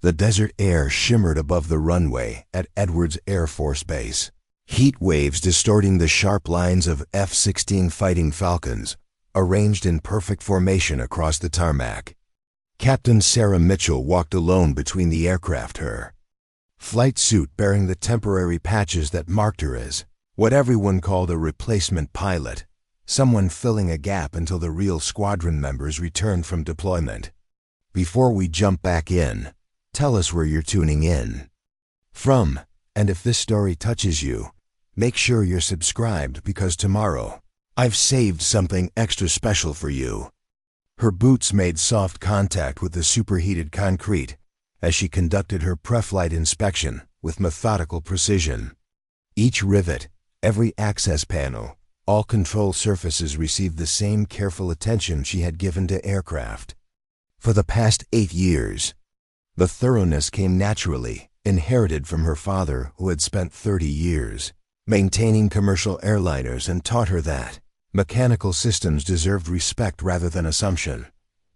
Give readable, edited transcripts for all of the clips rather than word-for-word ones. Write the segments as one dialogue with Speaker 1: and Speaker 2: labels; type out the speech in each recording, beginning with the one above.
Speaker 1: The desert air shimmered above the runway at Edwards Air Force Base, heat waves distorting the sharp lines of F-16 Fighting Falcons, arranged in perfect formation across the tarmac. Captain Sarah Mitchell walked alone between the aircraft, her flight suit bearing the temporary patches that marked her as what everyone called a replacement pilot, someone filling a gap until the real squadron members returned from deployment. Before we jump back in, tell us where you're tuning in from, and if this story touches you, make sure you're subscribed because tomorrow, I've saved something extra special for you. Her boots made soft contact with the superheated concrete as she conducted her pre-flight inspection with methodical precision. Each rivet, every access panel, all control surfaces received the same careful attention she had given to aircraft. For the past 8 years, the thoroughness came naturally, inherited from her father who had spent 30 years maintaining commercial airliners and taught her that mechanical systems deserved respect rather than assumption.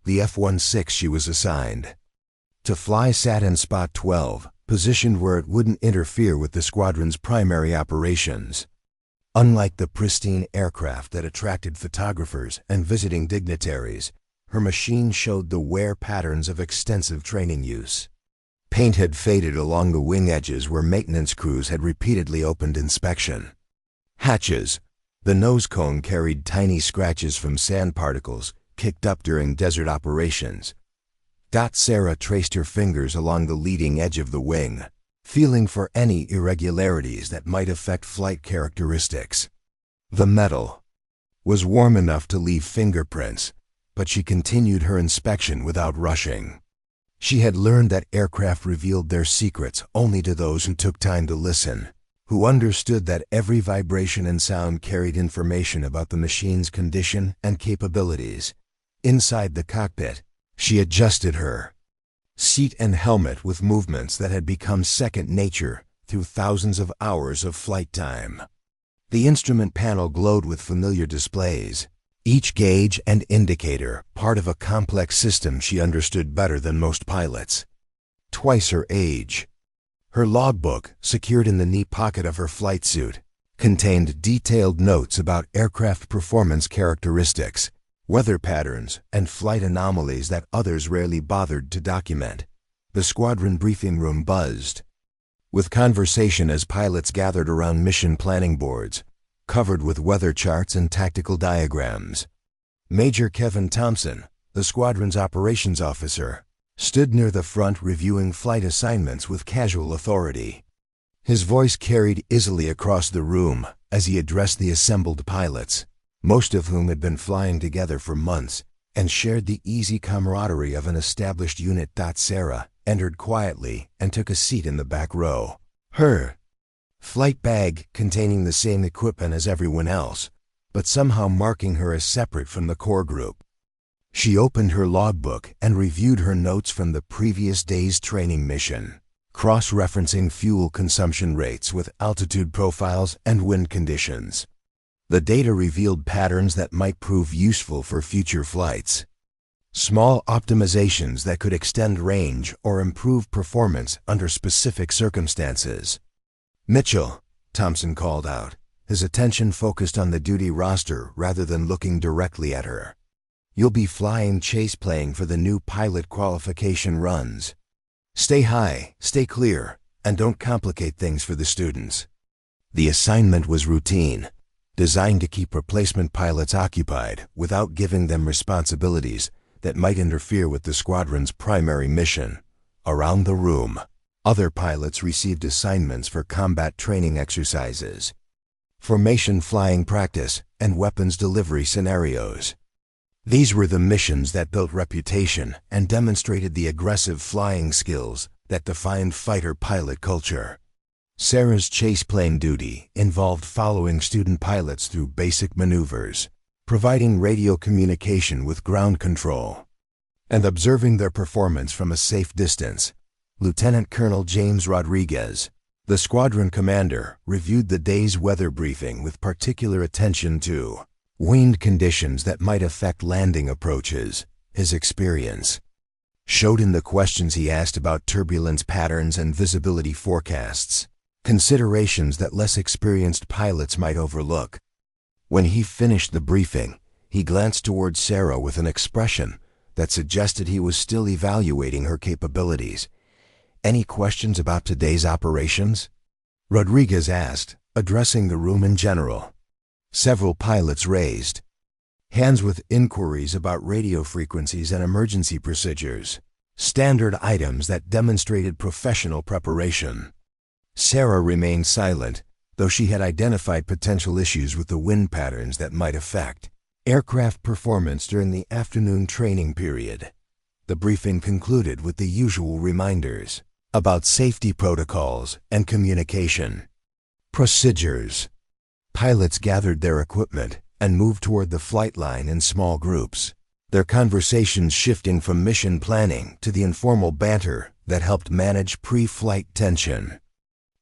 Speaker 1: The F-16 she was assigned to fly sat in Spot 12, positioned where it wouldn't interfere with the squadron's primary operations. Unlike the pristine aircraft that attracted photographers and visiting dignitaries, her machine showed the wear patterns of extensive training use. Paint had faded along the wing edges where maintenance crews had repeatedly opened inspection. Hatches. The nose cone carried tiny scratches from sand particles kicked up during desert operations. Sarah traced her fingers along the leading edge of the wing, feeling for any irregularities that might affect flight characteristics. The metal was warm enough to leave fingerprints, but she continued her inspection without rushing. She had learned that aircraft revealed their secrets only to those who took time to listen, who understood that every vibration and sound carried information about the machine's condition and capabilities. Inside the cockpit, she adjusted her seat and helmet with movements that had become second nature through thousands of hours of flight time. The instrument panel glowed with familiar displays, each gauge and indicator part of a complex system she understood better than most pilots. Twice her age. Her logbook, secured in the knee pocket of her flight suit, contained detailed notes about aircraft performance characteristics, weather patterns, and flight anomalies that others rarely bothered to document. The squadron briefing room buzzed with conversation as pilots gathered around mission planning boards, covered with weather charts and tactical diagrams. Major Kevin Thompson, the squadron's operations officer, stood near the front reviewing flight assignments with casual authority. His voice carried easily across the room as he addressed the assembled pilots, most of whom had been flying together for months and shared the easy camaraderie of an established unit. Sarah entered quietly and took a seat in the back row, her flight bag containing the same equipment as everyone else, but somehow marking her as separate from the core group. She opened her logbook and reviewed her notes from the previous day's training mission, cross-referencing fuel consumption rates with altitude profiles and wind conditions. The data revealed patterns that might prove useful for future flights. Small optimizations that could extend range or improve performance under specific circumstances. "Mitchell," Thompson called out, his attention focused on the duty roster rather than looking directly at her. "You'll be flying chase plane for the new pilot qualification runs. Stay high, stay clear, and don't complicate things for the students." The assignment was routine, designed to keep replacement pilots occupied without giving them responsibilities that might interfere with the squadron's primary mission. Around the room, other pilots received assignments for combat training exercises, formation flying practice, and weapons delivery scenarios. These were the missions that built reputation and demonstrated the aggressive flying skills that defined fighter pilot culture. Sarah's chase plane duty involved following student pilots through basic maneuvers, providing radio communication with ground control, and observing their performance from a safe distance. Lieutenant Colonel James Rodriguez, the squadron commander, reviewed the day's weather briefing with particular attention to wind conditions that might affect landing approaches. His experience showed in the questions he asked about turbulence patterns and visibility forecasts, considerations that less experienced pilots might overlook. When he finished the briefing, he glanced toward Sarah with an expression that suggested he was still evaluating her capabilities. "Any questions about today's operations?" Rodriguez asked, addressing the room in general. Several pilots raised hands with inquiries about radio frequencies and emergency procedures, standard items that demonstrated professional preparation. Sarah remained silent, though she had identified potential issues with the wind patterns that might affect aircraft performance during the afternoon training period. The briefing concluded with the usual reminders about safety protocols and communication procedures. Pilots gathered their equipment and moved toward the flight line in small groups, their conversations shifting from mission planning to the informal banter that helped manage pre-flight tension.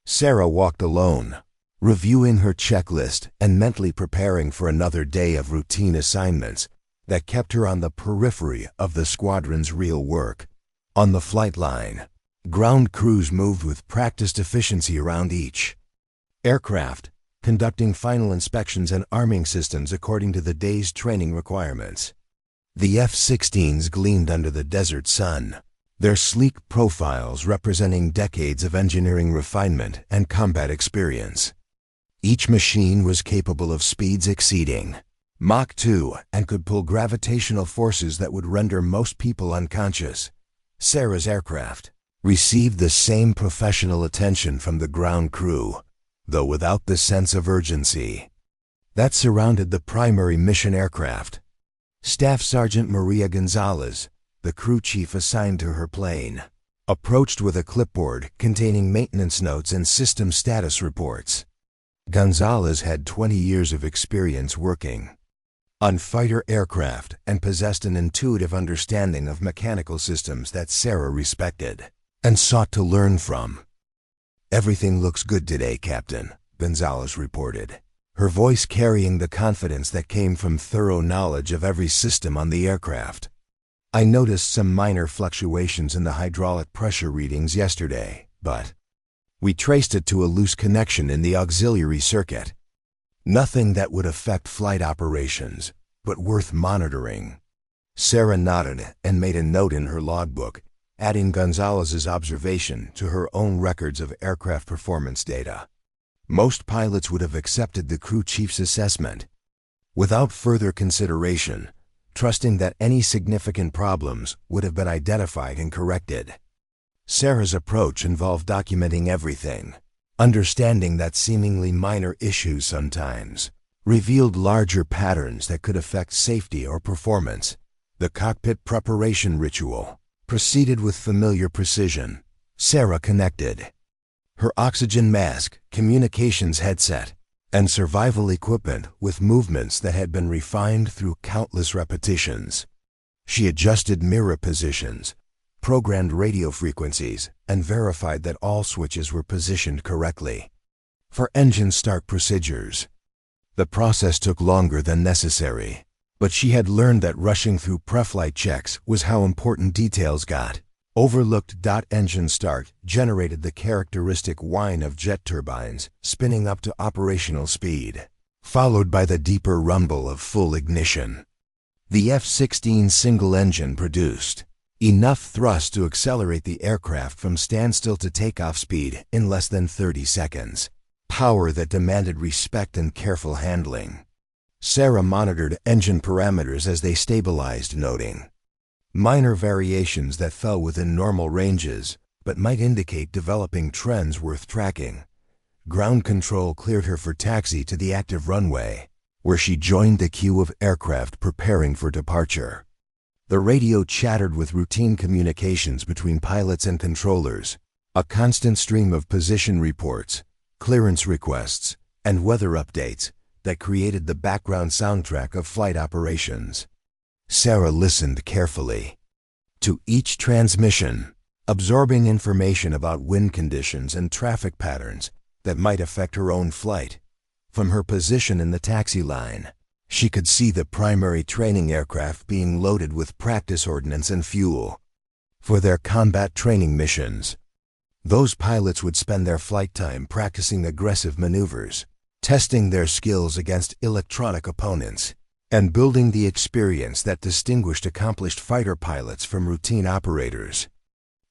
Speaker 1: Sarah walked alone, reviewing her checklist and mentally preparing for another day of routine assignments that kept her on the periphery of the squadron's real work. On the flight line, ground crews moved with practiced efficiency around each aircraft, conducting final inspections and arming systems according to the day's training requirements. The F-16s gleamed under the desert sun, their sleek profiles representing decades of engineering refinement and combat experience. Each machine was capable of speeds exceeding Mach 2 and could pull gravitational forces that would render most people unconscious. Sarah's aircraft received the same professional attention from the ground crew, though without the sense of urgency that surrounded the primary mission aircraft. Staff Sergeant Maria Gonzalez, the crew chief assigned to her plane, approached with a clipboard containing maintenance notes and system status reports. Gonzalez had 20 years of experience working on fighter aircraft and possessed an intuitive understanding of mechanical systems that Sarah respected and sought to learn from. "Everything looks good today, Captain," Gonzalez reported, her voice carrying the confidence that came from thorough knowledge of every system on the aircraft. "I noticed some minor fluctuations in the hydraulic pressure readings yesterday, but we traced it to a loose connection in the auxiliary circuit. Nothing that would affect flight operations, but worth monitoring." Sarah nodded and made a note in her logbook, adding Gonzalez's observation to her own records of aircraft performance data. Most pilots would have accepted the crew chief's assessment without further consideration, trusting that any significant problems would have been identified and corrected. Sarah's approach involved documenting everything, understanding that seemingly minor issues sometimes revealed larger patterns that could affect safety or performance. The cockpit preparation ritual proceeded with familiar precision. Sarah connected her oxygen mask, communications headset, and survival equipment with movements that had been refined through countless repetitions. She adjusted mirror positions, programmed radio frequencies, and verified that all switches were positioned correctly. For engine start procedures, the process took longer than necessary, but she had learned that rushing through pre-flight checks was how important details got overlooked. Engine start generated the characteristic whine of jet turbines spinning up to operational speed, followed by the deeper rumble of full ignition. The F-16 single engine produced enough thrust to accelerate the aircraft from standstill to takeoff speed in less than 30 seconds, power that demanded respect and careful handling. Sarah monitored engine parameters as they stabilized, noting minor variations that fell within normal ranges but might indicate developing trends worth tracking. Ground control cleared her for taxi to the active runway, where she joined the queue of aircraft preparing for departure. The radio chattered with routine communications between pilots and controllers, a constant stream of position reports, clearance requests, and weather updates that created the background soundtrack of flight operations. Sarah listened carefully to each transmission, absorbing information about wind conditions and traffic patterns that might affect her own flight. From her position in the taxi line, she could see the primary training aircraft being loaded with practice ordnance and fuel. for their combat training missions. Those pilots would spend their flight time practicing aggressive maneuvers, testing their skills against electronic opponents, and building the experience that distinguished accomplished fighter pilots from routine operators.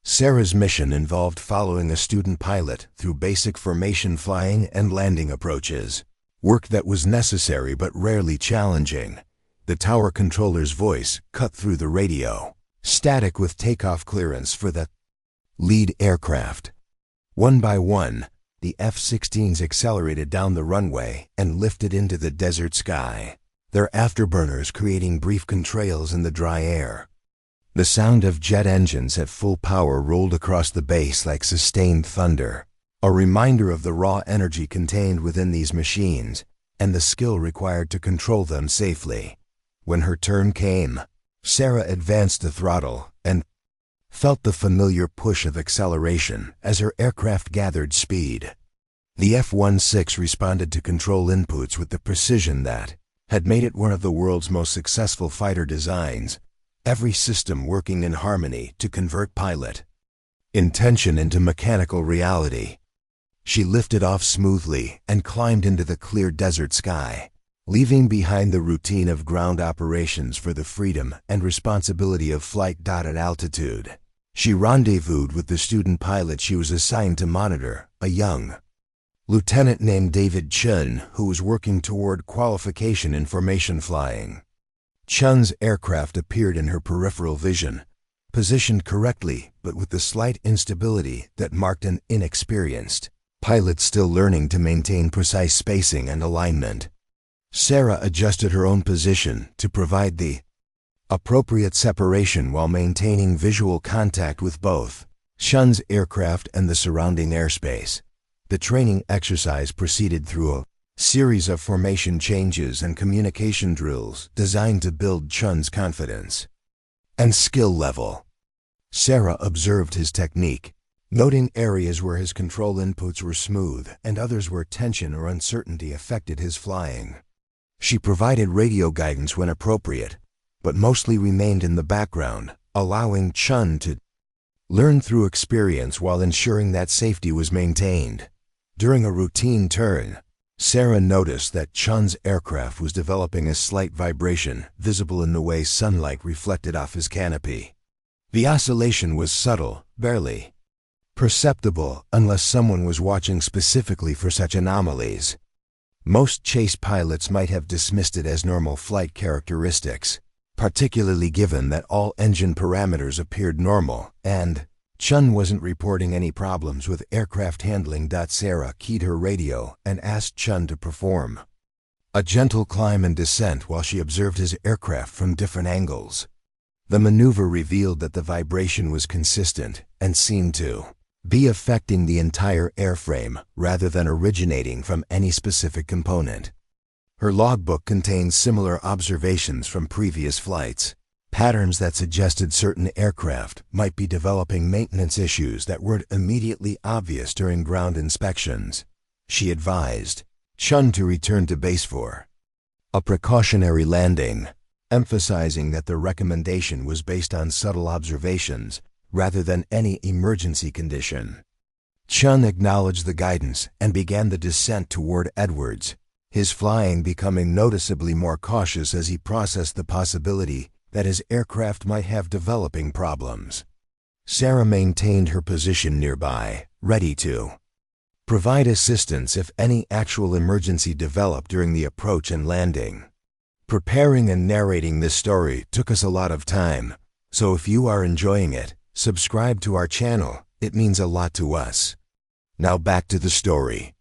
Speaker 1: Sarah's mission involved following a student pilot through basic formation flying and landing approaches, work that was necessary but rarely challenging. The tower controller's voice cut through the radio, static with takeoff clearance for the lead aircraft. One by one, the F-16s accelerated down the runway and lifted into the desert sky, their afterburners creating brief contrails in the dry air. The sound of jet engines at full power rolled across the base like sustained thunder, a reminder of the raw energy contained within these machines and the skill required to control them safely. When her turn came, Sarah advanced the throttle and felt the familiar push of acceleration as her aircraft gathered speed. The F-16 responded to control inputs with the precision that had made it one of the world's most successful fighter designs, every system working in harmony to convert pilot intention into mechanical reality. She lifted off smoothly and climbed into the clear desert sky, leaving behind the routine of ground operations for the freedom and responsibility of flight at altitude. She rendezvoused with the student pilot she was assigned to monitor, a young lieutenant named David Chun, who was working toward qualification in formation flying. Chun's aircraft appeared in her peripheral vision, positioned correctly but with the slight instability that marked an inexperienced pilot still learning to maintain precise spacing and alignment. Sarah adjusted her own position to provide the appropriate separation while maintaining visual contact with both Chun's aircraft and the surrounding airspace. The training exercise proceeded through a series of formation changes and communication drills designed to build Chun's confidence and skill level. Sarah observed his technique, noting areas where his control inputs were smooth and others where tension or uncertainty affected his flying. She provided radio guidance when appropriate, but mostly remained in the background, allowing Chun to learn through experience while ensuring that safety was maintained. During a routine turn, Sarah noticed that Chun's aircraft was developing a slight vibration visible in the way sunlight reflected off his canopy. The oscillation was subtle, barely perceptible unless someone was watching specifically for such anomalies. Most chase pilots might have dismissed it as normal flight characteristics, particularly given that all engine parameters appeared normal and Chun wasn't reporting any problems with aircraft handling. Sarah keyed her radio and asked Chun to perform a gentle climb and descent while she observed his aircraft from different angles. The maneuver revealed that the vibration was consistent and seemed to be affecting the entire airframe rather than originating from any specific component. Her logbook contained similar observations from previous flights, patterns that suggested certain aircraft might be developing maintenance issues that weren't immediately obvious during ground inspections. She advised Chun to return to base for a precautionary landing, emphasizing that the recommendation was based on subtle observations rather than any emergency condition. Chun acknowledged the guidance and began the descent toward Edwards, his flying becoming noticeably more cautious as he processed the possibility that his aircraft might have developing problems. Sarah maintained her position nearby, ready to provide assistance if any actual emergency developed during the approach and landing. Preparing and narrating this story took us a lot of time, so if you are enjoying it, subscribe to our channel. It means a lot to us. Now back to the story.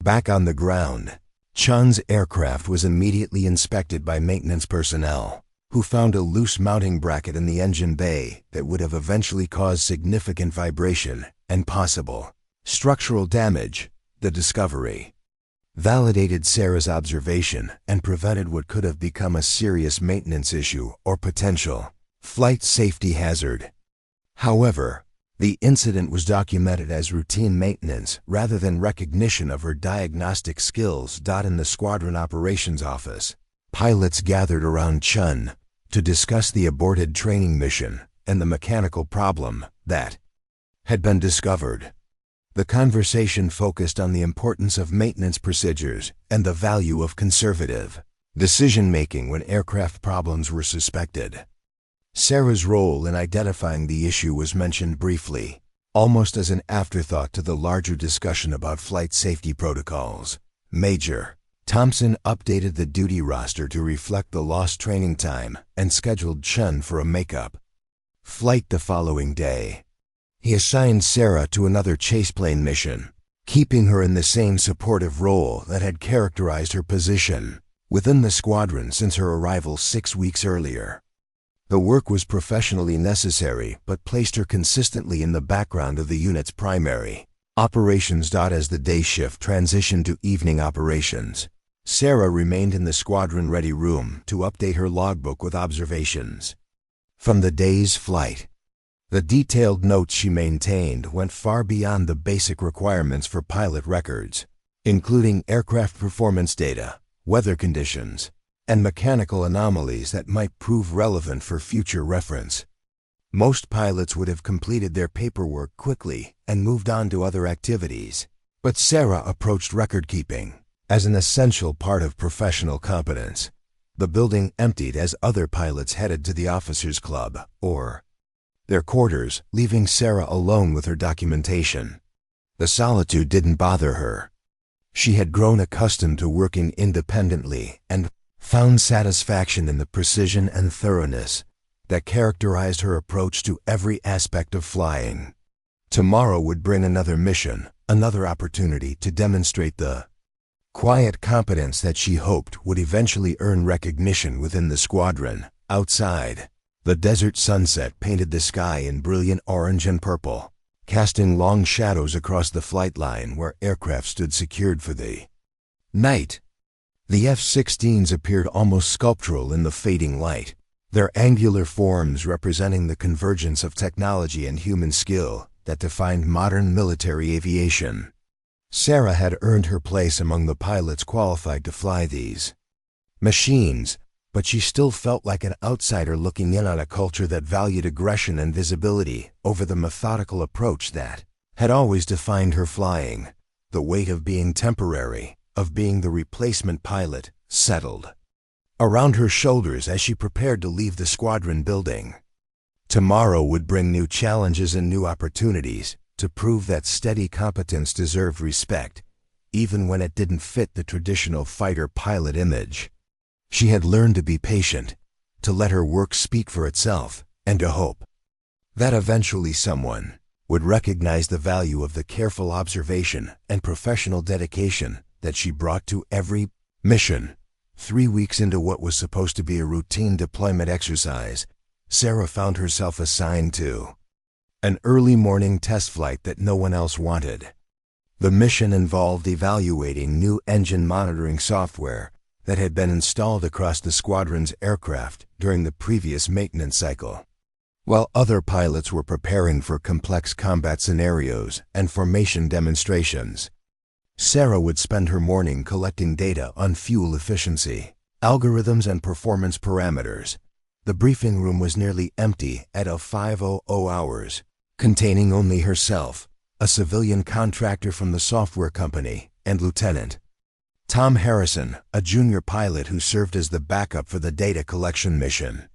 Speaker 1: Back on the ground, Chun's aircraft was immediately inspected by maintenance personnel, who found a loose mounting bracket in the engine bay that would have eventually caused significant vibration and possible structural damage. The discovery validated Sarah's observation and prevented what could have become a serious maintenance issue or potential flight safety hazard. However, the incident was documented as routine maintenance rather than recognition of her diagnostic skills. In the squadron operations office, pilots gathered around Chun to discuss the aborted training mission and the mechanical problem that had been discovered. The conversation focused on the importance of maintenance procedures and the value of conservative decision-making when aircraft problems were suspected. Sarah's role in identifying the issue was mentioned briefly, almost as an afterthought to the larger discussion about flight safety protocols. Major Thompson updated the duty roster to reflect the lost training time and scheduled Chen for a makeup flight the following day. He assigned Sarah to another chaseplane mission, keeping her in the same supportive role that had characterized her position within the squadron since her arrival 6 weeks earlier. The work was professionally necessary but placed her consistently in the background of the unit's primary operations. As the day shift transitioned to evening operations, Sarah remained in the squadron-ready room to update her logbook with observations from the day's flight. The detailed notes she maintained went far beyond the basic requirements for pilot records, including aircraft performance data, weather conditions, and mechanical anomalies that might prove relevant for future reference. Most pilots would have completed their paperwork quickly and moved on to other activities, but Sarah approached record-keeping as an essential part of professional competence. The building emptied as other pilots headed to the officers' club or their quarters, leaving Sarah alone with her documentation. The solitude didn't bother her. She had grown accustomed to working independently and found satisfaction in the precision and thoroughness that characterized her approach to every aspect of flying. Tomorrow would bring another mission, another opportunity to demonstrate the quiet competence that she hoped would eventually earn recognition within the squadron. Outside, the desert sunset painted the sky in brilliant orange and purple, casting long shadows across the flight line where aircraft stood secured for the night. The F-16s appeared almost sculptural in the fading light, their angular forms representing the convergence of technology and human skill that defined modern military aviation. Sarah had earned her place among the pilots qualified to fly these machines, but she still felt like an outsider looking in on a culture that valued aggression and visibility over the methodical approach that had always defined her flying. The weight of being temporary, of being the replacement pilot, settled around her shoulders as she prepared to leave the squadron building. Tomorrow would bring new challenges and new opportunities to prove that steady competence deserved respect, even when it didn't fit the traditional fighter-pilot image. She had learned to be patient, to let her work speak for itself, and to hope that eventually someone would recognize the value of the careful observation and professional dedication that she brought to every mission. 3 weeks into what was supposed to be a routine deployment exercise, Sarah found herself assigned to an early morning test flight that no one else wanted. The mission involved evaluating new engine monitoring software that had been installed across the squadron's aircraft during the previous maintenance cycle. While other pilots were preparing for complex combat scenarios and formation demonstrations, Sarah would spend her morning collecting data on fuel efficiency, algorithms, and performance parameters. The briefing room was nearly empty at 5:00 hours, containing only herself, a civilian contractor from the software company, and Lieutenant Tom Harrison, a junior pilot who served as the backup for the data collection mission.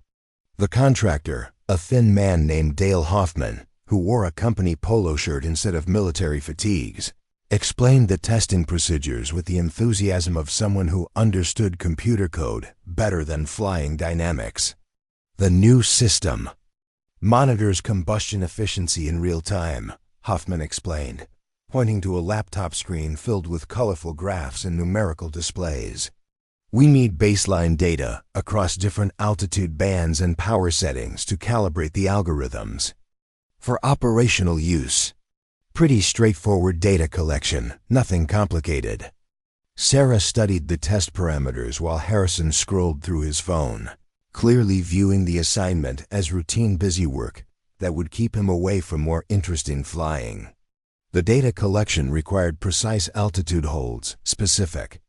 Speaker 1: The contractor, a thin man named Dale Hoffman, who wore a company polo shirt instead of military fatigues, explained the testing procedures with the enthusiasm of someone who understood computer code better than flying dynamics. The new system monitors combustion efficiency in real time, Hoffman explained, pointing to a laptop screen filled with colorful graphs and numerical displays. We need baseline data across different altitude bands and power settings to calibrate the algorithms. For operational use, pretty straightforward data collection, nothing complicated. Sarah studied the test parameters while Harrison scrolled through his phone, clearly viewing the assignment as routine busy work that would keep him away from more interesting flying. The data collection required precise altitude holds, specific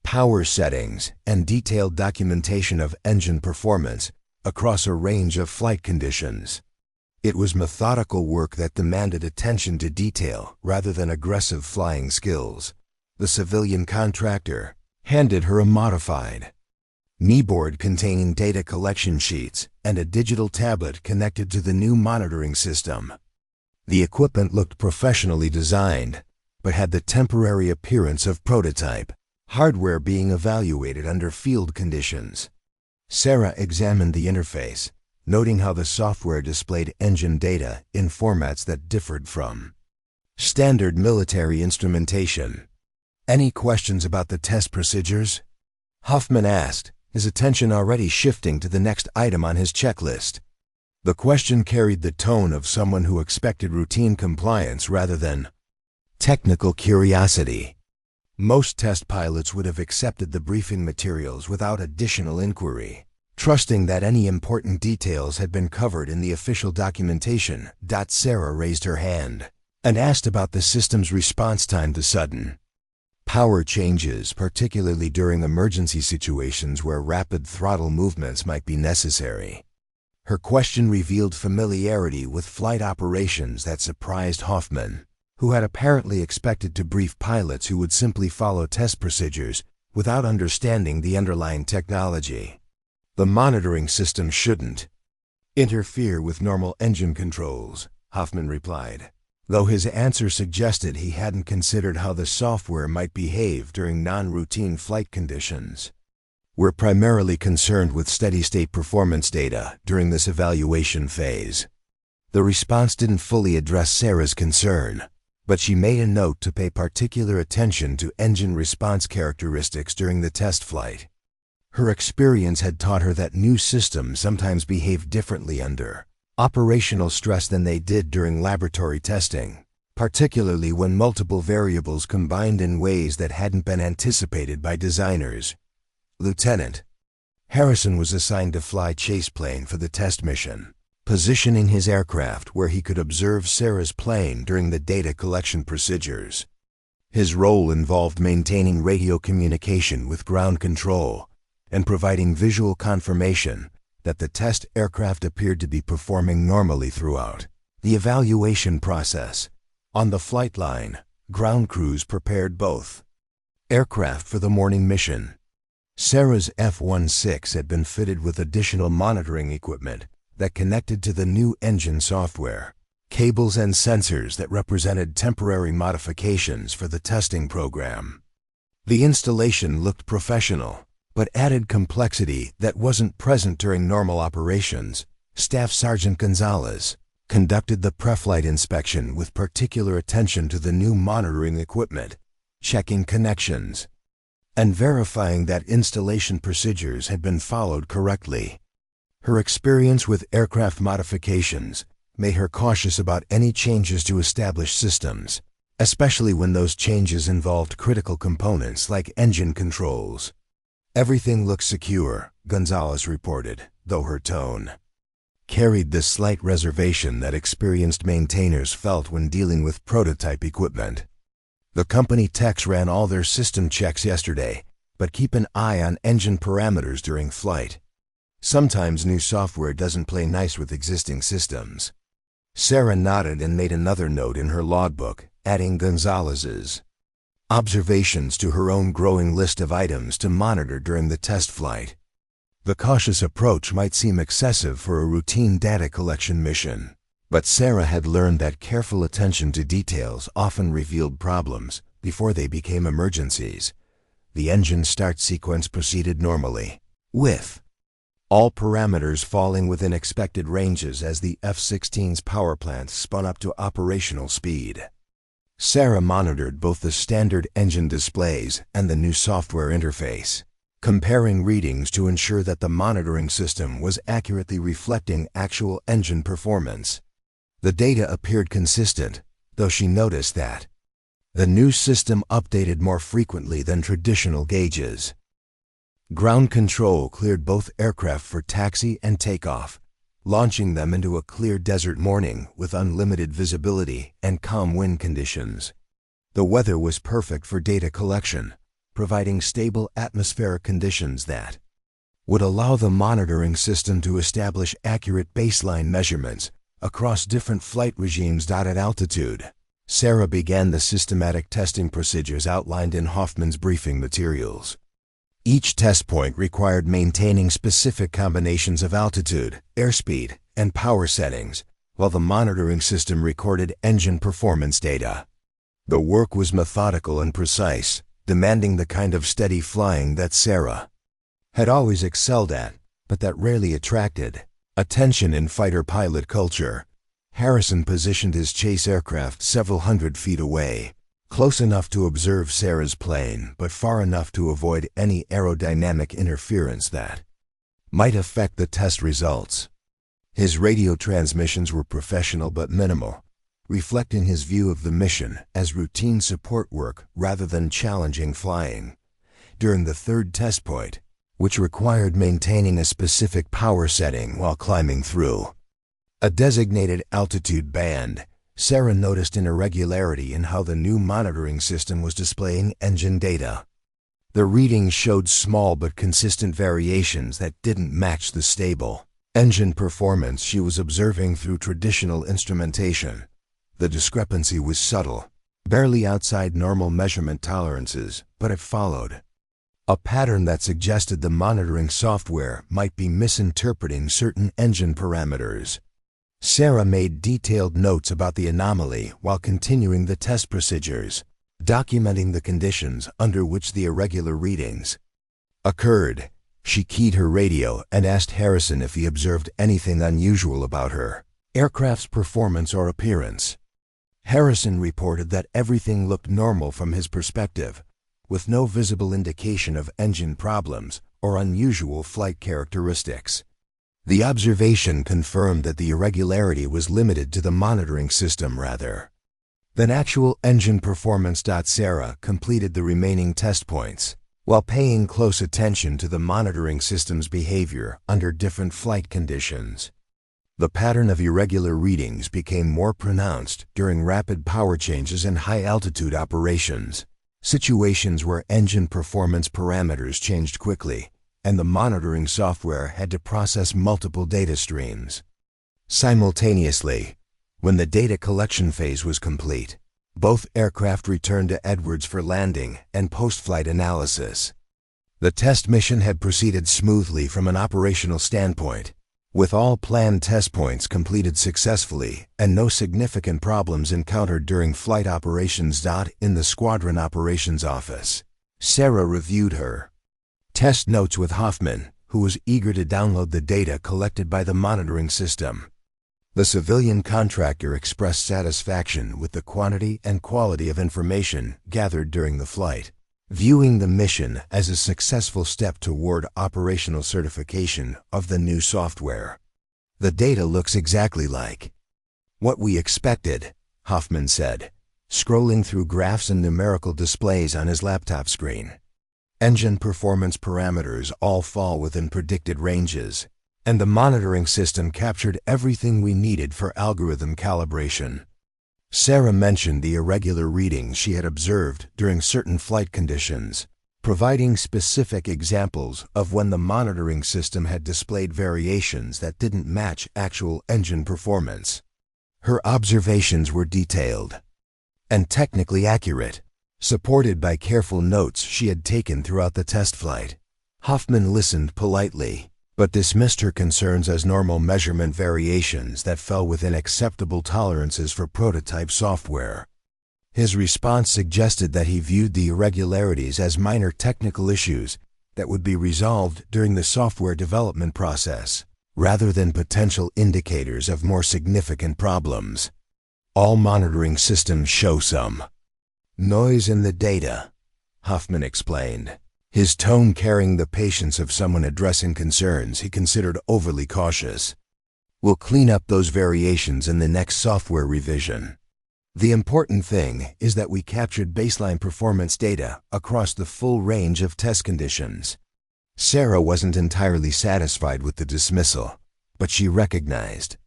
Speaker 1: power settings, and detailed documentation of engine performance across a range of flight conditions. It was methodical work that demanded attention to detail rather than aggressive flying skills. The civilian contractor handed her a modified kneeboard containing data collection sheets and a digital tablet connected to the new monitoring system. The equipment looked professionally designed, but had the temporary appearance of prototype hardware being evaluated under field conditions. Sarah examined the interface, noting how the software displayed engine data in formats that differed from standard military instrumentation. "Any questions about the test procedures?" Hoffman asked, his attention already shifting to the next item on his checklist. The question carried the tone of someone who expected routine compliance rather than technical curiosity. Most test pilots would have accepted the briefing materials without additional inquiry, trusting that any important details had been covered in the official documentation. Sarah raised her hand and asked about the system's response time to sudden power changes, particularly during emergency situations where rapid throttle movements might be necessary. Her question revealed familiarity with flight operations that surprised Hoffman, who had apparently expected to brief pilots who would simply follow test procedures without understanding the underlying technology. "The monitoring system shouldn't interfere with normal engine controls," Hoffman replied, though his answer suggested he hadn't considered how the software might behave during non-routine flight conditions. "We're primarily concerned with steady-state performance data during this evaluation phase." The response didn't fully address Sarah's concern, but she made a note to pay particular attention to engine response characteristics during the test flight. Her experience had taught her that new systems sometimes behave differently under operational stress than they did during laboratory testing, particularly when multiple variables combined in ways that hadn't been anticipated by designers. Lieutenant Harrison was assigned to fly chase plane for the test mission, positioning his aircraft where he could observe Sarah's plane during the data collection procedures. His role involved maintaining radio communication with ground control and providing visual confirmation that the test aircraft appeared to be performing normally throughout the evaluation process. On the flight line, ground crews prepared both aircraft for the morning mission. Sarah's F-16 had been fitted with additional monitoring equipment that connected to the new engine software, cables and sensors that represented temporary modifications for the testing program. The installation looked professional, but added complexity that wasn't present during normal operations. Staff Sergeant Gonzalez conducted the pre-flight inspection with particular attention to the new monitoring equipment, checking connections, and verifying that installation procedures had been followed correctly. Her experience with aircraft modifications made her cautious about any changes to established systems, especially when those changes involved critical components like engine controls. "Everything looks secure," Gonzalez reported, though her tone carried the slight reservation that experienced maintainers felt when dealing with prototype equipment. "The company techs ran all their system checks yesterday, but keep an eye on engine parameters during flight. Sometimes new software doesn't play nice with existing systems." Sarah nodded and made another note in her logbook, adding Gonzalez's observations to her own growing list of items to monitor during the test flight. The cautious approach might seem excessive for a routine data collection mission, but Sarah had learned that careful attention to details often revealed problems before they became emergencies. The engine start sequence proceeded normally, with all parameters falling within expected ranges as the F-16's power plant spun up to operational speed. Sarah monitored both the standard engine displays and the new software interface, comparing readings to ensure that the monitoring system was accurately reflecting actual engine performance. The data appeared consistent, though she noticed that the new system updated more frequently than traditional gauges. Ground control cleared both aircraft for taxi and takeoff, launching them into a clear desert morning with unlimited visibility and calm wind conditions. The weather was perfect for data collection, providing stable atmospheric conditions that would allow the monitoring system to establish accurate baseline measurements across different flight regimes. At altitude, Sarah began the systematic testing procedures outlined in Hoffman's briefing materials. Each test point required maintaining specific combinations of altitude, airspeed, and power settings, while the monitoring system recorded engine performance data. The work was methodical and precise, demanding the kind of steady flying that Sarah had always excelled at, but that rarely attracted attention in fighter pilot culture. Harrison positioned his chase aircraft several hundred feet away, close enough to observe Sarah's plane, but far enough to avoid any aerodynamic interference that might affect the test results. His radio transmissions were professional but minimal, reflecting his view of the mission as routine support work rather than challenging flying. During the third test point, which required maintaining a specific power setting while climbing through a designated altitude band, Sarah noticed an irregularity in how the new monitoring system was displaying engine data. The readings showed small but consistent variations that didn't match the stable engine performance she was observing through traditional instrumentation. The discrepancy was subtle, barely outside normal measurement tolerances, but it followed a pattern that suggested the monitoring software might be misinterpreting certain engine parameters. Sarah made detailed notes about the anomaly while continuing the test procedures, documenting the conditions under which the irregular readings occurred. She keyed her radio and asked Harrison if he observed anything unusual about her aircraft's performance or appearance. Harrison reported that everything looked normal from his perspective, with no visible indication of engine problems or unusual flight characteristics. The observation confirmed that the irregularity was limited to the monitoring system rather than actual engine performance. Sarah completed the remaining test points, while paying close attention to the monitoring system's behavior under different flight conditions. The pattern of irregular readings became more pronounced during rapid power changes and high-altitude operations, situations where engine performance parameters changed quickly, and the monitoring software had to process multiple data streams simultaneously. When the data collection phase was complete, both aircraft returned to Edwards for landing and post-flight analysis. The test mission had proceeded smoothly from an operational standpoint, with all planned test points completed successfully and no significant problems encountered during flight operations. In the squadron operations office, Sarah reviewed her test notes with Hoffman, who was eager to download the data collected by the monitoring system. The civilian contractor expressed satisfaction with the quantity and quality of information gathered during the flight, viewing the mission as a successful step toward operational certification of the new software. "The data looks exactly like what we expected," Hoffman said, scrolling through graphs and numerical displays on his laptop screen. "Engine performance parameters all fall within predicted ranges, and the monitoring system captured everything we needed for algorithm calibration." Sarah mentioned the irregular readings she had observed during certain flight conditions, providing specific examples of when the monitoring system had displayed variations that didn't match actual engine performance. Her observations were detailed and technically accurate, supported by careful notes she had taken throughout the test flight. Hoffman listened politely, but dismissed her concerns as normal measurement variations that fell within acceptable tolerances for prototype software. His response suggested that he viewed the irregularities as minor technical issues that would be resolved during the software development process, rather than potential indicators of more significant problems. "All monitoring systems show some noise in the data," Hoffman explained, his tone carrying the patience of someone addressing concerns he considered overly cautious. "We'll clean up those variations in the next software revision. The important thing is that we captured baseline performance data across the full range of test conditions." Sarah wasn't entirely satisfied with the dismissal, but she recognized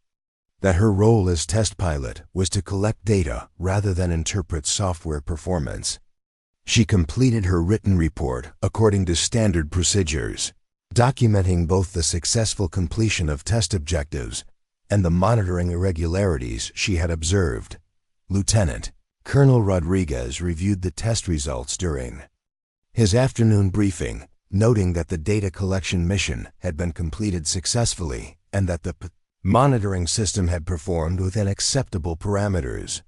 Speaker 1: that her role as test pilot was to collect data rather than interpret software performance. She completed her written report according to standard procedures, documenting both the successful completion of test objectives and the monitoring irregularities she had observed. Lieutenant Colonel Rodriguez reviewed the test results during his afternoon briefing, noting that the data collection mission had been completed successfully and that the monitoring system had performed within acceptable parameters.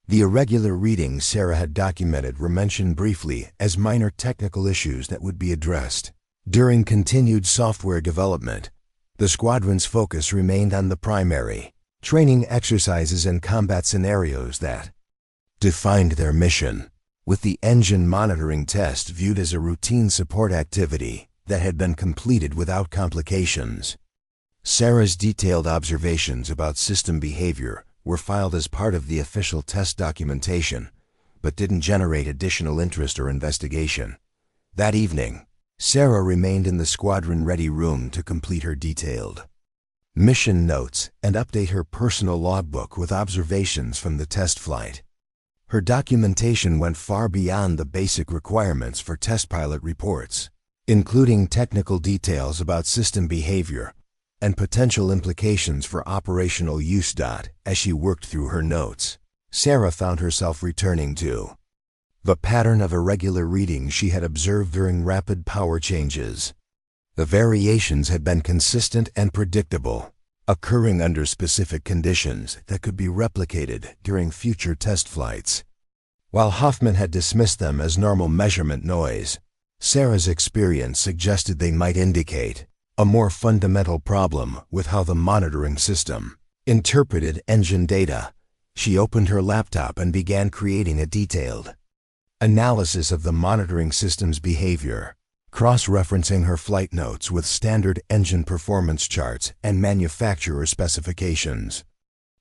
Speaker 1: The irregular readings Sarah had documented were mentioned briefly as minor technical issues that would be addressed. During continued software development, the squadron's focus remained on the primary training exercises and combat scenarios that defined their mission, with the engine monitoring test viewed as a routine support activity that had been completed without complications. Sarah's detailed observations about system behavior were filed as part of the official test documentation, but didn't generate additional interest or investigation. That evening, Sarah remained in the squadron-ready room to complete her detailed mission notes and update her personal logbook with observations from the test flight. Her documentation went far beyond the basic requirements for test pilot reports, including technical details about system behavior and potential implications for operational use. As she worked through her notes, Sarah found herself returning to the pattern of irregular readings she had observed during rapid power changes. The variations had been consistent and predictable, occurring under specific conditions that could be replicated during future test flights. While Hoffman had dismissed them as normal measurement noise, Sarah's experience suggested they might indicate a more fundamental problem with how the monitoring system interpreted engine data. She opened her laptop and began creating a detailed analysis of the monitoring system's behavior, cross-referencing her flight notes with standard engine performance charts and manufacturer specifications.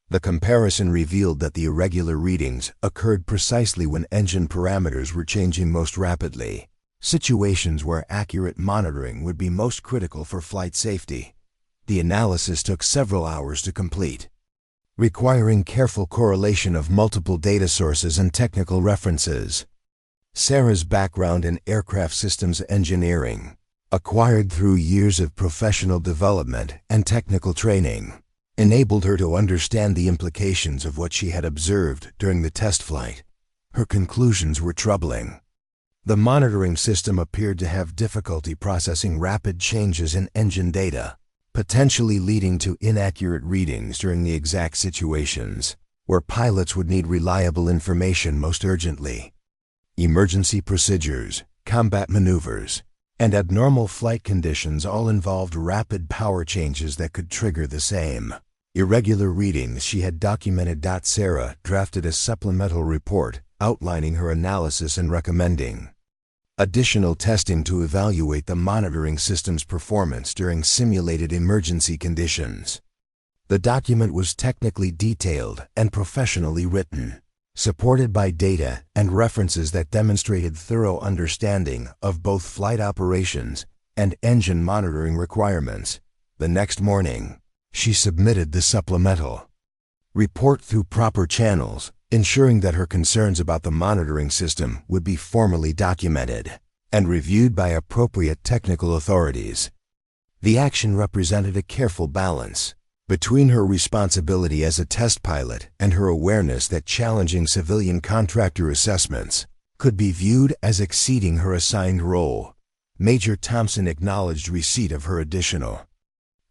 Speaker 1: The comparison revealed that the irregular readings occurred precisely when engine parameters were changing most rapidly, situations where accurate monitoring would be most critical for flight safety. The analysis took several hours to complete, requiring careful correlation of multiple data sources and technical references. Sarah's background in aircraft systems engineering, acquired through years of professional development and technical training, enabled her to understand the implications of what she had observed during the test flight. Her conclusions were troubling. The monitoring system appeared to have difficulty processing rapid changes in engine data, potentially leading to inaccurate readings during the exact situations where pilots would need reliable information most urgently. Emergency procedures, combat maneuvers, and abnormal flight conditions all involved rapid power changes that could trigger the same irregular readings she had documented. Sarah drafted a supplemental report outlining her analysis and recommending additional testing to evaluate the monitoring system's performance during simulated emergency conditions. The document was technically detailed and professionally written, supported by data and references that demonstrated thorough understanding of both flight operations and engine monitoring requirements. The next morning, she submitted the supplemental report through proper channels, ensuring that her concerns about the monitoring system would be formally documented and reviewed by appropriate technical authorities. The action represented a careful balance between her responsibility as a test pilot and her awareness that challenging civilian contractor assessments could be viewed as exceeding her assigned role. Major Thompson acknowledged receipt of her additional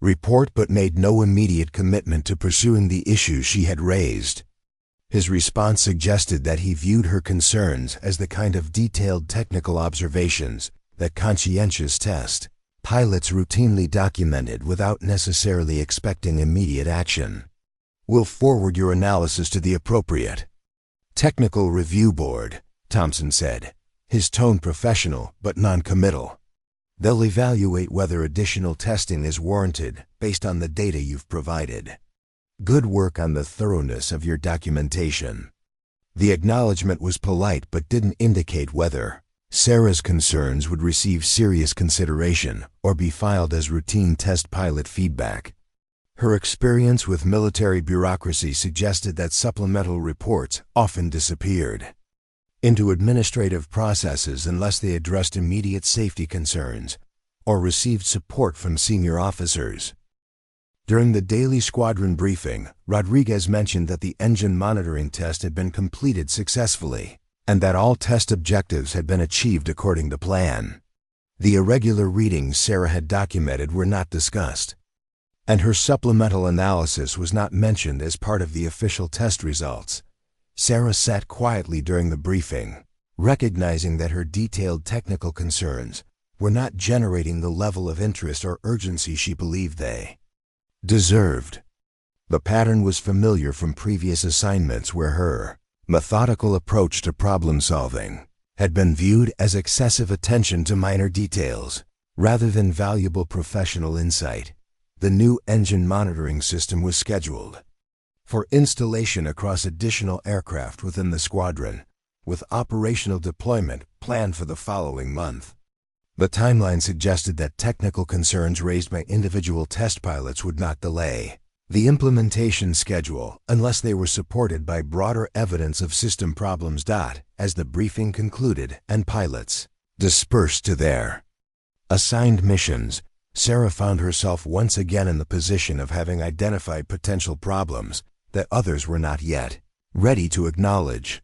Speaker 1: report but made no immediate commitment to pursuing the issues she had raised. His response suggested that he viewed her concerns as the kind of detailed technical observations that conscientious test pilots routinely documented without necessarily expecting immediate action. "We'll forward your analysis to the appropriate technical review board," Thompson said, his tone professional but non-committal. "They'll evaluate whether additional testing is warranted based on the data you've provided. Good work on the thoroughness of your documentation." The acknowledgement was polite but didn't indicate whether Sarah's concerns would receive serious consideration or be filed as routine test pilot feedback. Her experience with military bureaucracy suggested that supplemental reports often disappeared into administrative processes unless they addressed immediate safety concerns or received support from senior officers. During the daily squadron briefing, Rodriguez mentioned that the engine monitoring test had been completed successfully, and that all test objectives had been achieved according to plan. The irregular readings Sarah had documented were not discussed, and her supplemental analysis was not mentioned as part of the official test results. Sarah sat quietly during the briefing, recognizing that her detailed technical concerns were not generating the level of interest or urgency she believed they deserved. The pattern was familiar from previous assignments where her methodical approach to problem solving had been viewed as excessive attention to minor details rather than valuable professional insight. The new engine monitoring system was scheduled for installation across additional aircraft within the squadron, with operational deployment planned for the following month. The timeline suggested that technical concerns raised by individual test pilots would not delay the implementation schedule unless they were supported by broader evidence of system problems. As the briefing concluded and pilots dispersed to their assigned missions, Sarah found herself once again in the position of having identified potential problems that others were not yet ready to acknowledge.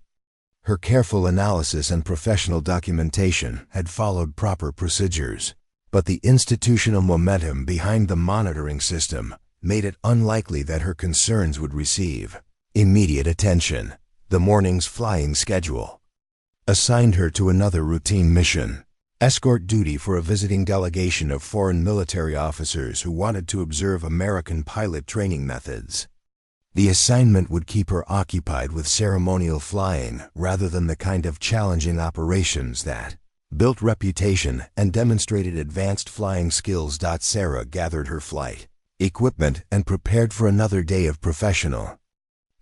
Speaker 1: Her careful analysis and professional documentation had followed proper procedures, but the institutional momentum behind the monitoring system made it unlikely that her concerns would receive immediate attention. The morning's flying schedule assigned her to another routine mission, escort duty for a visiting delegation of foreign military officers who wanted to observe American pilot training methods. The assignment would keep her occupied with ceremonial flying rather than the kind of challenging operations that built reputation and demonstrated advanced flying skills. Sarah gathered her flight equipment and prepared for another day of professional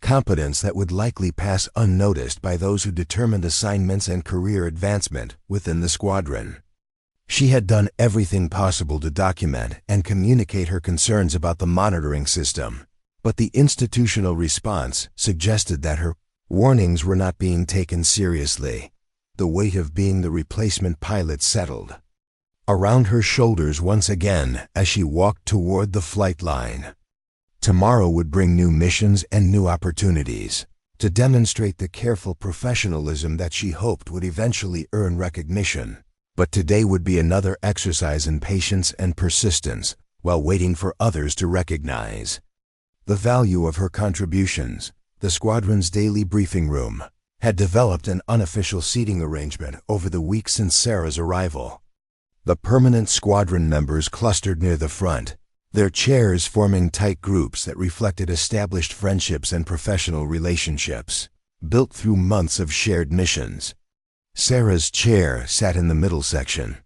Speaker 1: competence that would likely pass unnoticed by those who determined assignments and career advancement within the squadron. She had done everything possible to document and communicate her concerns about the monitoring system, but the institutional response suggested that her warnings were not being taken seriously. The weight of being the replacement pilot settled around her shoulders once again as she walked toward the flight line. Tomorrow would bring new missions and new opportunities to demonstrate the careful professionalism that she hoped would eventually earn recognition. But today would be another exercise in patience and persistence while waiting for others to recognize the value of her contributions. The squadron's daily briefing room had developed an unofficial seating arrangement over the week since Sarah's arrival. The permanent squadron members clustered near the front, their chairs forming tight groups that reflected established friendships and professional relationships, built through months of shared missions. Sarah's chair sat in the middle section,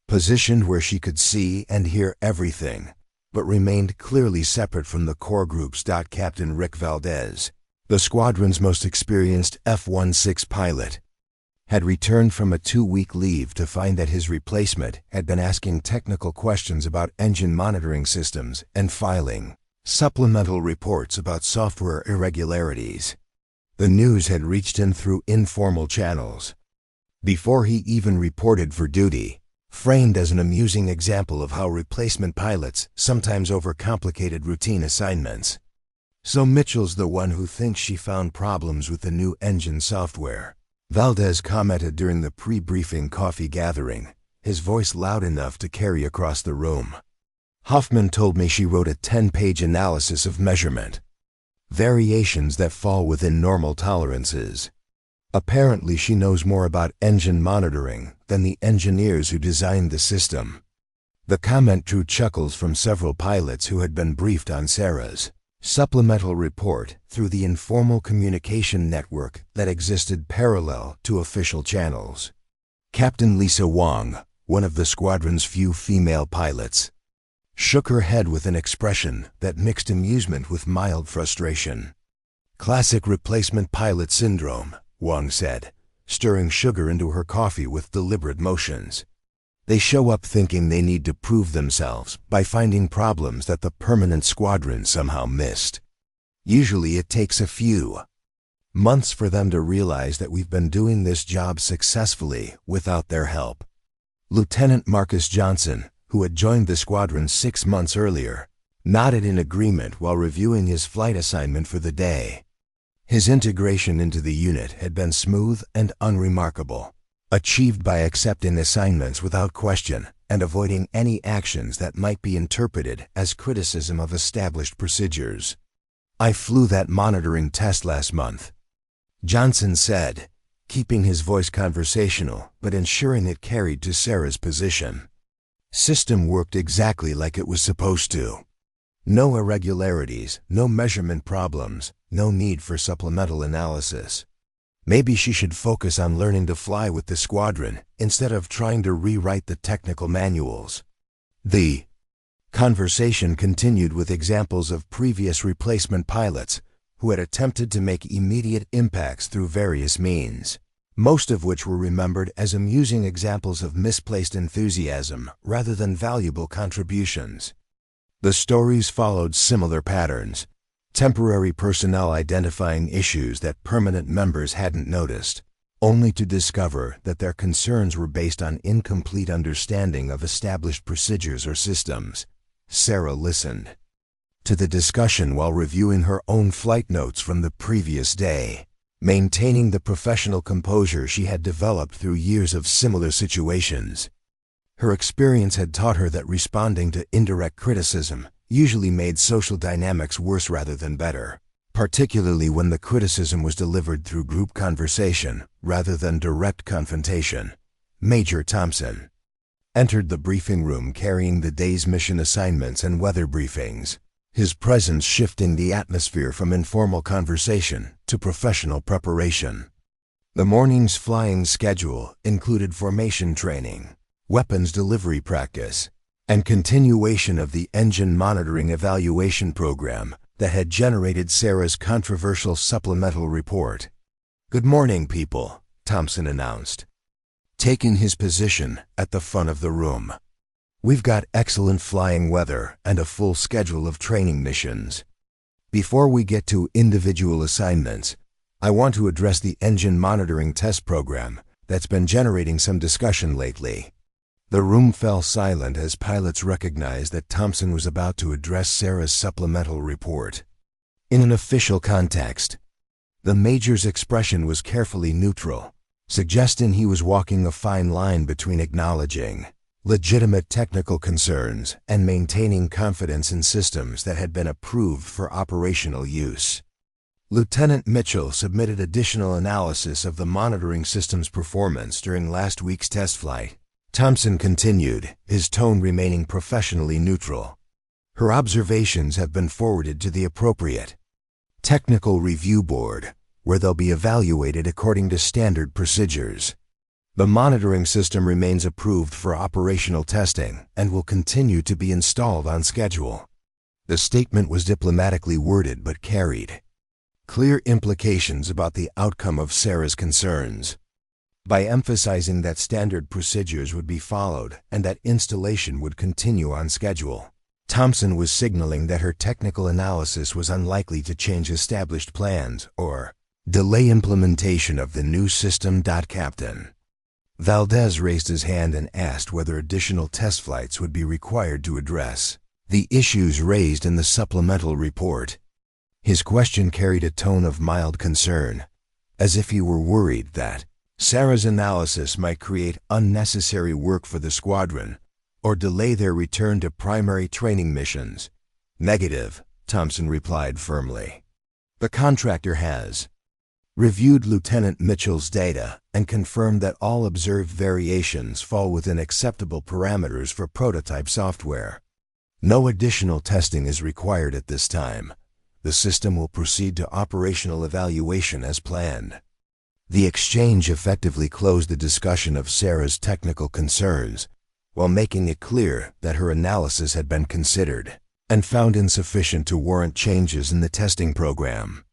Speaker 1: positioned where she could see and hear everything, but remained clearly separate from the core groups. Captain Rick Valdez, the squadron's most experienced F-16 pilot, had returned from a 2-week leave to find that his replacement had been asking technical questions about engine monitoring systems and filing supplemental reports about software irregularities. The news had reached him through informal channels before he even reported for duty, framed as an amusing example of how replacement pilots sometimes overcomplicated routine assignments. "So Mitchell's the one who thinks she found problems with the new engine software," Valdez commented during the pre-briefing coffee gathering, his voice loud enough to carry across the room. "Hoffman told me she wrote a 10-page analysis of measurement variations that fall within normal tolerances. Apparently she knows more about engine monitoring than the engineers who designed the system." The comment drew chuckles from several pilots who had been briefed on Sarah's supplemental report through the informal communication network that existed parallel to official channels. Captain Lisa Wong, one of the squadron's few female pilots, shook her head with an expression that mixed amusement with mild frustration. "Classic replacement pilot syndrome," Wong said, stirring sugar into her coffee with deliberate motions. "They show up thinking they need to prove themselves by finding problems that the permanent squadron somehow missed. Usually it takes a few months for them to realize that we've been doing this job successfully without their help." Lieutenant Marcus Johnson, who had joined the squadron 6 months earlier, nodded in agreement while reviewing his flight assignment for the day. His integration into the unit had been smooth and unremarkable, achieved by accepting assignments without question and avoiding any actions that might be interpreted as criticism of established procedures. "I flew that monitoring test last month," Johnson said, keeping his voice conversational but ensuring it carried to Sarah's position. "System worked exactly like it was supposed to. No irregularities, no measurement problems, no need for supplemental analysis. Maybe she should focus on learning to fly with the squadron instead of trying to rewrite the technical manuals." The conversation continued with examples of previous replacement pilots who had attempted to make immediate impacts through various means, most of which were remembered as amusing examples of misplaced enthusiasm rather than valuable contributions. The stories followed similar patterns, temporary personnel identifying issues that permanent members hadn't noticed, only to discover that their concerns were based on incomplete understanding of established procedures or systems. Sarah listened to the discussion while reviewing her own flight notes from the previous day, maintaining the professional composure she had developed through years of similar situations. Her experience had taught her that responding to indirect criticism usually made social dynamics worse rather than better, particularly when the criticism was delivered through group conversation rather than direct confrontation. Major Thompson entered the briefing room carrying the day's mission assignments and weather briefings, his presence shifting the atmosphere from informal conversation to professional preparation. The morning's flying schedule included formation training, weapons delivery practice, and continuation of the engine monitoring evaluation program that had generated Sarah's controversial supplemental report. "Good morning, people," Thompson announced, taking his position at the front of the room. "We've got excellent flying weather and a full schedule of training missions. Before we get to individual assignments, I want to address the engine monitoring test program that's been generating some discussion lately." The room fell silent as pilots recognized that Thompson was about to address Sarah's supplemental report. In an official context, the Major's expression was carefully neutral, suggesting he was walking a fine line between acknowledging legitimate technical concerns and maintaining confidence in systems that had been approved for operational use. Lieutenant Mitchell submitted additional analysis of the monitoring system's performance during last week's test flight. Thompson continued, his tone remaining professionally neutral. "Her observations have been forwarded to the appropriate technical review board, where they'll be evaluated according to standard procedures. The monitoring system remains approved for operational testing and will continue to be installed on schedule." The statement was diplomatically worded but carried clear implications about the outcome of Sarah's concerns. By emphasizing that standard procedures would be followed and that installation would continue on schedule, Thompson was signaling that her technical analysis was unlikely to change established plans or delay implementation of the new system. Captain Valdez raised his hand and asked whether additional test flights would be required to address the issues raised in the supplemental report. His question carried a tone of mild concern, as if he were worried that Sarah's analysis might create unnecessary work for the squadron or delay their return to primary training missions. "Negative," Thompson replied firmly. "The contractor has reviewed Lieutenant Mitchell's data and confirmed that all observed variations fall within acceptable parameters for prototype software. No additional testing is required at this time. The system will proceed to operational evaluation as planned." The exchange effectively closed the discussion of Sarah's technical concerns, while making it clear that her analysis had been considered and found insufficient to warrant changes in the testing program.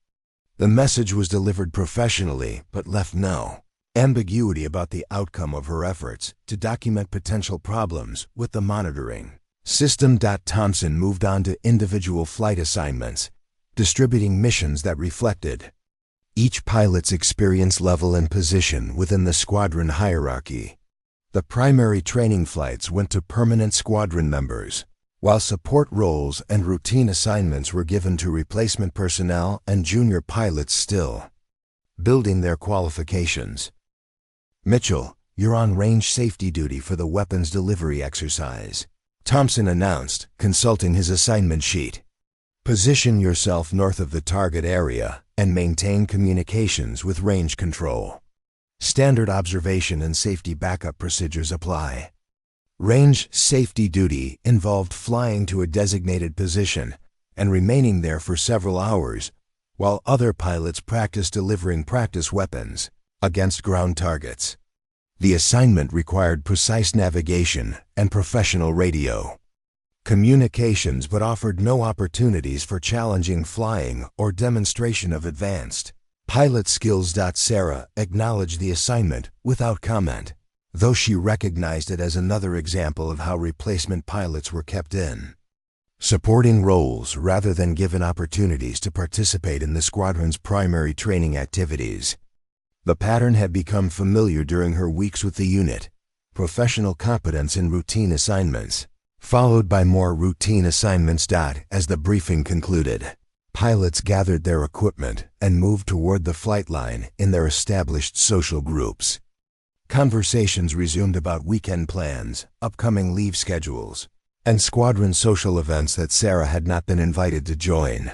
Speaker 1: The message was delivered professionally but left no ambiguity about the outcome of her efforts to document potential problems with the monitoring system. Thompson moved on to individual flight assignments, distributing missions that reflected each pilot's experience level and position within the squadron hierarchy. The primary training flights went to permanent squadron members, while support roles and routine assignments were given to replacement personnel and junior pilots still building their qualifications. "Mitchell, you're on range safety duty for the weapons delivery exercise," Thompson announced, consulting his assignment sheet. "Position yourself north of the target area and maintain communications with range control. Standard observation and safety backup procedures apply." Range safety duty involved flying to a designated position and remaining there for several hours, while other pilots practiced delivering practice weapons against ground targets. The assignment required precise navigation and professional radio communications, but offered no opportunities for challenging flying or demonstration of advanced pilot skills. Sarah acknowledged the assignment without comment, though she recognized it as another example of how replacement pilots were kept in supporting roles rather than given opportunities to participate in the squadron's primary training activities. The pattern had become familiar during her weeks with the unit: professional competence in routine assignments, followed by more routine assignments. As the briefing concluded, pilots gathered their equipment and moved toward the flight line in their established social groups. Conversations resumed about weekend plans, upcoming leave schedules, and squadron social events that Sarah had not been invited to join.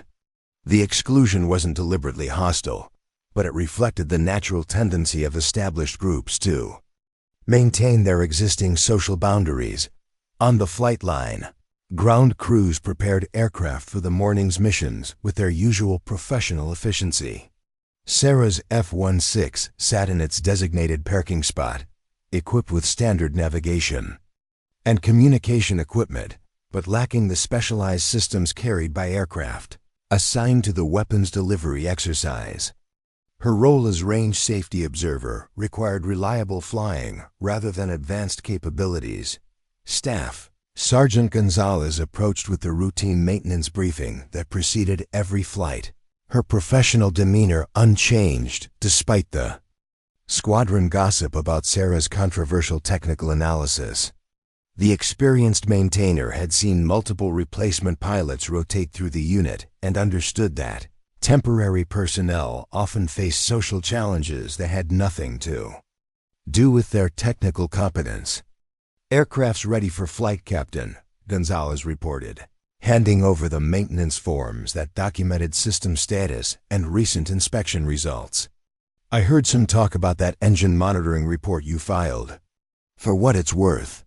Speaker 1: The exclusion wasn't deliberately hostile, but it reflected the natural tendency of established groups to maintain their existing social boundaries. On the flight line, ground crews prepared aircraft for the morning's missions with their usual professional efficiency. Sarah's F-16 sat in its designated parking spot, equipped with standard navigation and communication equipment, but lacking the specialized systems carried by aircraft assigned to the weapons delivery exercise. Her role as range safety observer required reliable flying rather than advanced capabilities. Staff Sergeant Gonzalez approached with the routine maintenance briefing that preceded every flight, her professional demeanor unchanged despite the squadron gossip about Sarah's controversial technical analysis. The experienced maintainer had seen multiple replacement pilots rotate through the unit and understood that temporary personnel often faced social challenges that had nothing to do with their technical competence. "Aircraft's ready for flight, Captain," Gonzalez reported, handing over the maintenance forms that documented system status and recent inspection results. "I heard some talk about that engine monitoring report you filed. For what it's worth,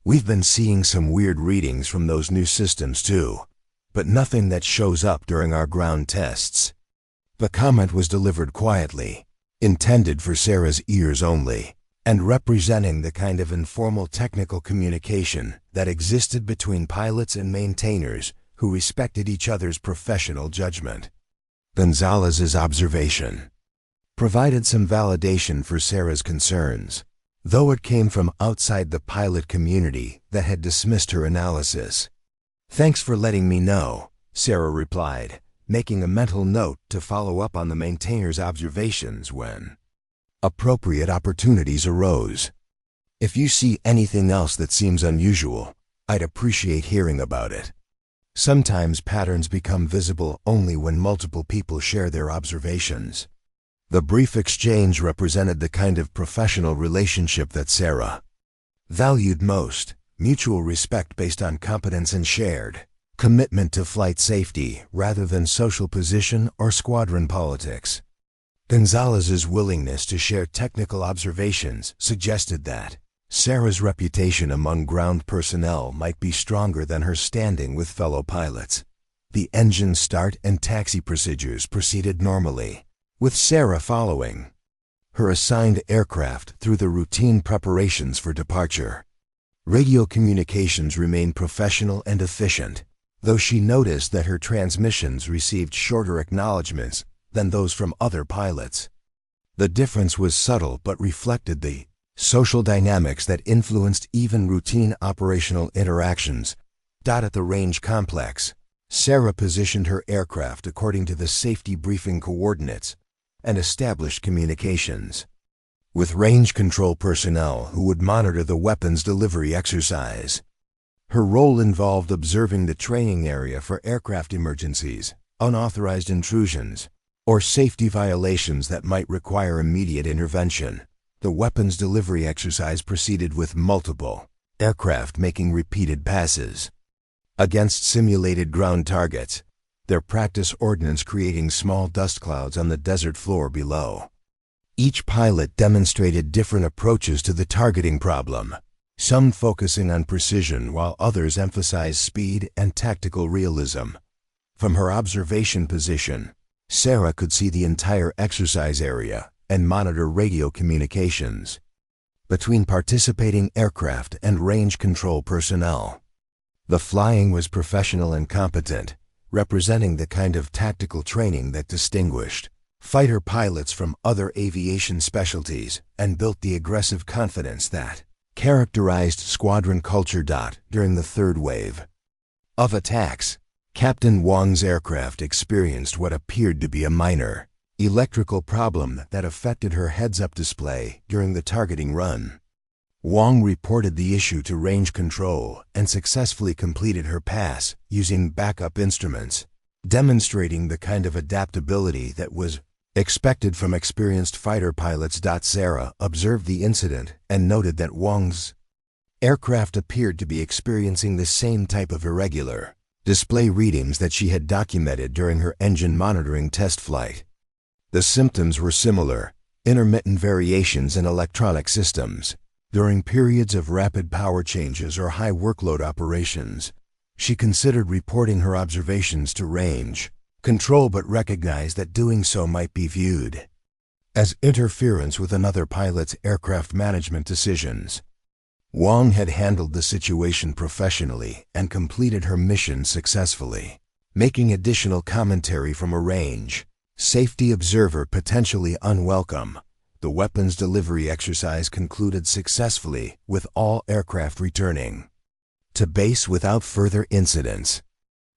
Speaker 1: we've been seeing some weird readings from those new systems too, but nothing that shows up during our ground tests." The comment was delivered quietly, intended for Sarah's ears only, and representing the kind of informal technical communication that existed between pilots and maintainers who respected each other's professional judgment. Gonzalez's observation provided some validation for Sarah's concerns, though it came from outside the pilot community that had dismissed her analysis. "Thanks for letting me know," Sarah replied, making a mental note to follow up on the maintainer's observations when appropriate opportunities arose. "If you see anything else that seems unusual, I'd appreciate hearing about it." Sometimes patterns become visible only when multiple people share their observations. The brief exchange represented the kind of professional relationship that Sarah valued most: mutual respect based on competence and shared commitment to flight safety rather than social position or squadron politics. Gonzalez's willingness to share technical observations suggested that Sarah's reputation among ground personnel might be stronger than her standing with fellow pilots. The engine start and taxi procedures proceeded normally, with Sarah following her assigned aircraft through the routine preparations for departure. Radio communications remained professional and efficient, though she noticed that her transmissions received shorter acknowledgments than those from other pilots. The difference was subtle but reflected the social dynamics that influenced even routine operational interactions. At the range complex, Sarah positioned her aircraft according to the safety briefing coordinates and established communications with range control personnel who would monitor the weapons delivery exercise. Her role involved observing the training area for aircraft emergencies, unauthorized intrusions, or safety violations that might require immediate intervention. The weapons delivery exercise proceeded with multiple aircraft making repeated passes against simulated ground targets, their practice ordnance creating small dust clouds on the desert floor below. Each pilot demonstrated different approaches to the targeting problem, some focusing on precision while others emphasized speed and tactical realism. From her observation position, Sarah could see the entire exercise area and monitor radio communications between participating aircraft and range control personnel. The flying was professional and competent, representing the kind of tactical training that distinguished fighter pilots from other aviation specialties and built the aggressive confidence that characterized squadron culture. During the third wave of attacks, Captain Wang's aircraft experienced what appeared to be a minor electrical problem that affected her heads-up display during the targeting run. Wang reported the issue to range control and successfully completed her pass using backup instruments, demonstrating the kind of adaptability that was expected from experienced fighter pilots. Sarah observed the incident and noted that Wang's aircraft appeared to be experiencing the same type of irregular display readings that she had documented during her engine monitoring test flight. The symptoms were similar, intermittent variations in electronic systems during periods of rapid power changes or high workload operations. She considered reporting her observations to range control but recognized that doing so might be viewed as interference with another pilot's aircraft management decisions. Wang had handled the situation professionally and completed her mission successfully, making additional commentary from a range safety observer potentially unwelcome. The weapons delivery exercise concluded successfully with all aircraft returning to base without further incidents.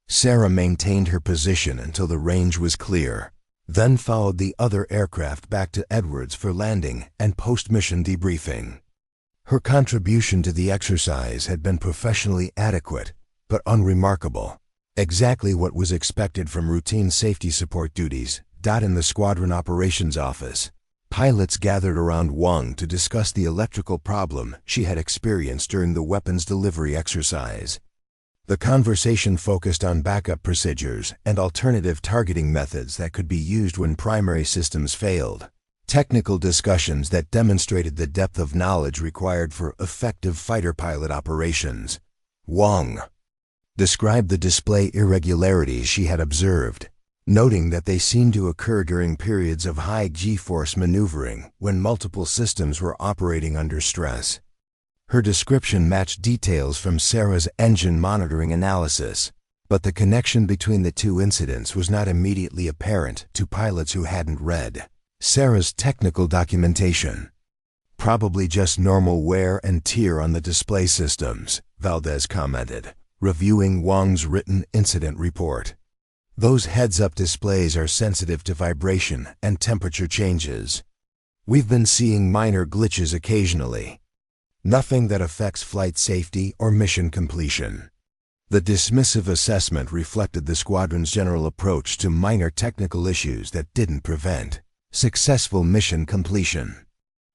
Speaker 1: Sarah maintained her position until the range was clear, then followed the other aircraft back to Edwards for landing and post-mission debriefing. Her contribution to the exercise had been professionally adequate, but unremarkable. Exactly what was expected from routine safety support duties. In the squadron operations office, pilots gathered around Wang to discuss the electrical problem she had experienced during the weapons delivery exercise. The conversation focused on backup procedures and alternative targeting methods that could be used when primary systems failed. Technical discussions that demonstrated the depth of knowledge required for effective fighter pilot operations. Wang described the display irregularities she had observed, noting that they seemed to occur during periods of high G-force maneuvering when multiple systems were operating under stress. Her description matched details from Sarah's engine monitoring analysis, but the connection between the two incidents was not immediately apparent to pilots who hadn't read Sarah's technical documentation. Probably just normal wear and tear on the display systems, Valdez commented, reviewing Wang's written incident report. Those heads-up displays are sensitive to vibration and temperature changes. We've been seeing minor glitches occasionally. Nothing that affects flight safety or mission completion. The dismissive assessment reflected the squadron's general approach to minor technical issues that didn't prevent successful mission completion.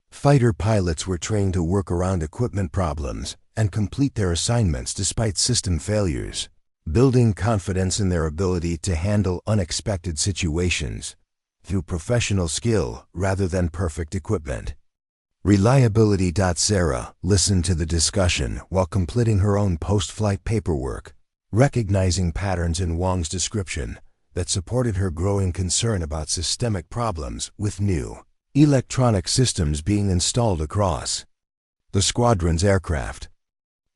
Speaker 1: Fighter pilots were trained to work around equipment problems and complete their assignments despite system failures, building confidence in their ability to handle unexpected situations through professional skill rather than perfect equipment. Reliability. Sarah listened to the discussion while completing her own post-flight paperwork, recognizing patterns in Wang's description that supported her growing concern about systemic problems with new electronic systems being installed across the squadron's aircraft.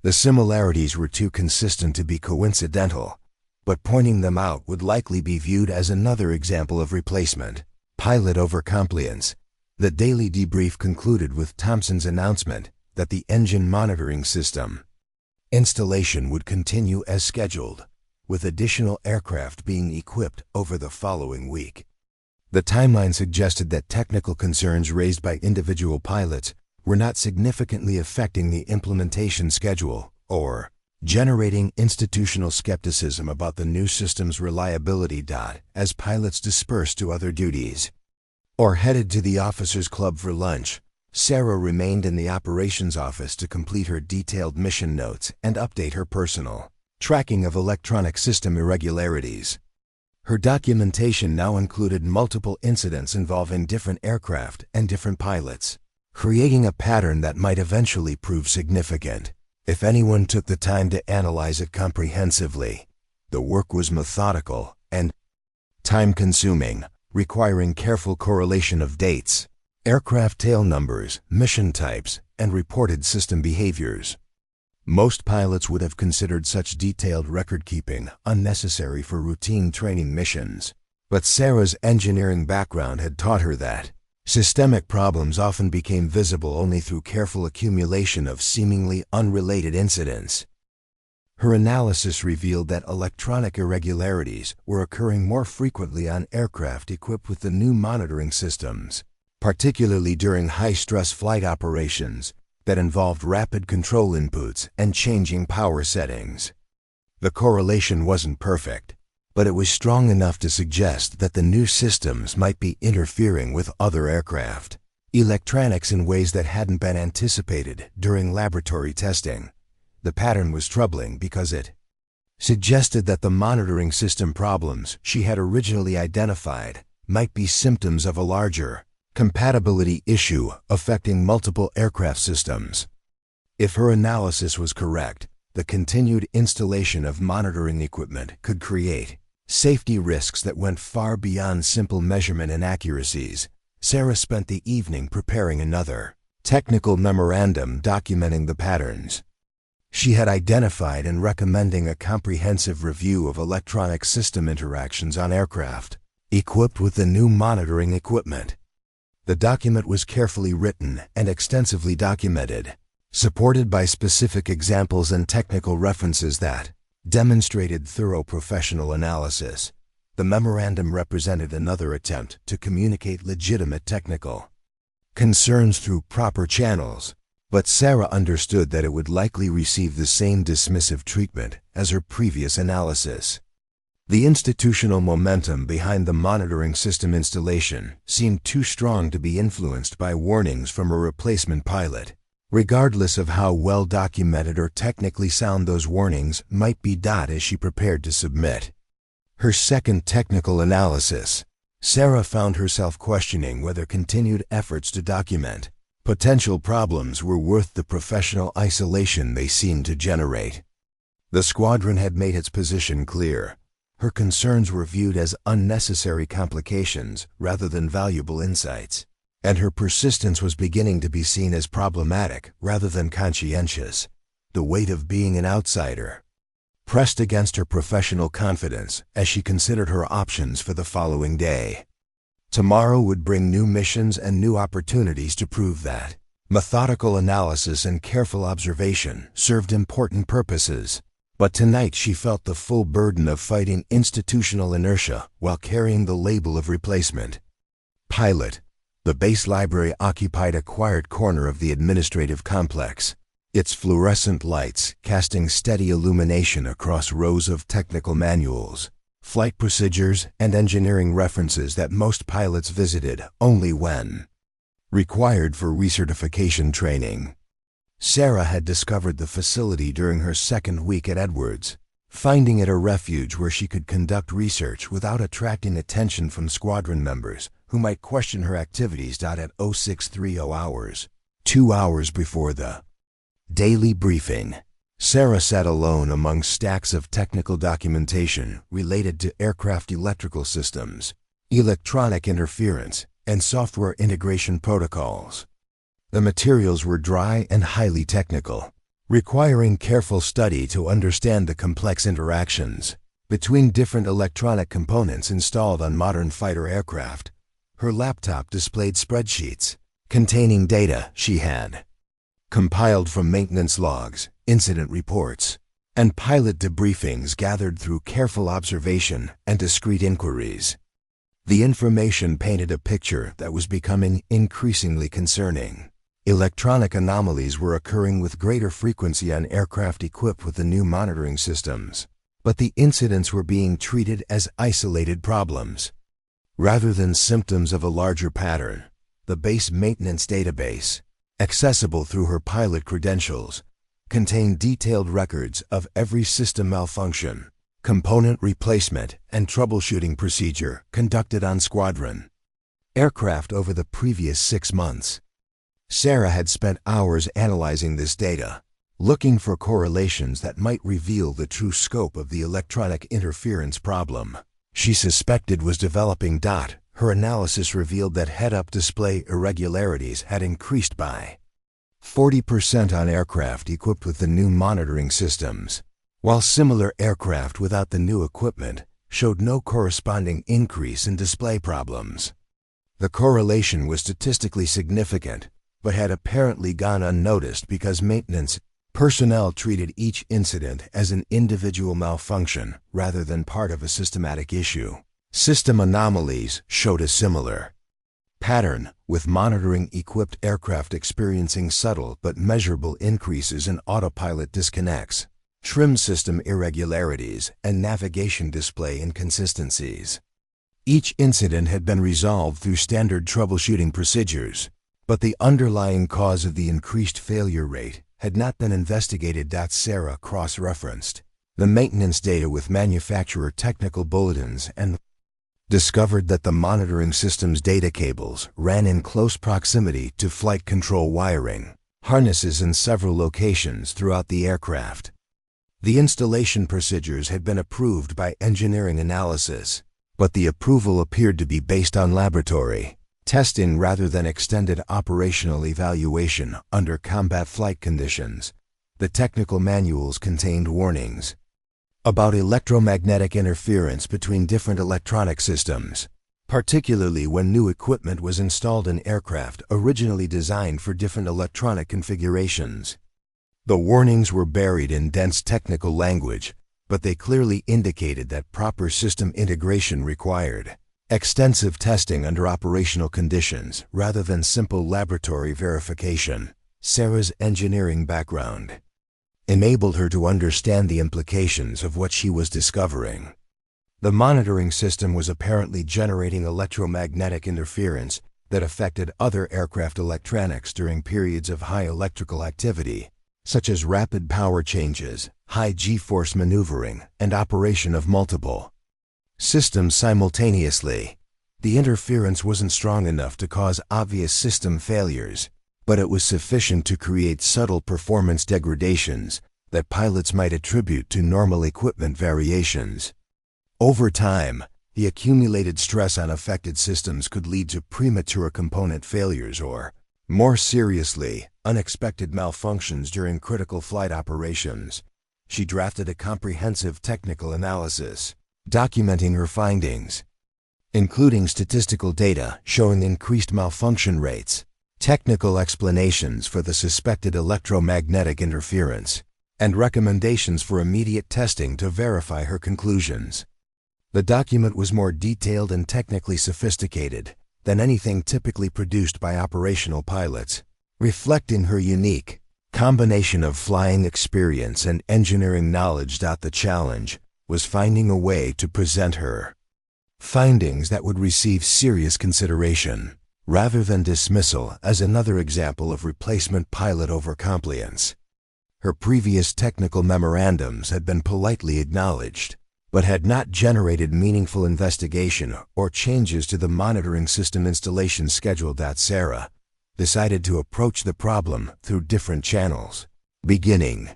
Speaker 1: The similarities were too consistent to be coincidental, but pointing them out would likely be viewed as another example of replacement pilot overcompliance. The daily debrief concluded with Thompson's announcement that the engine monitoring system installation would continue as scheduled, with additional aircraft being equipped over the following week. The timeline suggested that technical concerns raised by individual pilots were not significantly affecting the implementation schedule or generating institutional skepticism about the new system's reliability. As pilots dispersed to other duties or headed to the officers' club for lunch, Sarah remained in the operations office to complete her detailed mission notes and update her personal tracking of electronic system irregularities. Her documentation now included multiple incidents involving different aircraft and different pilots, creating a pattern that might eventually prove significant if anyone took the time to analyze it comprehensively. The work was methodical and time-consuming, requiring careful correlation of dates, aircraft tail numbers, mission types, and reported system behaviors. Most pilots would have considered such detailed record-keeping unnecessary for routine training missions, but Sarah's engineering background had taught her that systemic problems often became visible only through careful accumulation of seemingly unrelated incidents. Her analysis revealed that electronic irregularities were occurring more frequently on aircraft equipped with the new monitoring systems, particularly during high-stress flight operations that involved rapid control inputs and changing power settings. The correlation wasn't perfect, but it was strong enough to suggest that the new systems might be interfering with other aircraft electronics in ways that hadn't been anticipated during laboratory testing. The pattern was troubling because it suggested that the monitoring system problems she had originally identified might be symptoms of a larger compatibility issue affecting multiple aircraft systems. If her analysis was correct, the continued installation of monitoring equipment could create safety risks that went far beyond simple measurement inaccuracies. Sarah spent the evening preparing another technical memorandum documenting the patterns she had identified and recommending a comprehensive review of electronic system interactions on aircraft equipped with the new monitoring equipment. The document was carefully written and extensively documented, supported by specific examples and technical references that demonstrated thorough professional analysis. The memorandum represented another attempt to communicate legitimate technical concerns through proper channels, but Sarah understood that it would likely receive the same dismissive treatment as her previous analysis. The institutional momentum behind the monitoring system installation seemed too strong to be influenced by warnings from a replacement pilot, regardless of how well documented or technically sound those warnings might be. As she prepared to submit her second technical analysis, Sarah found herself questioning whether continued efforts to document potential problems were worth the professional isolation they seemed to generate. The squadron had made its position clear. Her concerns were viewed as unnecessary complications rather than valuable insights, and her persistence was beginning to be seen as problematic rather than conscientious. The weight of being an outsider pressed against her professional confidence as she considered her options for the following day. Tomorrow would bring new missions and new opportunities to prove that methodical analysis and careful observation served important purposes. But tonight she felt the full burden of fighting institutional inertia while carrying the label of replacement pilot. The base library occupied a quiet corner of the administrative complex, its fluorescent lights casting steady illumination across rows of technical manuals, flight procedures, and engineering references that most pilots visited only when required for recertification training. Sarah had discovered the facility during her second week at Edwards, finding it a refuge where she could conduct research without attracting attention from squadron members who might question her activities. At 0630 hours, 2 hours before the daily briefing, Sarah sat alone among stacks of technical documentation related to aircraft electrical systems, electronic interference, and software integration protocols. The materials were dry and highly technical, requiring careful study to understand the complex interactions between different electronic components installed on modern fighter aircraft. Her laptop displayed spreadsheets containing data she had compiled from maintenance logs, incident reports, and pilot debriefings gathered through careful observation and discrete inquiries. The information painted a picture that was becoming increasingly concerning. Electronic anomalies were occurring with greater frequency on aircraft equipped with the new monitoring systems, but the incidents were being treated as isolated problems, rather than symptoms of a larger pattern. The base maintenance database, accessible through her pilot credentials, contained detailed records of every system malfunction, component replacement, and troubleshooting procedure conducted on squadron aircraft over the previous 6 months. Sarah had spent hours analyzing this data, looking for correlations that might reveal the true scope of the electronic interference problem she suspected was developing. Her analysis revealed that head-up display irregularities had increased by 40% on aircraft equipped with the new monitoring systems, while similar aircraft without the new equipment showed no corresponding increase in display problems. The correlation was statistically significant, but had apparently gone unnoticed because maintenance personnel treated each incident as an individual malfunction rather than part of a systematic issue. System anomalies showed a similar pattern, with monitoring-equipped aircraft experiencing subtle but measurable increases in autopilot disconnects, trim system irregularities, and navigation display inconsistencies. Each incident had been resolved through standard troubleshooting procedures, but the underlying cause of the increased failure rate had not been investigated. Sarah cross-referenced the maintenance data with manufacturer technical bulletins and discovered that the monitoring system's data cables ran in close proximity to flight control wiring harnesses in several locations throughout the aircraft. The installation procedures had been approved by engineering analysis, but the approval appeared to be based on laboratory testing rather than extended operational evaluation under combat flight conditions. The technical manuals contained warnings about electromagnetic interference between different electronic systems, particularly when new equipment was installed in aircraft originally designed for different electronic configurations. The warnings were buried in dense technical language, but they clearly indicated that proper system integration required extensive testing under operational conditions rather than simple laboratory verification. Sarah's engineering background enabled her to understand the implications of what she was discovering. The monitoring system was apparently generating electromagnetic interference that affected other aircraft electronics during periods of high electrical activity, such as rapid power changes, high G-force maneuvering, and operation of multiple systems simultaneously. The interference wasn't strong enough to cause obvious system failures, but it was sufficient to create subtle performance degradations that pilots might attribute to normal equipment variations. Over time, the accumulated stress on affected systems could lead to premature component failures or, more seriously, unexpected malfunctions during critical flight operations. She drafted a comprehensive technical analysis, documenting her findings, including statistical data showing increased malfunction rates, technical explanations for the suspected electromagnetic interference, and recommendations for immediate testing to verify her conclusions. The document was more detailed and technically sophisticated than anything typically produced by operational pilots, reflecting her unique combination of flying experience and engineering knowledge. The challenge was finding a way to present her findings that would receive serious consideration, rather than dismissal as another example of replacement pilot overcompliance. Her previous technical memorandums had been politely acknowledged, but had not generated meaningful investigation or changes to the monitoring system installation schedule. Sarah decided to approach the problem through different channels, beginning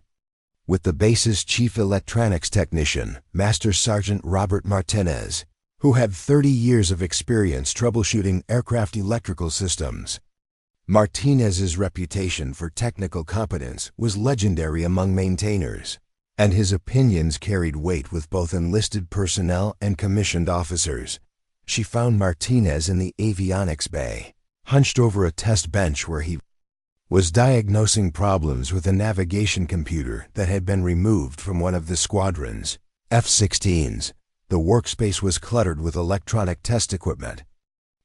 Speaker 1: with the base's chief electronics technician, Master Sergeant Robert Martinez, who had 30 years of experience troubleshooting aircraft electrical systems. Martinez's reputation for technical competence was legendary among maintainers, and his opinions carried weight with both enlisted personnel and commissioned officers. She found Martinez in the avionics bay, hunched over a test bench where he was diagnosing problems with a navigation computer that had been removed from one of the squadron's F-16s. The workspace was cluttered with electronic test equipment,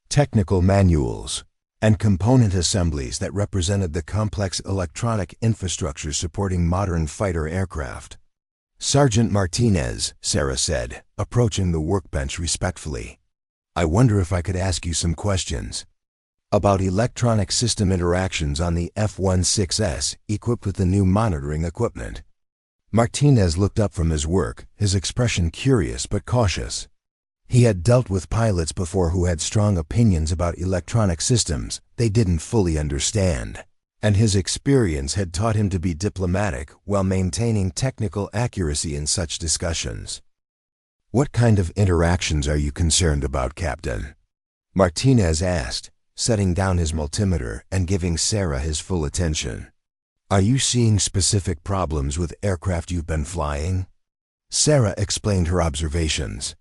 Speaker 1: technical manuals, and component assemblies that represented the complex electronic infrastructure supporting modern fighter aircraft. "Sergeant Martinez," Sarah said, approaching the workbench respectfully, "I wonder if I could ask you some questions about electronic system interactions on the F-16S equipped with the new monitoring equipment." Martinez looked up from his work, his expression curious but cautious. He had dealt with pilots before who had strong opinions about electronic systems they didn't fully understand, and his experience had taught him to be diplomatic while maintaining technical accuracy in such discussions. "What kind of interactions are you concerned about, Captain?" Martinez asked, setting down his multimeter and giving Sarah his full attention. "Are you seeing specific problems with aircraft you've been flying?" Sarah explained her observations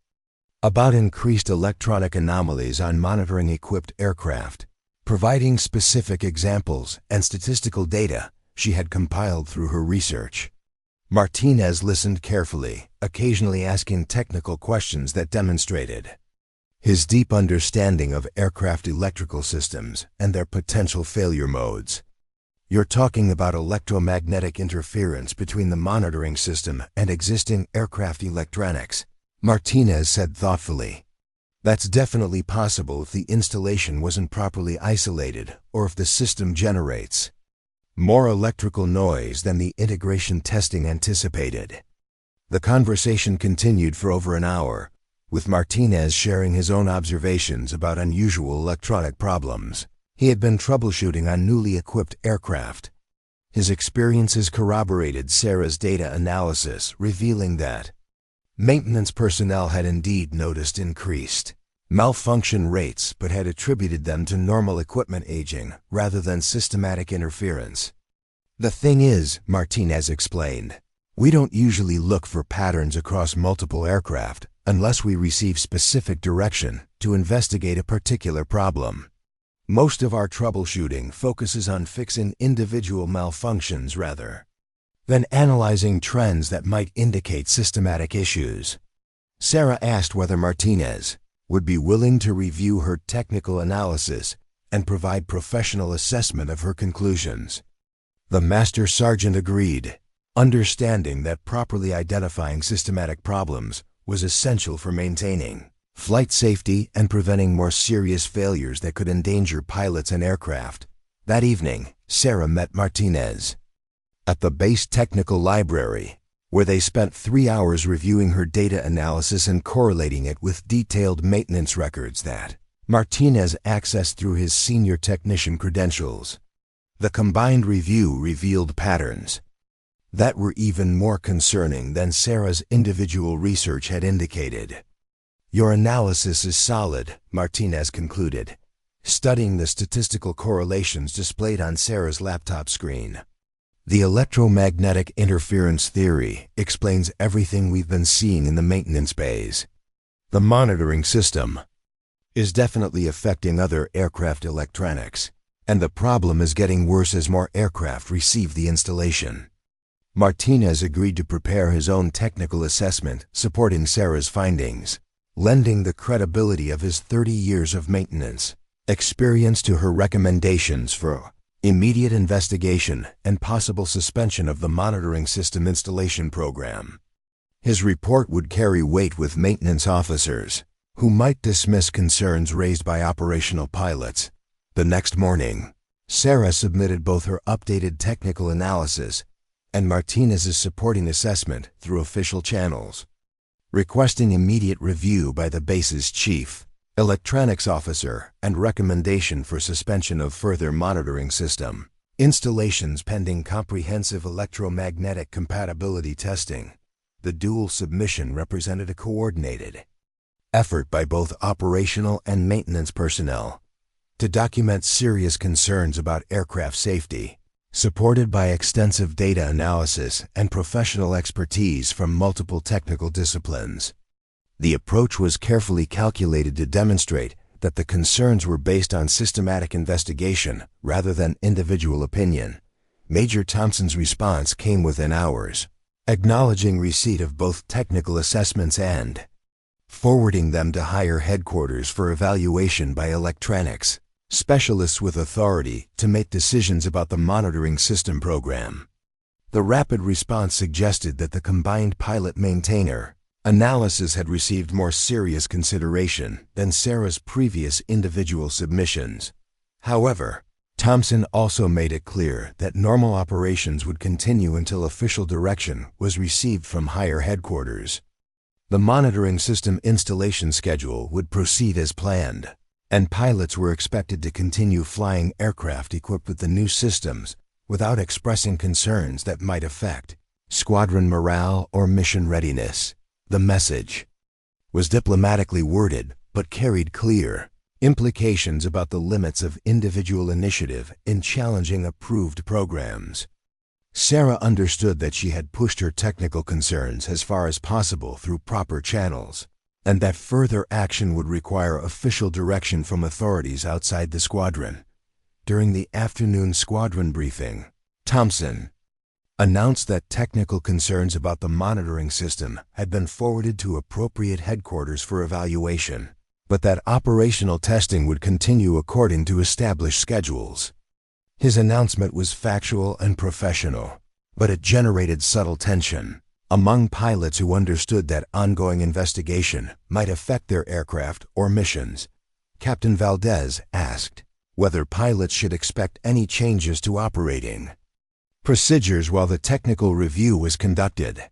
Speaker 1: about increased electronic anomalies on monitoring-equipped aircraft, providing specific examples and statistical data she had compiled through her research. Martinez listened carefully, occasionally asking technical questions that demonstrated his deep understanding of aircraft electrical systems and their potential failure modes. "You're talking about electromagnetic interference between the monitoring system and existing aircraft electronics," Martinez said thoughtfully. "That's definitely possible if the installation wasn't properly isolated or if the system generates more electrical noise than the integration testing anticipated." The conversation continued for over an hour, with Martinez sharing his own observations about unusual electronic problems he had been troubleshooting on newly equipped aircraft. His experiences corroborated Sarah's data analysis, revealing that maintenance personnel had indeed noticed increased malfunction rates but had attributed them to normal equipment aging rather than systematic interference. "The thing is," Martinez explained, "we don't usually look for patterns across multiple aircraft unless we receive specific direction to investigate a particular problem. Most of our troubleshooting focuses on fixing individual malfunctions rather than analyzing trends that might indicate systematic issues." Sarah asked whether Martinez would be willing to review her technical analysis and provide professional assessment of her conclusions. The Master Sergeant agreed, understanding that properly identifying systematic problems was essential for maintaining flight safety and preventing more serious failures that could endanger pilots and aircraft. That evening, Sarah met Martinez at the base technical library, where they spent 3 hours reviewing her data analysis and correlating it with detailed maintenance records that Martinez accessed through his senior technician credentials. The combined review revealed patterns that were even more concerning than Sarah's individual research had indicated. "Your analysis is solid," Martinez concluded, studying the statistical correlations displayed on Sarah's laptop screen. "The electromagnetic interference theory explains everything we've been seeing in the maintenance bays. The monitoring system is definitely affecting other aircraft electronics, and the problem is getting worse as more aircraft receive the installation." Martinez agreed to prepare his own technical assessment supporting Sarah's findings, lending the credibility of his 30 years of maintenance experience to her recommendations for immediate investigation and possible suspension of the monitoring system installation program. His report would carry weight with maintenance officers, who might dismiss concerns raised by operational pilots. The next morning, Sarah submitted both her updated technical analysis and Martinez's supporting assessment through official channels, requesting immediate review by the base's chief electronics officer and recommendation for suspension of further monitoring system installations pending comprehensive electromagnetic compatibility testing. The dual submission represented a coordinated effort by both operational and maintenance personnel to document serious concerns about aircraft safety, supported by extensive data analysis and professional expertise from multiple technical disciplines. The approach was carefully calculated to demonstrate that the concerns were based on systematic investigation rather than individual opinion. Major Thompson's response came within hours, acknowledging receipt of both technical assessments and forwarding them to higher headquarters for evaluation by electronics specialists with authority to make decisions about the monitoring system program. The rapid response suggested that the combined pilot-maintainer analysis had received more serious consideration than Sarah's previous individual submissions. However, Thompson also made it clear that normal operations would continue until official direction was received from higher headquarters. The monitoring system installation schedule would proceed as planned, and pilots were expected to continue flying aircraft equipped with the new systems without expressing concerns that might affect squadron morale or mission readiness. The message was diplomatically worded but carried clear implications about the limits of individual initiative in challenging approved programs. Sarah understood that she had pushed her technical concerns as far as possible through proper channels, and that further action would require official direction from authorities outside the squadron. During the afternoon squadron briefing, Thompson announced that technical concerns about the monitoring system had been forwarded to appropriate headquarters for evaluation, but that operational testing would continue according to established schedules. His announcement was factual and professional, but it generated subtle tension among pilots who understood that ongoing investigation might affect their aircraft or missions. Captain Valdez asked whether pilots should expect any changes to operating procedures while the technical review was conducted.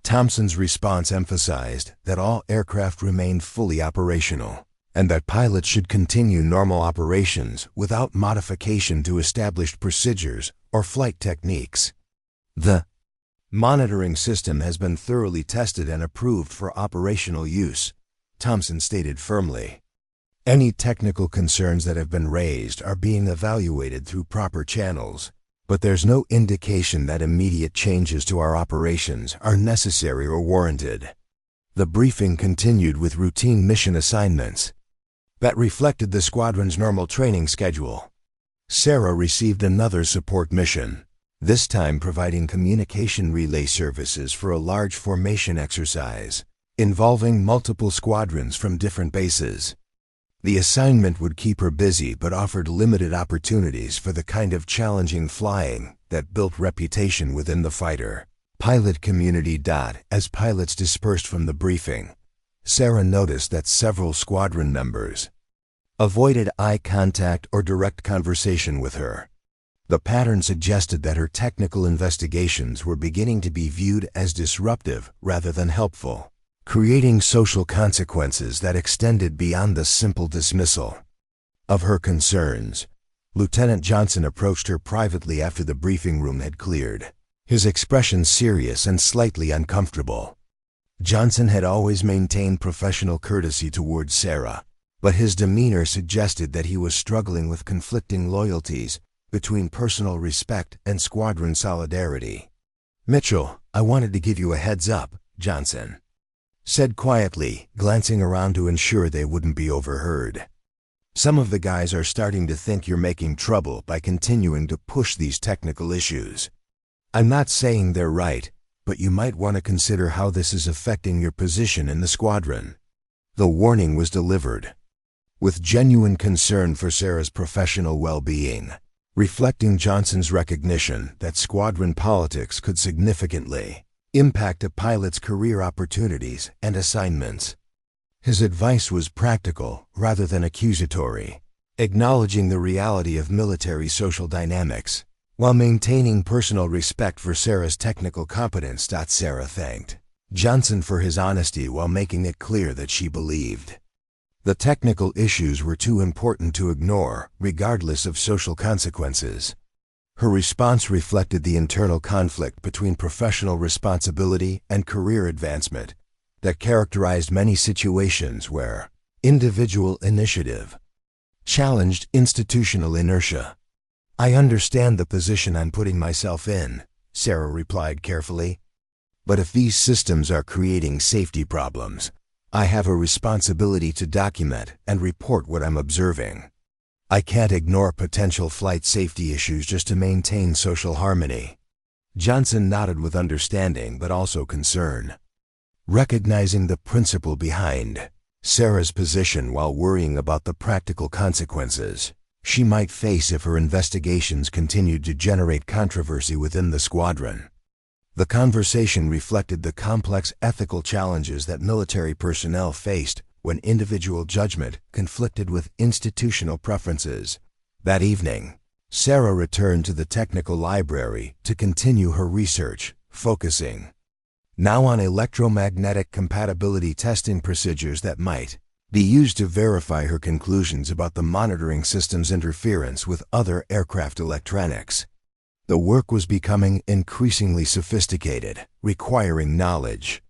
Speaker 1: Thompson's response emphasized that all aircraft remained fully operational, and that pilots should continue normal operations without modification to established procedures or flight techniques. The monitoring system has been thoroughly tested and approved for operational use, Thompson stated firmly. Any technical concerns that have been raised are being evaluated through proper channels, but there's no indication that immediate changes to our operations are necessary or warranted. The briefing continued with routine mission assignments that reflected the squadron's normal training schedule. Sarah received another support mission, this time providing communication relay services for a large formation exercise involving multiple squadrons from different bases. The assignment would keep her busy but offered limited opportunities for the kind of challenging flying that built reputation within the fighter pilot community. As pilots dispersed from the briefing, Sarah noticed that several squadron members avoided eye contact or direct conversation with her. The pattern suggested that her technical investigations were beginning to be viewed as disruptive rather than helpful, creating social consequences that extended beyond the simple dismissal of her concerns. Lieutenant Johnson approached her privately after the briefing room had cleared, his expression serious and slightly uncomfortable. Johnson had always maintained professional courtesy towards Sarah, but his demeanor suggested that he was struggling with conflicting loyalties between personal respect and squadron solidarity. "Mitchell, I wanted to give you a heads up," Johnson said quietly, glancing around to ensure they wouldn't be overheard. "Some of the guys are starting to think you're making trouble by continuing to push these technical issues. I'm not saying they're right, but you might want to consider how this is affecting your position in the squadron." The warning was delivered with genuine concern for Sarah's professional well-being, reflecting Johnson's recognition that squadron politics could significantly impact a pilot's career opportunities and assignments. His advice was practical rather than accusatory, acknowledging the reality of military social dynamics, while maintaining personal respect for Sarah's technical competence. Sarah thanked Johnson for his honesty while making it clear that she believed the technical issues were too important to ignore, regardless of social consequences. Her response reflected the internal conflict between professional responsibility and career advancement that characterized many situations where individual initiative challenged institutional inertia. "I understand the position I'm putting myself in," Sarah replied carefully. "But if these systems are creating safety problems, I have a responsibility to document and report what I'm observing. I can't ignore potential flight safety issues just to maintain social harmony." Johnson nodded with understanding but also concern, recognizing the principle behind Sarah's position while worrying about the practical consequences. she might face if her investigations continued to generate controversy within the squadron. The conversation reflected the complex ethical challenges that military personnel faced when individual judgment conflicted with institutional preferences. That evening, Sarah returned to the technical library to continue her research, focusing now on electromagnetic compatibility testing procedures that might be used to verify her conclusions about the monitoring system's interference with other aircraft electronics. The work was becoming increasingly sophisticated, requiring knowledge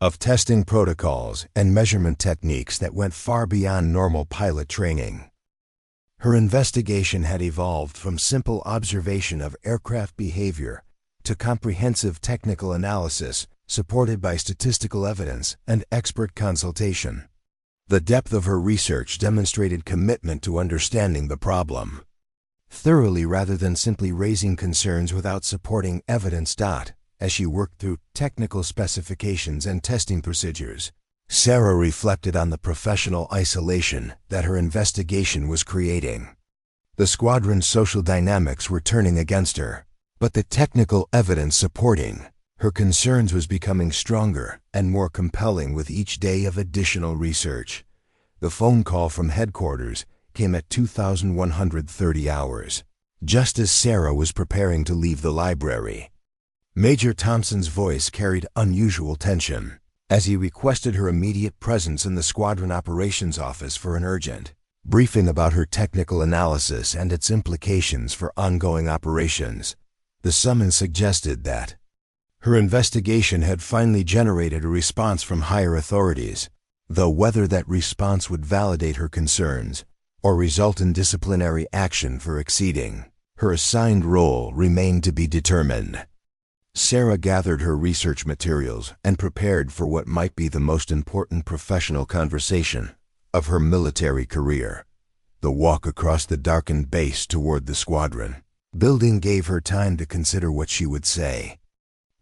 Speaker 1: of testing protocols and measurement techniques that went far beyond normal pilot training. Her investigation had evolved from simple observation of aircraft behavior to comprehensive technical analysis supported by statistical evidence and expert consultation. The depth of her research demonstrated commitment to understanding the problem thoroughly rather than simply raising concerns without supporting evidence. As she worked through technical specifications and testing procedures, Sarah reflected on the professional isolation that her investigation was creating. The squadron's social dynamics were turning against her, but the technical evidence supporting her concerns was becoming stronger and more compelling with each day of additional research. The phone call from headquarters came at 2130 hours, just as Sarah was preparing to leave the library. Major Thompson's voice carried unusual tension as he requested her immediate presence in the squadron operations office for an urgent briefing about her technical analysis and its implications for ongoing operations. The summons suggested that her investigation had finally generated a response from higher authorities, though whether that response would validate her concerns or result in disciplinary action for exceeding her assigned role remained to be determined. Sarah gathered her research materials and prepared for what might be the most important professional conversation of her military career. The walk across the darkened base toward the squadron building gave her time to consider what she would say.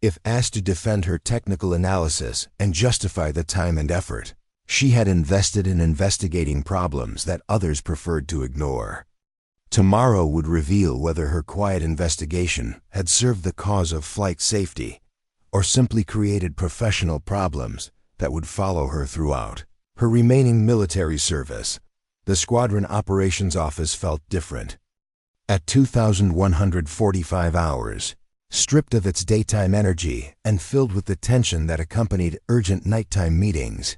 Speaker 1: If asked to defend her technical analysis and justify the time and effort she had invested in investigating problems that others preferred to ignore, tomorrow would reveal whether her quiet investigation had served the cause of flight safety or simply created professional problems that would follow her throughout her remaining military service. The squadron operations office felt different. At 2145 hours, stripped of its daytime energy and filled with the tension that accompanied urgent nighttime meetings,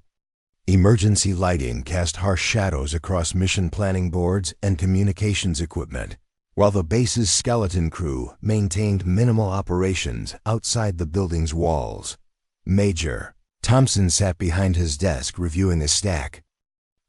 Speaker 1: emergency lighting cast harsh shadows across mission planning boards and communications equipment, while the base's skeleton crew maintained minimal operations outside the building's walls. Major Thompson sat behind his desk reviewing a stack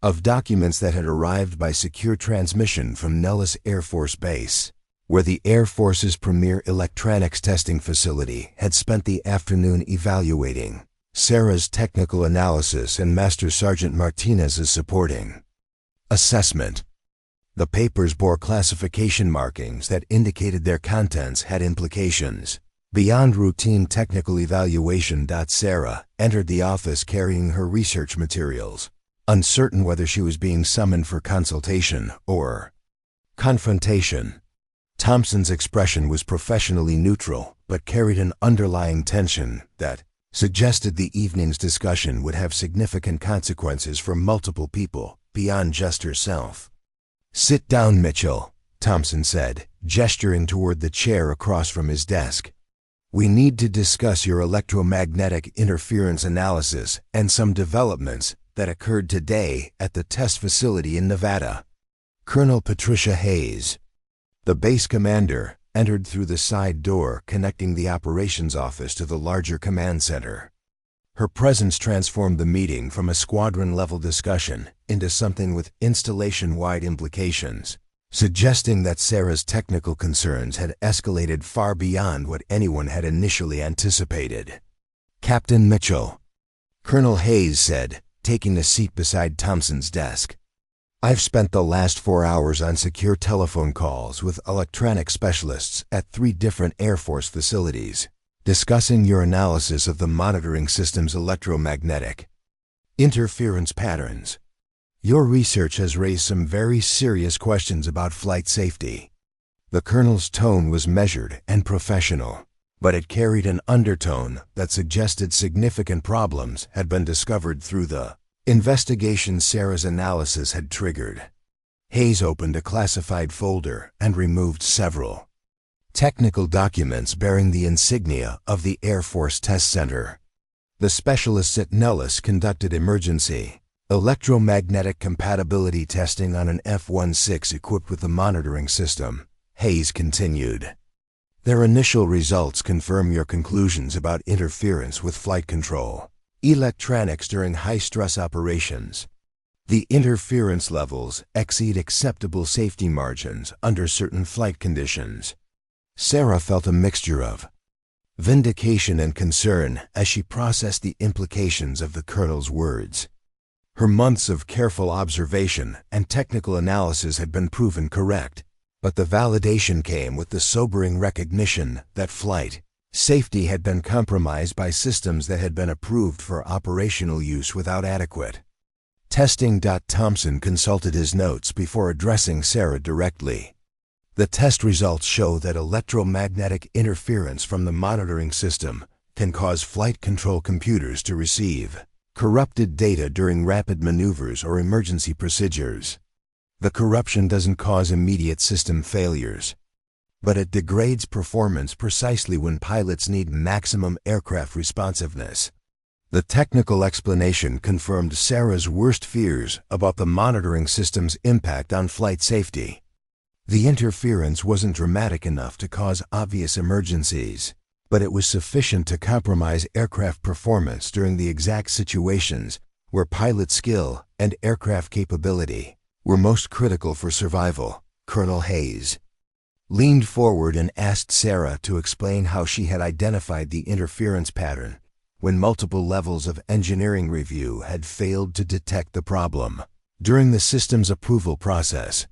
Speaker 1: of documents that had arrived by secure transmission from Nellis Air Force Base, where the Air Force's premier electronics testing facility had spent the afternoon evaluating Sarah's technical analysis and Master Sergeant Martinez's supporting assessment. The papers bore classification markings that indicated their contents had implications beyond routine technical evaluation. Sarah entered the office carrying her research materials, uncertain whether she was being summoned for consultation or confrontation. Thompson's expression was professionally neutral but carried an underlying tension that suggested the evening's discussion would have significant consequences for multiple people beyond just herself. "Sit down, Mitchell," Thompson said, gesturing toward the chair across from his desk. "We need to discuss your electromagnetic interference analysis and some developments that occurred today at the test facility in Nevada." Colonel Patricia Hayes, the base commander, entered through the side door connecting the operations office to the larger command center. Her presence transformed the meeting from a squadron-level discussion into something with installation-wide implications, suggesting that Sarah's technical concerns had escalated far beyond what anyone had initially anticipated. "Captain Mitchell," Colonel Hayes said, taking a seat beside Thompson's desk, "I've spent the last 4 hours on secure telephone calls with electronic specialists at 3 different Air Force facilities, discussing your analysis of the monitoring system's electromagnetic interference patterns. Your research has raised some very serious questions about flight safety. The colonel's tone was measured and professional, but it carried an undertone that suggested significant problems had been discovered through the investigation Sarah's analysis had triggered. Hayes opened a classified folder and removed several technical documents bearing the insignia of the Air Force Test Center. The specialists at Nellis conducted emergency electromagnetic compatibility testing on an F-16 equipped with the monitoring system, Hayes continued. Their initial results confirm your conclusions about interference with flight control electronics during high-stress operations. The interference levels exceed acceptable safety margins under certain flight conditions. Sarah felt a mixture of vindication and concern as she processed the implications of the colonel's words. Her months of careful observation and technical analysis had been proven correct, but the validation came with the sobering recognition that flight safety had been compromised by systems that had been approved for operational use without adequate testing. Thompson consulted his notes before addressing Sarah directly. The test results show that electromagnetic interference from the monitoring system can cause flight control computers to receive corrupted data during rapid maneuvers or emergency procedures. The corruption doesn't cause immediate system failures, but it degrades performance precisely when pilots need maximum aircraft responsiveness. The technical explanation confirmed Sarah's worst fears about the monitoring system's impact on flight safety. The interference wasn't dramatic enough to cause obvious emergencies, but it was sufficient to compromise aircraft performance during the exact situations where pilot skill and aircraft capability were most critical for survival. Colonel Hayes leaned forward and asked Sarah to explain how she had identified the interference pattern when multiple levels of engineering review had failed to detect the problem. During the system's approval process,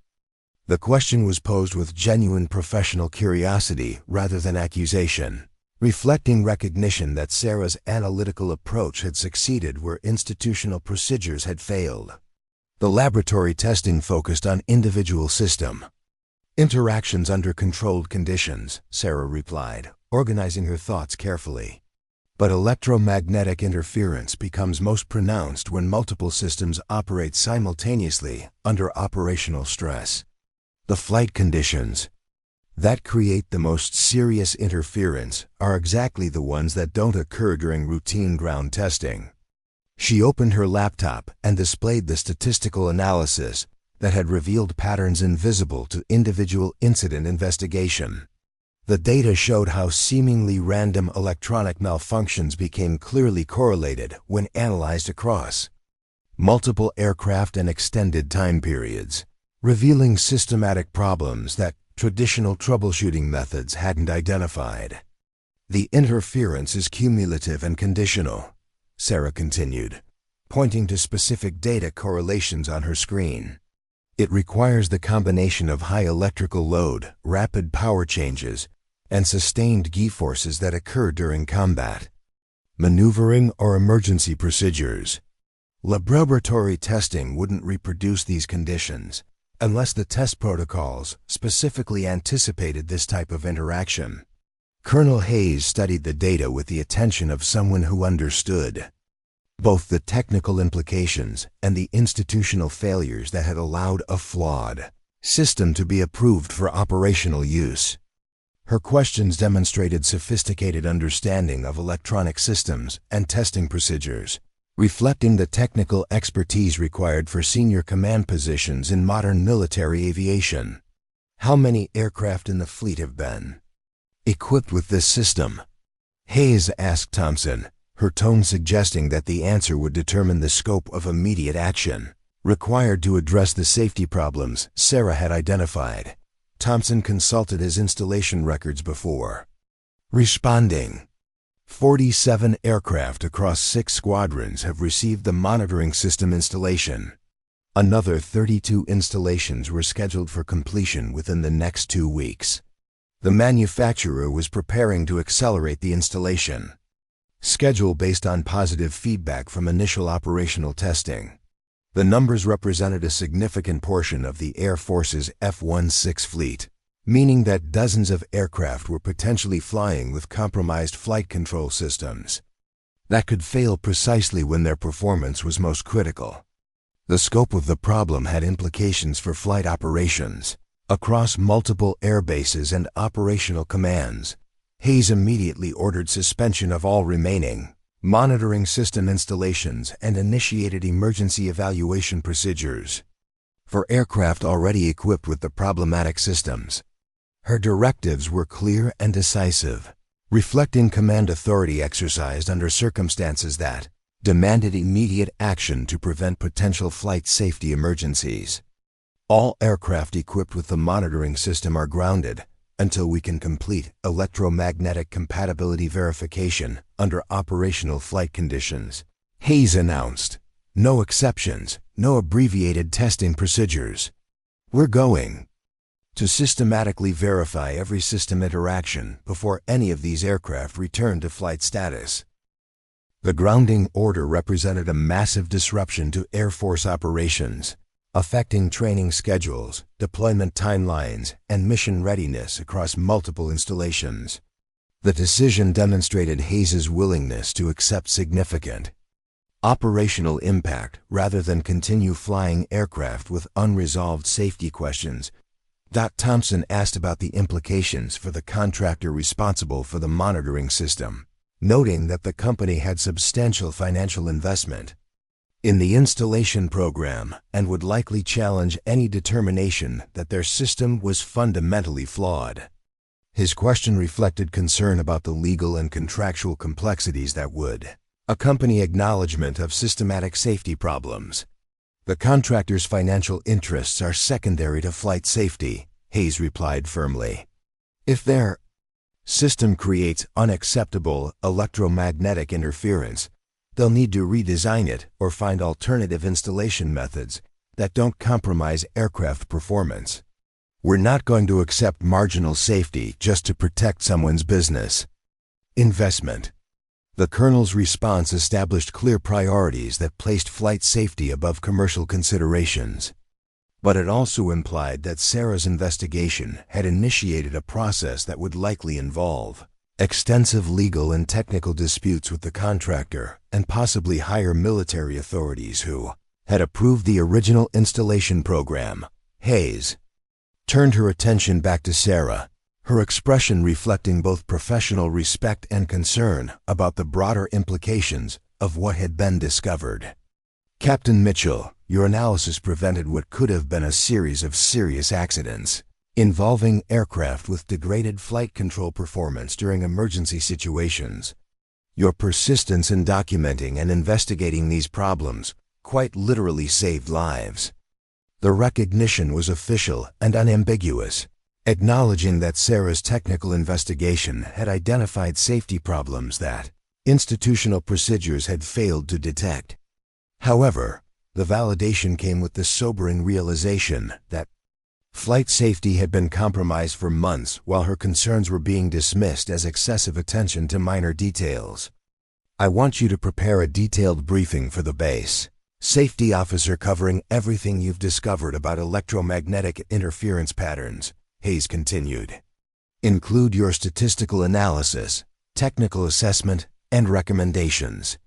Speaker 1: the question was posed with genuine professional curiosity rather than accusation, reflecting recognition that Sarah's analytical approach had succeeded where institutional procedures had failed. The laboratory testing focused on individual system interactions under controlled conditions, Sarah replied, organizing her thoughts carefully. But electromagnetic interference becomes most pronounced when multiple systems operate simultaneously under operational stress. The flight conditions that create the most serious interference are exactly the ones that don't occur during routine ground testing. She opened her laptop and displayed the statistical analysis that had revealed patterns invisible to individual incident investigation. The data showed how seemingly random electronic malfunctions became clearly correlated when analyzed across multiple aircraft and extended time periods, revealing systematic problems that traditional troubleshooting methods hadn't identified. The interference is cumulative and conditional, Sarah continued, pointing to specific data correlations on her screen. It requires the combination of high electrical load, rapid power changes, and sustained G-forces that occur during combat, maneuvering, or emergency procedures. Laboratory testing wouldn't reproduce these conditions unless the test protocols specifically anticipated this type of interaction. Colonel Hayes studied the data with the attention of someone who understood both the technical implications and the institutional failures that had allowed a flawed system to be approved for operational use. Her questions demonstrated sophisticated understanding of electronic systems and testing procedures, reflecting the technical expertise required for senior command positions in modern military aviation. How many aircraft in the fleet have been equipped with this system? Hayes asked Thompson, her tone suggesting that the answer would determine the scope of immediate action required to address the safety problems Sarah had identified. Thompson consulted his installation records before responding. 47 aircraft across 6 squadrons have received the monitoring system installation. Another 32 installations were scheduled for completion within the next 2 weeks. The manufacturer was preparing to accelerate the installation schedule based on positive feedback from initial operational testing. The numbers represented a significant portion of the Air Force's F-16 fleet, meaning that dozens of aircraft were potentially flying with compromised flight control systems that could fail precisely when their performance was most critical. The scope of the problem had implications for flight operations across multiple air bases and operational commands. Hayes immediately ordered suspension of all remaining monitoring system installations and initiated emergency evaluation procedures for aircraft already equipped with the problematic systems. Her directives were clear and decisive, reflecting command authority exercised under circumstances that demanded immediate action to prevent potential flight safety emergencies. All aircraft equipped with the monitoring system are grounded until we can complete electromagnetic compatibility verification under operational flight conditions, Hayes announced. No exceptions, no abbreviated testing procedures. We're going to systematically verify every system interaction before any of these aircraft return to flight status. The grounding order represented a massive disruption to Air Force operations, affecting training schedules, deployment timelines, and mission readiness across multiple installations. The decision demonstrated Hayes's willingness to accept significant operational impact rather than continue flying aircraft with unresolved safety questions. Thompson asked about the implications for the contractor responsible for the monitoring system, noting that the company had substantial financial investment in the installation program and would likely challenge any determination that their system was fundamentally flawed. His question reflected concern about the legal and contractual complexities that would accompany acknowledgement of systematic safety problems. The contractor's financial interests are secondary to flight safety, Hayes replied firmly. If their system creates unacceptable electromagnetic interference, they'll need to redesign it or find alternative installation methods that don't compromise aircraft performance. We're not going to accept marginal safety just to protect someone's business. Investment. The colonel's response established clear priorities that placed flight safety above commercial considerations. But it also implied that Sarah's investigation had initiated a process that would likely involve extensive legal and technical disputes with the contractor and possibly higher military authorities who had approved the original installation program. Hayes turned her attention back to Sarah, her expression reflecting both professional respect and concern about the broader implications of what had been discovered. Captain Mitchell, your analysis prevented what could have been a series of serious accidents involving aircraft with degraded flight control performance during emergency situations. Your persistence in documenting and investigating these problems quite literally saved lives. The recognition was official and unambiguous, acknowledging that Sarah's technical investigation had identified safety problems that institutional procedures had failed to detect. However, the validation came with the sobering realization that flight safety had been compromised for months while her concerns were being dismissed as excessive attention to minor details. I want you to prepare a detailed briefing for the base safety officer covering everything you've discovered about electromagnetic interference patterns, Hayes continued. Include your statistical analysis, technical assessment, and recommendations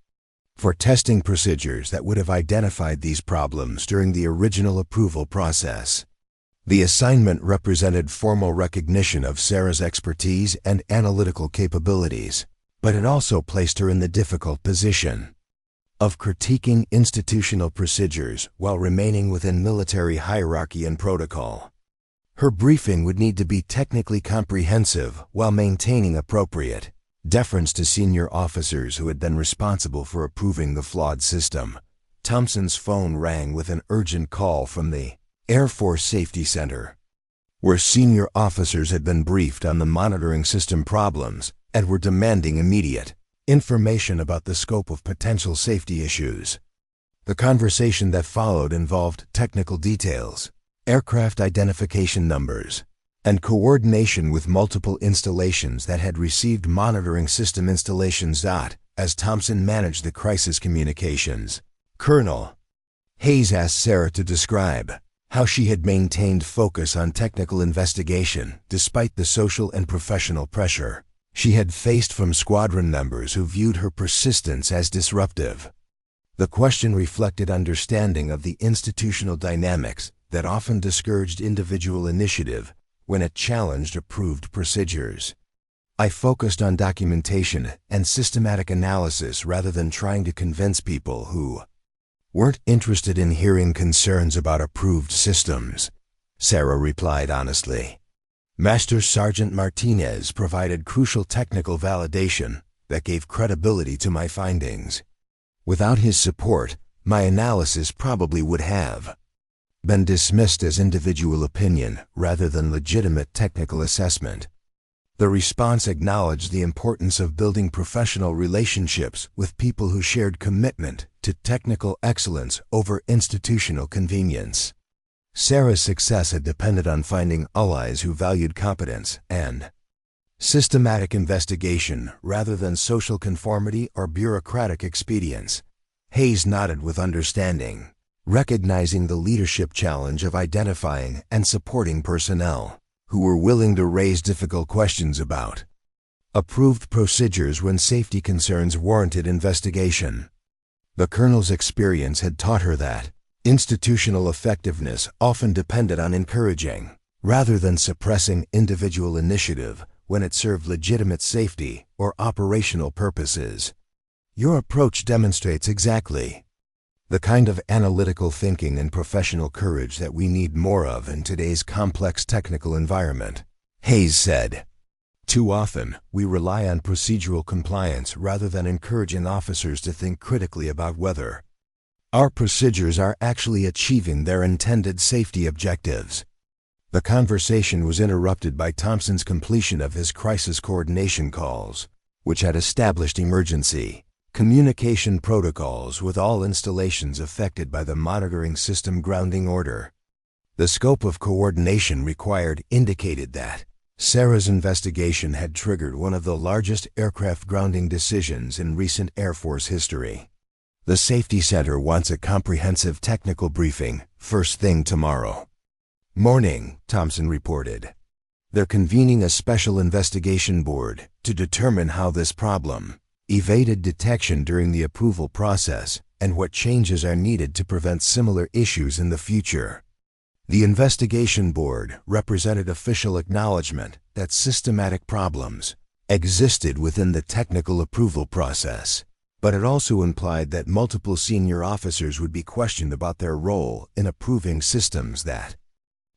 Speaker 1: for testing procedures that would have identified these problems during the original approval process. The assignment represented formal recognition of Sarah's expertise and analytical capabilities, but it also placed her in the difficult position of critiquing institutional procedures while remaining within military hierarchy and protocol. Her briefing would need to be technically comprehensive while maintaining appropriate deference to senior officers who had been responsible for approving the flawed system. Thompson's phone rang with an urgent call from the Air Force Safety Center, where senior officers had been briefed on the monitoring system problems and were demanding immediate information about the scope of potential safety issues. The conversation that followed involved technical details, aircraft identification numbers, and coordination with multiple installations that had received monitoring system installations. As Thompson managed the crisis communications, Colonel Hayes asked Sarah to describe how she had maintained focus on technical investigation despite the social and professional pressure she had faced from squadron members who viewed her persistence as disruptive. The question reflected understanding of the institutional dynamics that often discouraged individual initiative when it challenged approved procedures. I focused on documentation and systematic analysis rather than trying to convince people who weren't interested in hearing concerns about approved systems, Sarah replied honestly. Master Sergeant Martinez provided crucial technical validation that gave credibility to my findings. Without his support, my analysis probably would have been dismissed as individual opinion rather than legitimate technical assessment. The response acknowledged the importance of building professional relationships with people who shared commitment to technical excellence over institutional convenience. Sarah's success had depended on finding allies who valued competence and systematic investigation rather than social conformity or bureaucratic expedience. Hayes nodded with understanding, recognizing the leadership challenge of identifying and supporting personnel who were willing to raise difficult questions about approved procedures when safety concerns warranted investigation. The colonel's experience had taught her that institutional effectiveness often depended on encouraging, rather than suppressing, individual initiative when it served legitimate safety or operational purposes. Your approach demonstrates exactly the kind of analytical thinking and professional courage that we need more of in today's complex technical environment, Hayes said. Too often, we rely on procedural compliance rather than encouraging officers to think critically about whether our procedures are actually achieving their intended safety objectives. The conversation was interrupted by Thompson's completion of his crisis coordination calls, which had established emergency communication protocols with all installations affected by the monitoring system grounding order. The scope of coordination required indicated that Sarah's investigation had triggered one of the largest aircraft grounding decisions in recent Air Force history. The Safety Center wants a comprehensive technical briefing first thing tomorrow morning, Thompson reported. They're convening a special investigation board to determine how this problem evaded detection during the approval process and what changes are needed to prevent similar issues in the future. The investigation board represented official acknowledgement that systematic problems existed within the technical approval process, but it also implied that multiple senior officers would be questioned about their role in approving systems that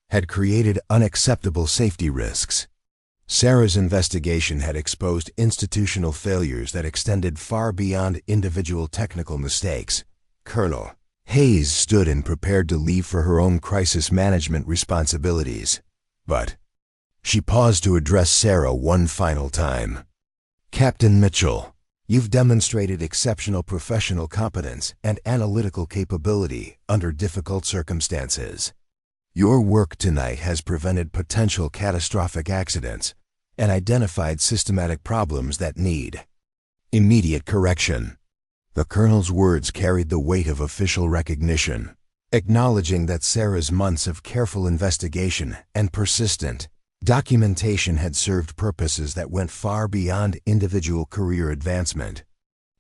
Speaker 1: had created unacceptable safety risks. Sarah's investigation had exposed institutional failures that extended far beyond individual technical mistakes. Colonel Hayes stood and prepared to leave for her own crisis management responsibilities, but she paused to address Sarah one final time. Captain Mitchell, you've demonstrated exceptional professional competence and analytical capability under difficult circumstances. Your work tonight has prevented potential catastrophic accidents and identified systematic problems that need immediate correction. The colonel's words carried the weight of official recognition, acknowledging that Sarah's months of careful investigation and persistent documentation had served purposes that went far beyond individual career advancement.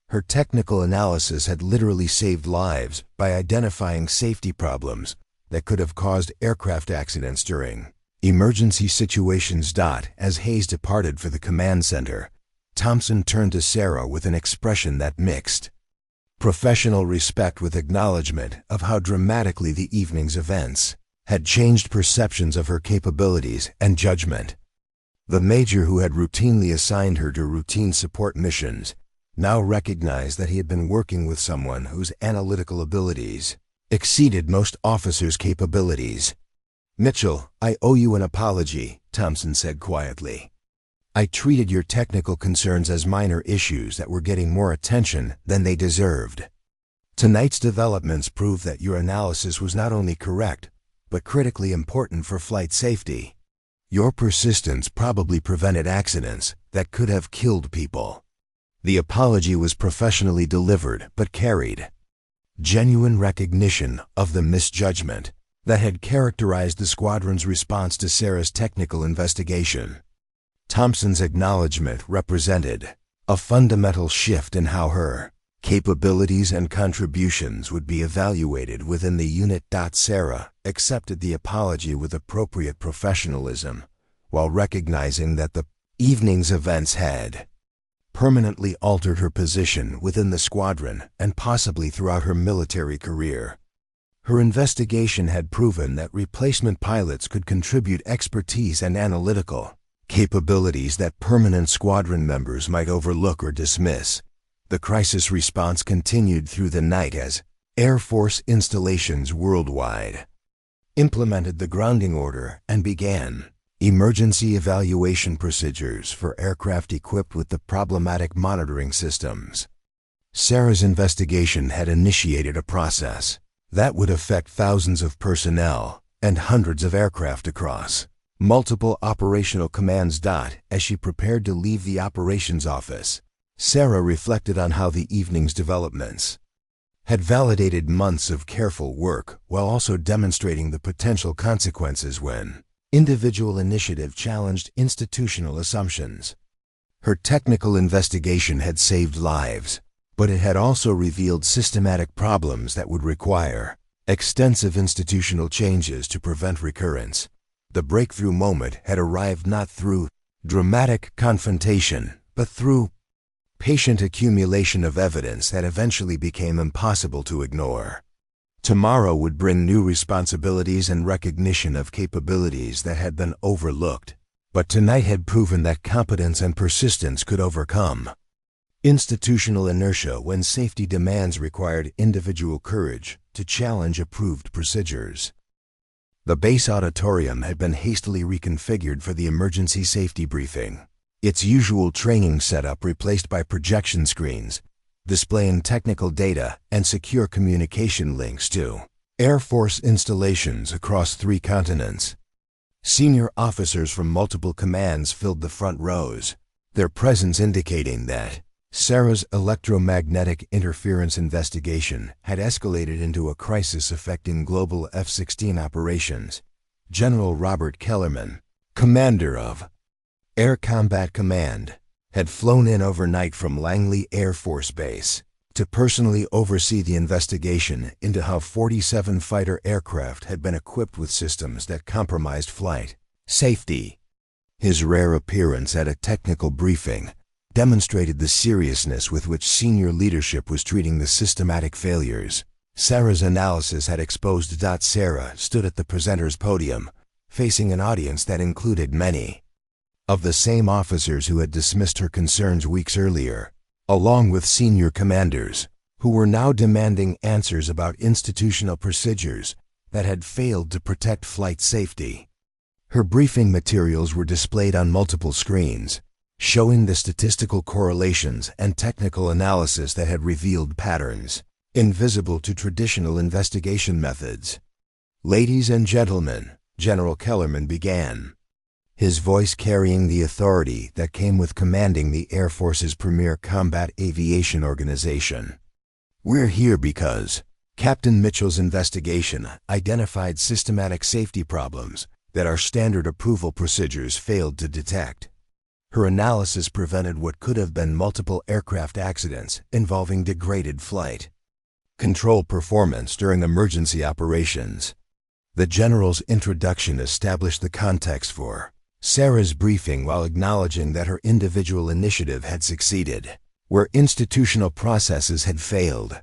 Speaker 1: Her technical analysis had literally saved lives by identifying safety problems that could have caused aircraft accidents during emergency situations. As Hayes departed for the command center, Thompson turned to Sarah with an expression that mixed professional respect with acknowledgement of how dramatically the evening's events had changed perceptions of her capabilities and judgment. The major who had routinely assigned her to routine support missions now recognized that he had been working with someone whose analytical abilities exceeded most officers' capabilities. Mitchell, I owe you an apology, Thompson said quietly. I treated your technical concerns as minor issues that were getting more attention than they deserved. Tonight's developments prove that your analysis was not only correct, but critically important for flight safety. Your persistence probably prevented accidents that could have killed people. The apology was professionally delivered but carried genuine recognition of the misjudgment that had characterized the squadron's response to Sarah's technical investigation. Thompson's acknowledgement represented a fundamental shift in how her capabilities and contributions would be evaluated within the unit. Sarah accepted the apology with appropriate professionalism, while recognizing that the evening's events had permanently altered her position within the squadron and possibly throughout her military career. Her investigation had proven that replacement pilots could contribute expertise and analytical capabilities that permanent squadron members might overlook or dismiss. The crisis response continued through the night as Air Force installations worldwide implemented the grounding order and began emergency evaluation procedures for aircraft equipped with the problematic monitoring systems. Sarah's investigation had initiated a process that would affect thousands of personnel and hundreds of aircraft across multiple operational commands. As she prepared to leave the operations office, Sarah reflected on how the evening's developments had validated months of careful work while also demonstrating the potential consequences when individual initiative challenged institutional assumptions. Her technical investigation had saved lives, but it had also revealed systematic problems that would require extensive institutional changes to prevent recurrence. The breakthrough moment had arrived not through dramatic confrontation, but through patient accumulation of evidence that eventually became impossible to ignore. Tomorrow would bring new responsibilities and recognition of capabilities that had been overlooked, but tonight had proven that competence and persistence could overcome institutional inertia when safety demands required individual courage to challenge approved procedures. The base auditorium had been hastily reconfigured for the emergency safety briefing, its usual training setup replaced by projection screens displaying technical data and secure communication links to Air Force installations across 3 continents. Senior officers from multiple commands filled the front rows, their presence indicating that Sarah's electromagnetic interference investigation had escalated into a crisis affecting global F-16 operations. General Robert Kellerman, commander of Air Combat Command, had flown in overnight from Langley Air Force Base to personally oversee the investigation into how 47 fighter aircraft had been equipped with systems that compromised flight safety. His rare appearance at a technical briefing demonstrated the seriousness with which senior leadership was treating the systematic failures. Sarah's analysis had exposed. Sarah stood at the presenter's podium, facing an audience that included many of the same officers who had dismissed her concerns weeks earlier, along with senior commanders who were now demanding answers about institutional procedures that had failed to protect flight safety. Her briefing materials were displayed on multiple screens, showing the statistical correlations and technical analysis that had revealed patterns invisible to traditional investigation methods. "Ladies and gentlemen," General Kellerman began, his voice carrying the authority that came with commanding the Air Force's premier combat aviation organization. "We're here because Captain Mitchell's investigation identified systematic safety problems that our standard approval procedures failed to detect. Her analysis prevented what could have been multiple aircraft accidents involving degraded flight control performance during emergency operations." The general's introduction established the context for Sarah's briefing while acknowledging that her individual initiative had succeeded where institutional processes had failed.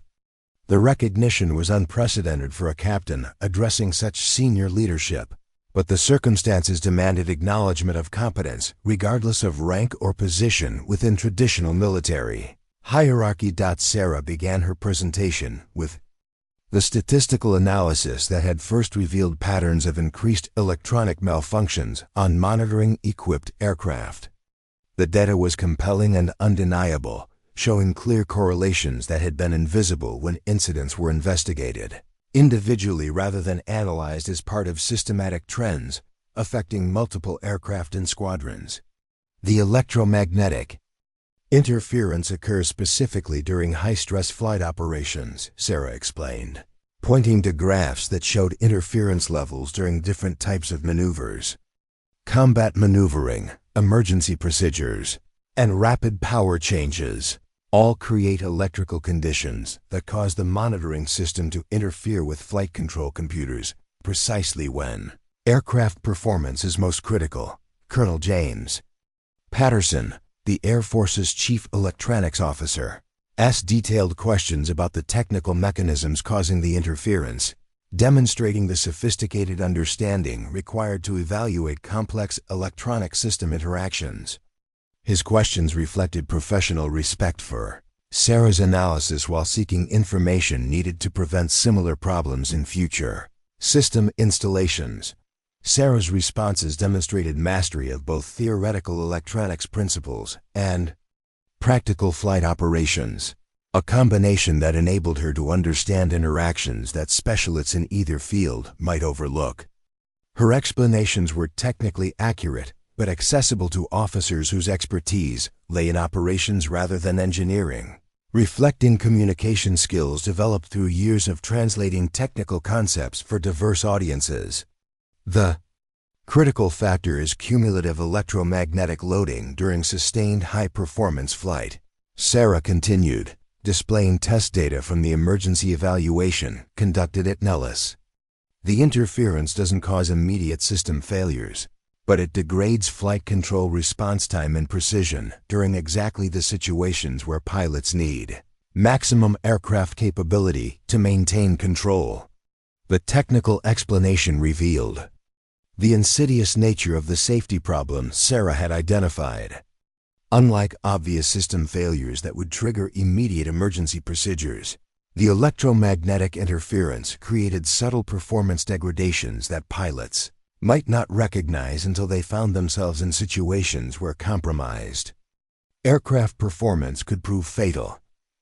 Speaker 1: The recognition was unprecedented for a captain addressing such senior leadership, but the circumstances demanded acknowledgement of competence regardless of rank or position within traditional military hierarchy. Sarah began her presentation with the statistical analysis that had first revealed patterns of increased electronic malfunctions on monitoring-equipped aircraft. The data was compelling and undeniable, showing clear correlations that had been invisible when incidents were investigated individually rather than analyzed as part of systematic trends affecting multiple aircraft and squadrons. The electromagnetic Interference occurs specifically during high-stress flight operations, Sarah explained, pointing to graphs that showed interference levels during different types of maneuvers. Combat maneuvering, emergency procedures, and rapid power changes all create electrical conditions that cause the monitoring system to interfere with flight control computers precisely when aircraft performance is most critical. Colonel James Patterson, the Air Force's Chief Electronics Officer, asked detailed questions about the technical mechanisms causing the interference, demonstrating the sophisticated understanding required to evaluate complex electronic system interactions. His questions reflected professional respect for Sarah's analysis while seeking information needed to prevent similar problems in future system installations. Sarah's responses demonstrated mastery of both theoretical electronics principles and practical flight operations, a combination that enabled her to understand interactions that specialists in either field might overlook. Her explanations were technically accurate, but accessible to officers whose expertise lay in operations rather than engineering, reflecting communication skills developed through years of translating technical concepts for diverse audiences. The critical factor is cumulative electromagnetic loading during sustained high-performance flight, Sarah continued, displaying test data from the emergency evaluation conducted at Nellis. The interference doesn't cause immediate system failures, but it degrades flight control response time and precision during exactly the situations where pilots need maximum aircraft capability to maintain control. The technical explanation revealed the insidious nature of the safety problem Sarah had identified. Unlike obvious system failures that would trigger immediate emergency procedures, the electromagnetic interference created subtle performance degradations that pilots might not recognize until they found themselves in situations where compromised aircraft performance could prove fatal.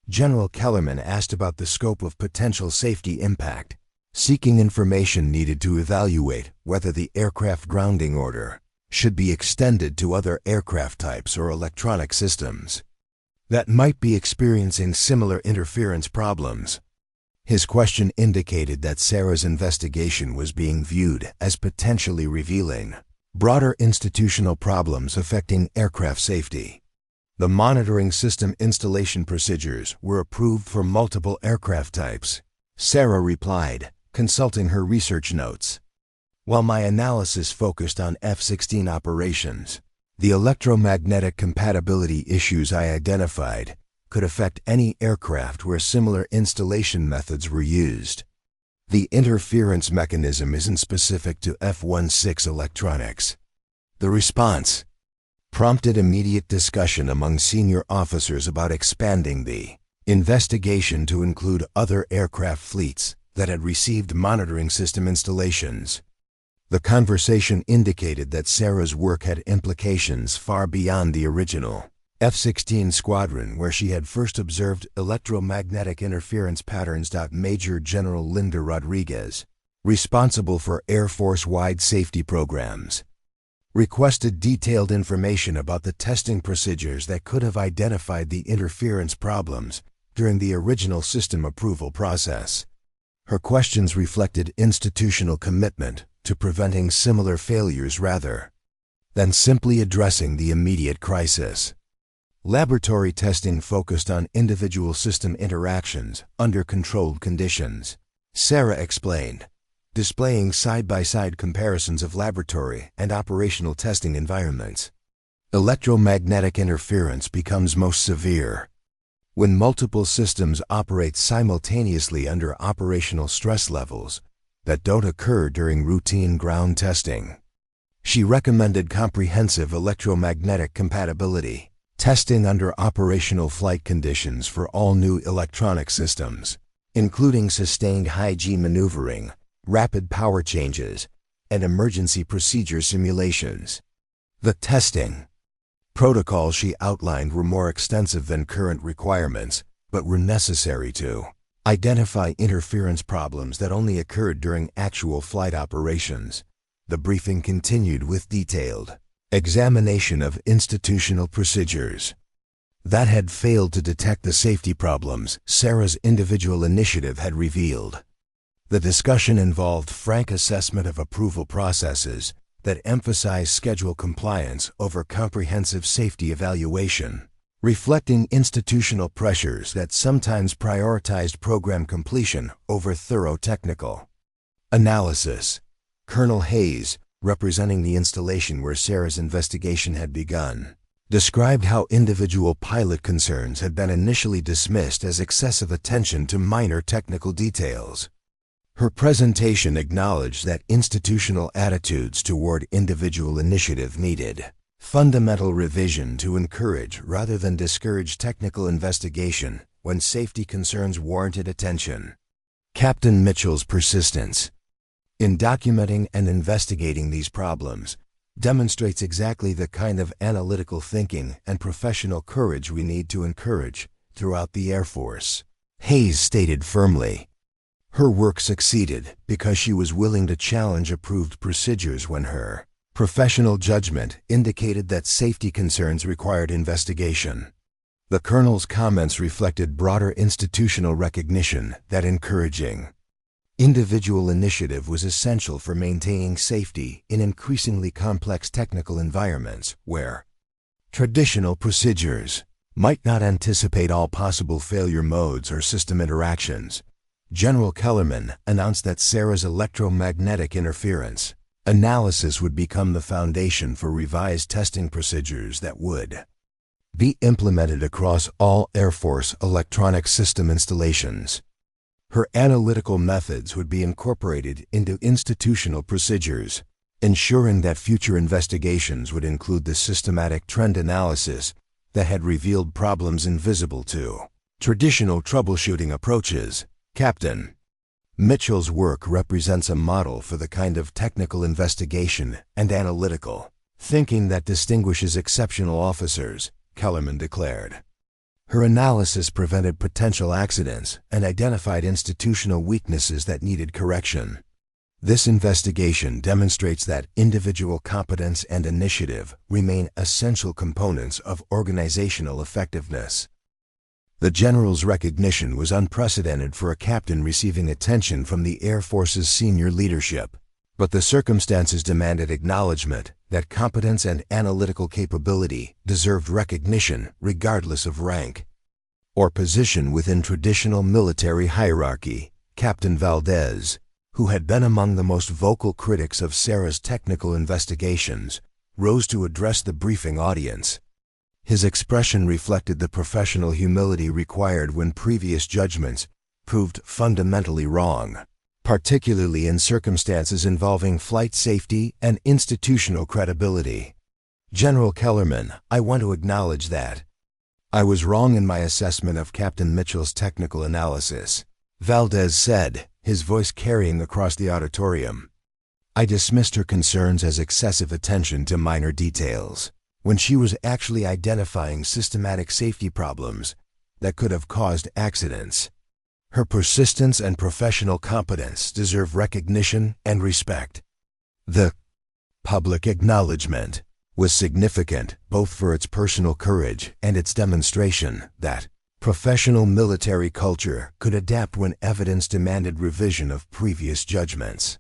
Speaker 1: General Kellerman asked about the scope of potential safety impact, seeking information needed to evaluate whether the aircraft grounding order should be extended to other aircraft types or electronic systems that might be experiencing similar interference problems. His question indicated that Sarah's investigation was being viewed as potentially revealing broader institutional problems affecting aircraft safety. The monitoring system installation procedures were approved for multiple aircraft types, Sarah replied, consulting her research notes. While my analysis focused on F-16 operations, the electromagnetic compatibility issues I identified could affect any aircraft where similar installation methods were used. The interference mechanism isn't specific to F-16 electronics. The response prompted immediate discussion among senior officers about expanding the investigation to include other aircraft fleets that had received monitoring system installations. The conversation indicated that Sarah's work had implications far beyond the original F-16 squadron where she had first observed electromagnetic interference patterns. Major General Linda Rodriguez, responsible for Air Force-wide safety programs, requested detailed information about the testing procedures that could have identified the interference problems during the original system approval process. Her questions reflected institutional commitment to preventing similar failures rather than simply addressing the immediate crisis. Laboratory testing focused on individual system interactions under controlled conditions, Sarah explained, displaying side-by-side comparisons of laboratory and operational testing environments. Electromagnetic interference becomes most severe when multiple systems operate simultaneously under operational stress levels that don't occur during routine ground testing. She recommended comprehensive electromagnetic compatibility testing under operational flight conditions for all new electronic systems, including sustained high-G maneuvering, rapid power changes, and emergency procedure simulations. The testing protocols she outlined were more extensive than current requirements, but were necessary to identify interference problems that only occurred during actual flight operations. The briefing continued with detailed examination of institutional procedures. that had failed to detect the safety problems Sarah's individual initiative had revealed. The discussion involved frank assessment of approval processes that emphasize schedule compliance over comprehensive safety evaluation, reflecting institutional pressures that sometimes prioritized program completion over thorough technical analysis. Colonel Hayes, representing the installation where Sarah's investigation had begun, described how individual pilot concerns had been initially dismissed as excessive attention to minor technical details. Her presentation acknowledged that institutional attitudes toward individual initiative needed fundamental revision to encourage rather than discourage technical investigation when safety concerns warranted attention. Captain Mitchell's persistence in documenting and investigating these problems demonstrates exactly the kind of analytical thinking and professional courage we need to encourage throughout the Air Force. Hayes stated firmly, her work succeeded because she was willing to challenge approved procedures when her professional judgment indicated that safety concerns required investigation. The Colonel's comments reflected broader institutional recognition that encouraging individual initiative was essential for maintaining safety in increasingly complex technical environments where traditional procedures might not anticipate all possible failure modes or system interactions. General Kellerman announced that Sarah's electromagnetic interference analysis would become the foundation for revised testing procedures that would be implemented across all Air Force electronic system installations. Her analytical methods would be incorporated into institutional procedures, ensuring that future investigations would include the systematic trend analysis that had revealed problems invisible to traditional troubleshooting approaches. Captain Mitchell's work represents a model for the kind of technical investigation and analytical thinking that distinguishes exceptional officers, Kellerman declared. Her analysis prevented potential accidents and identified institutional weaknesses that needed correction. This investigation demonstrates that individual competence and initiative remain essential components of organizational effectiveness. The General's recognition was unprecedented for a captain receiving attention from the Air Force's senior leadership, but the circumstances demanded acknowledgement that competence and analytical capability deserved recognition regardless of rank or position within traditional military hierarchy. Captain Valdez, who had been among the most vocal critics of Sarah's technical investigations, rose to address the briefing audience. His expression reflected the professional humility required when previous judgments proved fundamentally wrong, particularly in circumstances involving flight safety and institutional credibility. General Kellerman, I want to acknowledge that I was wrong in my assessment of Captain Mitchell's technical analysis, Valdez said, his voice carrying across the auditorium. I dismissed her concerns as excessive attention to minor details, when she was actually identifying systematic safety problems that could have caused accidents. Her persistence and professional competence deserve recognition and respect. The public acknowledgement was significant both for its personal courage and its demonstration that professional military culture could adapt when evidence demanded revision of previous judgments.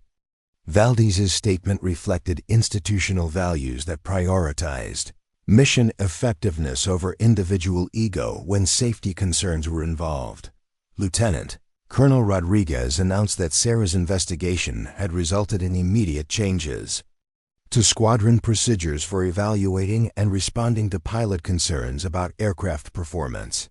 Speaker 1: Valdez's statement reflected institutional values that prioritized mission effectiveness over individual ego when safety concerns were involved. Lieutenant Colonel Rodriguez announced that Sarah's investigation had resulted in immediate changes to squadron procedures for evaluating and responding to pilot concerns about aircraft performance.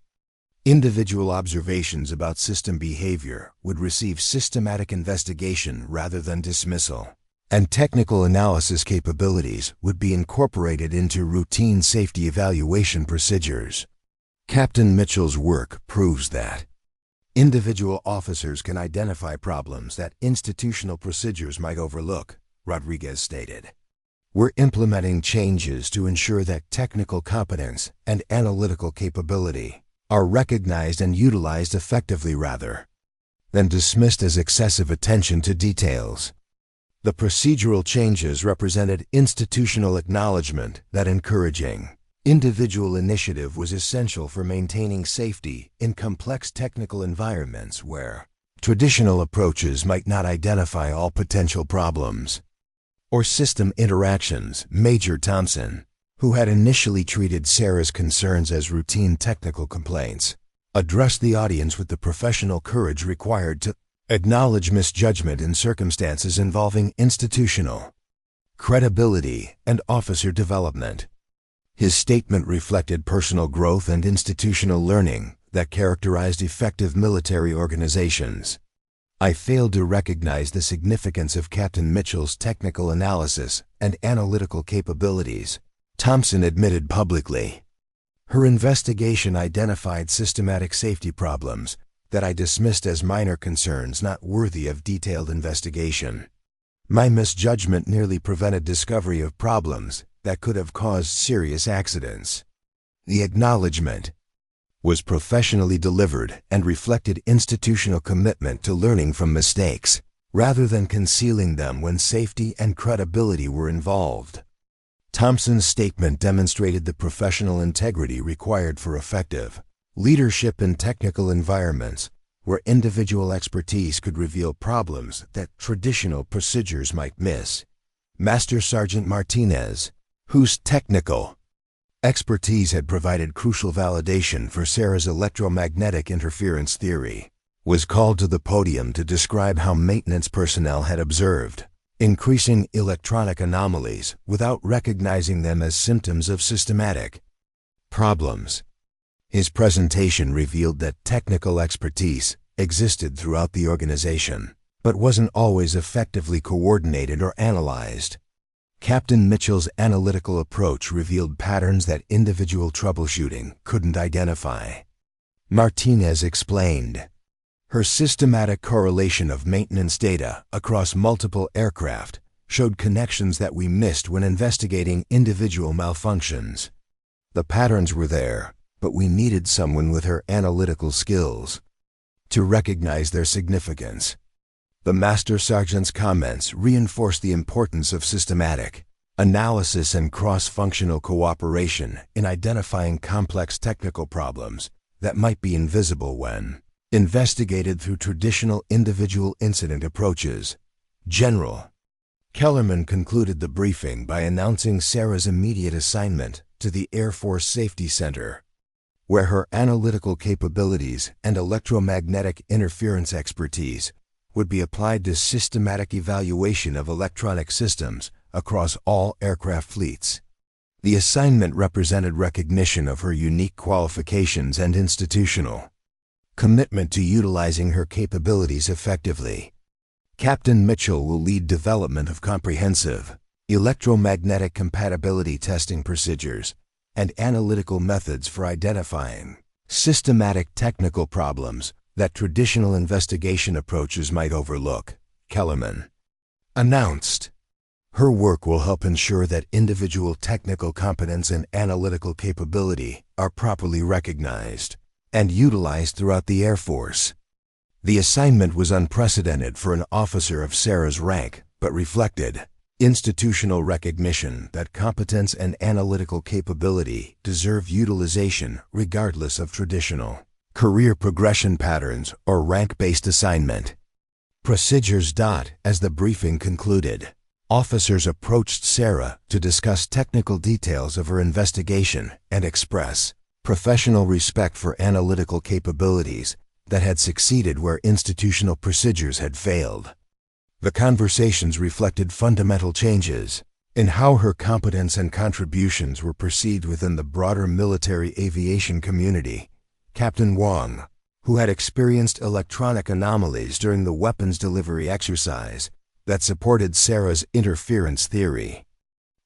Speaker 1: Individual observations about system behavior would receive systematic investigation rather than dismissal, and technical analysis capabilities would be incorporated into routine safety evaluation procedures. Captain Mitchell's work proves that individual officers can identify problems that institutional procedures might overlook, Rodriguez stated. We're implementing changes to ensure that technical competence and analytical capability are recognized and utilized effectively rather than dismissed as excessive attention to details. The procedural changes represented institutional acknowledgement that encouraging Individual initiative was essential for maintaining safety in complex technical environments where traditional approaches might not identify all potential problems or system interactions. Major Thompson, who had initially treated Sarah's concerns as routine technical complaints, addressed the audience with the professional courage required to acknowledge misjudgment in circumstances involving institutional credibility and officer development. His statement reflected personal growth and institutional learning that characterized effective military organizations. I failed to recognize the significance of Captain Mitchell's technical analysis and analytical capabilities, Thompson admitted publicly. Her investigation identified systematic safety problems that I dismissed as minor concerns not worthy of detailed investigation. My misjudgment nearly prevented discovery of problems that could have caused serious accidents. The acknowledgement was professionally delivered and reflected institutional commitment to learning from mistakes, rather than concealing them when safety and credibility were involved. Thompson's statement demonstrated the professional integrity required for effective leadership in technical environments where individual expertise could reveal problems that traditional procedures might miss. Master Sergeant Martinez, whose technical expertise had provided crucial validation for Sarah's electromagnetic interference theory, was called to the podium to describe how maintenance personnel had observed increasing electronic anomalies without recognizing them as symptoms of systematic problems. His presentation revealed that technical expertise existed throughout the organization, but wasn't always effectively coordinated or analyzed. Captain Mitchell's analytical approach revealed patterns that individual troubleshooting couldn't identify. Martinez explained, her systematic correlation of maintenance data across multiple aircraft showed connections that we missed when investigating individual malfunctions. The patterns were there, but we needed someone with her analytical skills to recognize their significance. The Master Sergeant's comments reinforced the importance of systematic analysis and cross-functional cooperation in identifying complex technical problems that might be invisible when investigated through traditional individual incident approaches. General Kellerman concluded the briefing by announcing Sarah's immediate assignment to the Air Force Safety Center, where her analytical capabilities and electromagnetic interference expertise would be applied to systematic evaluation of electronic systems across all aircraft fleets. The assignment represented recognition of her unique qualifications and institutional commitment to utilizing her capabilities effectively. Captain Mitchell will lead development of comprehensive electromagnetic compatibility testing procedures and analytical methods for identifying systematic technical problems that traditional investigation approaches might overlook, Kellerman announced. Her work will help ensure that individual technical competence and analytical capability are properly recognized and utilized throughout the Air Force. The assignment was unprecedented for an officer of Sarah's rank, but reflected institutional recognition that competence and analytical capability deserve utilization regardless of traditional career progression patterns or rank-based assignment procedures. As the briefing concluded, officers approached Sarah to discuss technical details of her investigation and express professional respect for analytical capabilities that had succeeded where institutional procedures had failed. The conversations reflected fundamental changes in how her competence and contributions were perceived within the broader military aviation community. Captain Wong, who had experienced electronic anomalies during the weapons delivery exercise that supported Sarah's interference theory,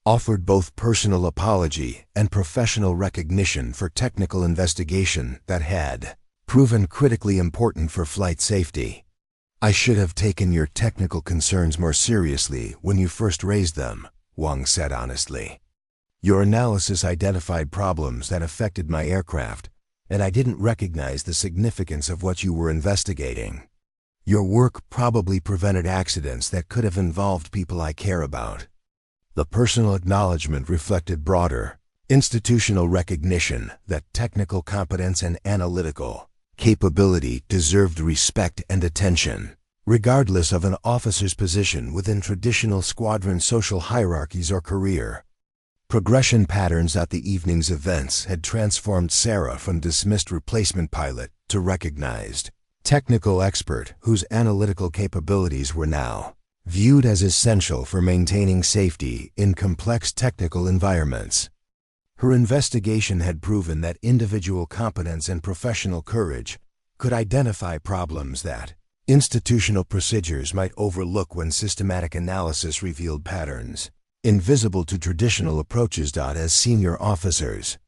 Speaker 1: offered both personal apology and professional recognition for technical investigation that had proven critically important for flight safety. I should have taken your technical concerns more seriously when you first raised them, Wong said honestly. Your analysis identified problems that affected my aircraft, and I didn't recognize the significance of what you were investigating. Your work probably prevented accidents that could have involved people I care about. The personal acknowledgement reflected broader Institutional recognition that technical competence and analytical capability deserved respect and attention, regardless of an officer's position within traditional squadron social hierarchies or career. Progression patterns at the evening's events had transformed Sarah from dismissed replacement pilot to recognized technical expert whose analytical capabilities were now viewed as essential for maintaining safety in complex technical environments. Her investigation had proven that individual competence and professional courage could identify problems that institutional procedures might overlook when systematic analysis revealed patterns invisible to traditional approaches. As senior officers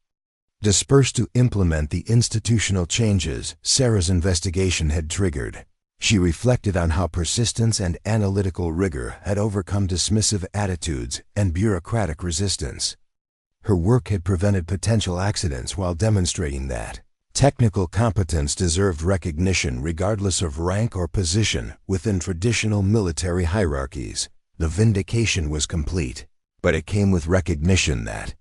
Speaker 1: dispersed to implement the institutional changes Sarah's investigation had triggered, she reflected on how persistence and analytical rigor had overcome dismissive attitudes and bureaucratic resistance. Her work had prevented potential accidents while demonstrating that technical competence deserved recognition regardless of rank or position within traditional military hierarchies. The vindication was complete, but it came with recognition that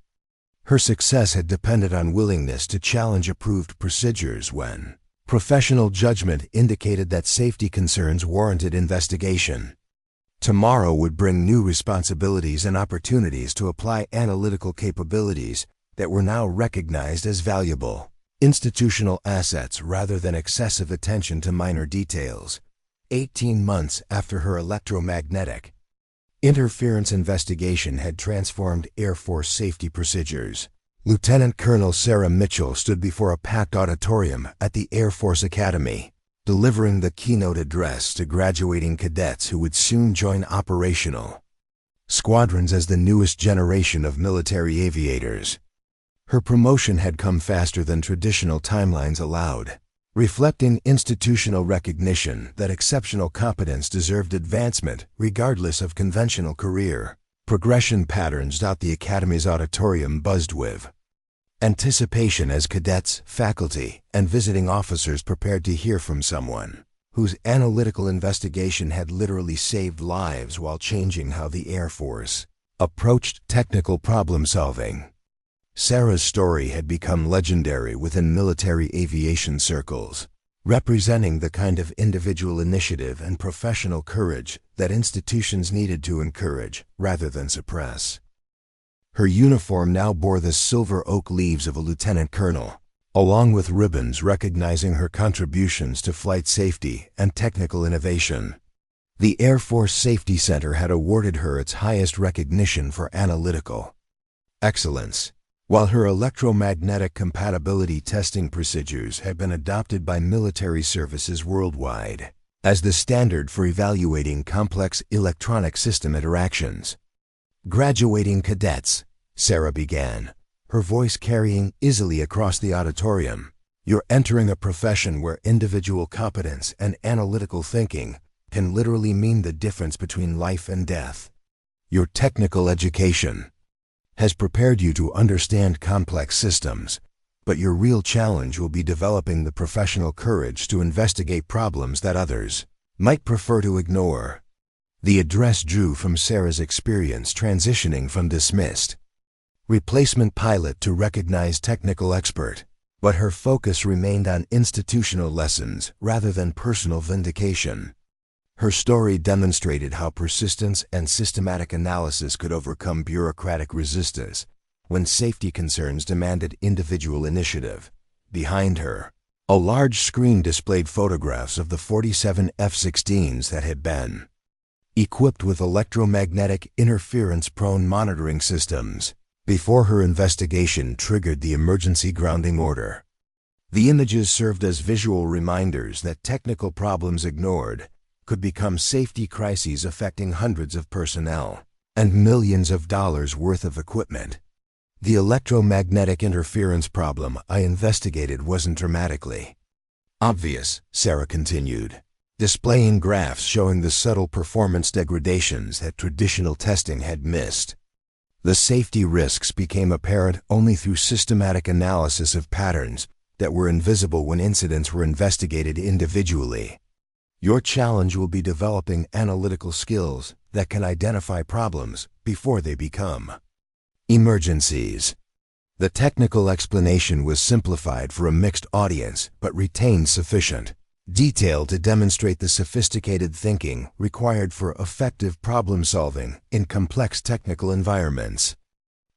Speaker 1: her success had depended on willingness to challenge approved procedures when professional judgment indicated that safety concerns warranted investigation. Tomorrow would bring new responsibilities and opportunities to apply analytical capabilities that were now recognized as valuable institutional assets rather than excessive attention to minor details. 18 months after her electromagnetic interference investigation had transformed Air Force safety procedures, Lieutenant Colonel Sarah Mitchell stood before a packed auditorium at the Air Force Academy, delivering the keynote address to graduating cadets who would soon join operational squadrons as the newest generation of military aviators. Her promotion had come faster than traditional timelines allowed, reflecting institutional recognition that exceptional competence deserved advancement regardless of conventional career progression patterns. The Academy's auditorium buzzed with anticipation as cadets, faculty, and visiting officers prepared to hear from someone whose analytical investigation had literally saved lives while changing how the Air Force approached technical problem solving. Sarah's story had become legendary within military aviation circles, representing the kind of individual initiative and professional courage that institutions needed to encourage rather than suppress. Her uniform now bore the silver oak leaves of a lieutenant colonel, along with ribbons recognizing her contributions to flight safety and technical innovation. The Air Force Safety Center had awarded her its highest recognition for analytical excellence, while her electromagnetic compatibility testing procedures had been adopted by military services worldwide as the standard for evaluating complex electronic system interactions. Graduating cadets, Sarah began, her voice carrying easily across the auditorium. You're entering a profession where individual competence and analytical thinking can literally mean the difference between life and death. Your technical education has prepared you to understand complex systems, but your real challenge will be developing the professional courage to investigate problems that others might prefer to ignore. The address drew from Sarah's experience transitioning from dismissed replacement pilot to recognized technical expert, but her focus remained on institutional lessons rather than personal vindication. Her story demonstrated how persistence and systematic analysis could overcome bureaucratic resistance when safety concerns demanded individual initiative. Behind her, a large screen displayed photographs of the 47 F-16s that had been equipped with electromagnetic interference-prone monitoring systems before her investigation triggered the emergency grounding order. The images served as visual reminders that technical problems ignored could become safety crises affecting hundreds of personnel and millions of dollars worth of equipment. The electromagnetic interference problem I investigated wasn't dramatically obvious, Sarah continued, displaying graphs showing the subtle performance degradations that traditional testing had missed. The safety risks became apparent only through systematic analysis of patterns that were invisible when incidents were investigated individually. Your challenge will be developing analytical skills that can identify problems before they become emergencies. The technical explanation was simplified for a mixed audience, but retained sufficient detail to demonstrate the sophisticated thinking required for effective problem-solving in complex technical environments.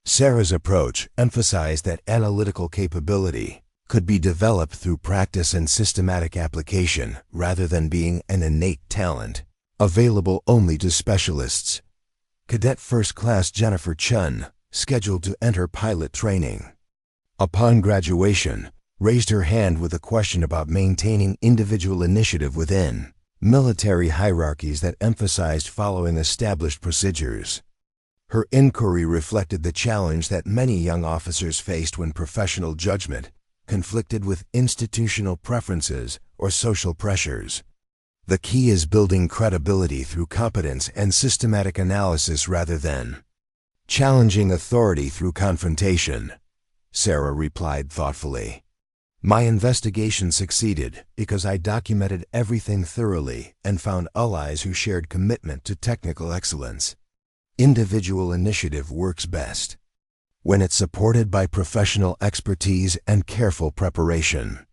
Speaker 1: Sarah's approach emphasized that analytical capability could be developed through practice and systematic application rather than being an innate talent available only to specialists. Cadet First Class Jennifer Chun, scheduled to enter pilot training, upon graduation, raised her hand with a question about maintaining individual initiative within military hierarchies that emphasized following established procedures. Her inquiry reflected the challenge that many young officers faced when professional judgment conflicted with institutional preferences or social pressures. The key is building credibility through competence and systematic analysis rather than challenging authority through confrontation. Sarah replied thoughtfully. My investigation succeeded because I documented everything thoroughly and found allies who shared commitment to technical excellence. Individual initiative works best when it's supported by professional expertise and careful preparation.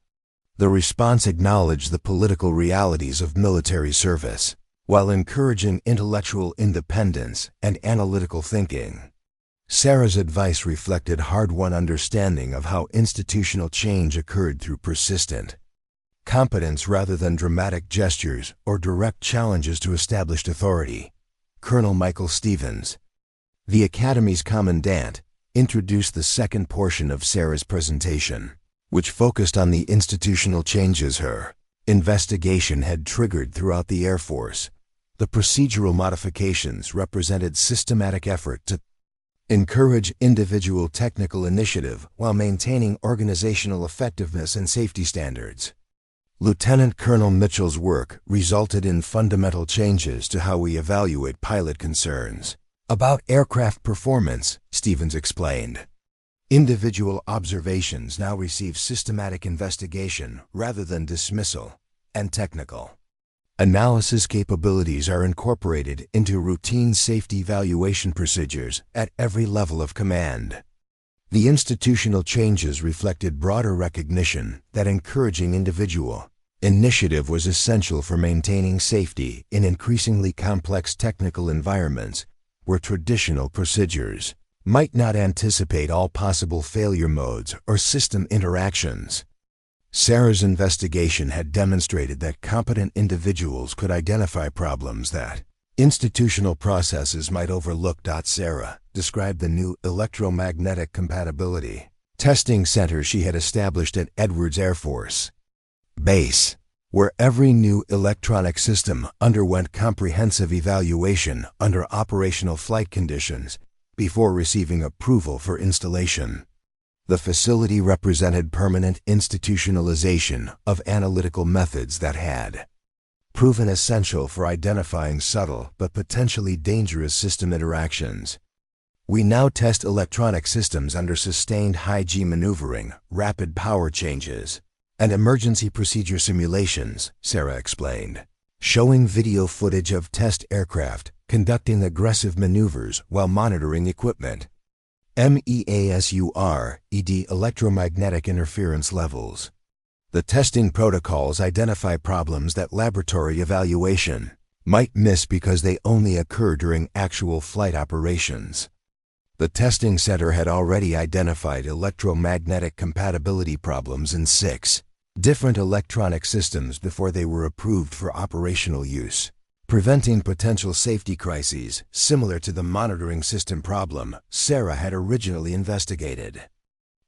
Speaker 1: The response acknowledged the political realities of military service, while encouraging intellectual independence and analytical thinking. Sarah's advice reflected hard-won understanding of how institutional change occurred through persistent competence rather than dramatic gestures or direct challenges to established authority. Colonel Michael Stevens, the Academy's commandant, introduced the second portion of Sarah's presentation, which focused on the institutional changes her investigation had triggered throughout the Air Force. The procedural modifications represented systematic effort to encourage individual technical initiative while maintaining organizational effectiveness and safety standards. Lieutenant Colonel Mitchell's work resulted in fundamental changes to how we evaluate pilot concerns about aircraft performance, Stevens explained. Individual observations now receive systematic investigation rather than dismissal, and technical analysis capabilities are incorporated into routine safety evaluation procedures at every level of command. The institutional changes reflected broader recognition that encouraging individual initiative was essential for maintaining safety in increasingly complex technical environments where traditional procedures might not anticipate all possible failure modes or system interactions. Sarah's investigation had demonstrated that competent individuals could identify problems that institutional processes might overlook. Sarah described the new electromagnetic compatibility testing center she had established at Edwards Air Force Base, where every new electronic system underwent comprehensive evaluation under operational flight conditions before receiving approval for installation. The facility represented permanent institutionalization of analytical methods that had proven essential for identifying subtle but potentially dangerous system interactions. We now test electronic systems under sustained high-G maneuvering, rapid power changes, and emergency procedure simulations, Sarah explained, showing video footage of test aircraft conducting aggressive maneuvers while monitoring equipment. MEASUR-ED electromagnetic interference levels. The testing protocols identify problems that laboratory evaluation might miss because they only occur during actual flight operations. The testing center had already identified electromagnetic compatibility problems in 6 different electronic systems before they were approved for operational use, preventing potential safety crises similar to the monitoring system problem Sarah had originally investigated.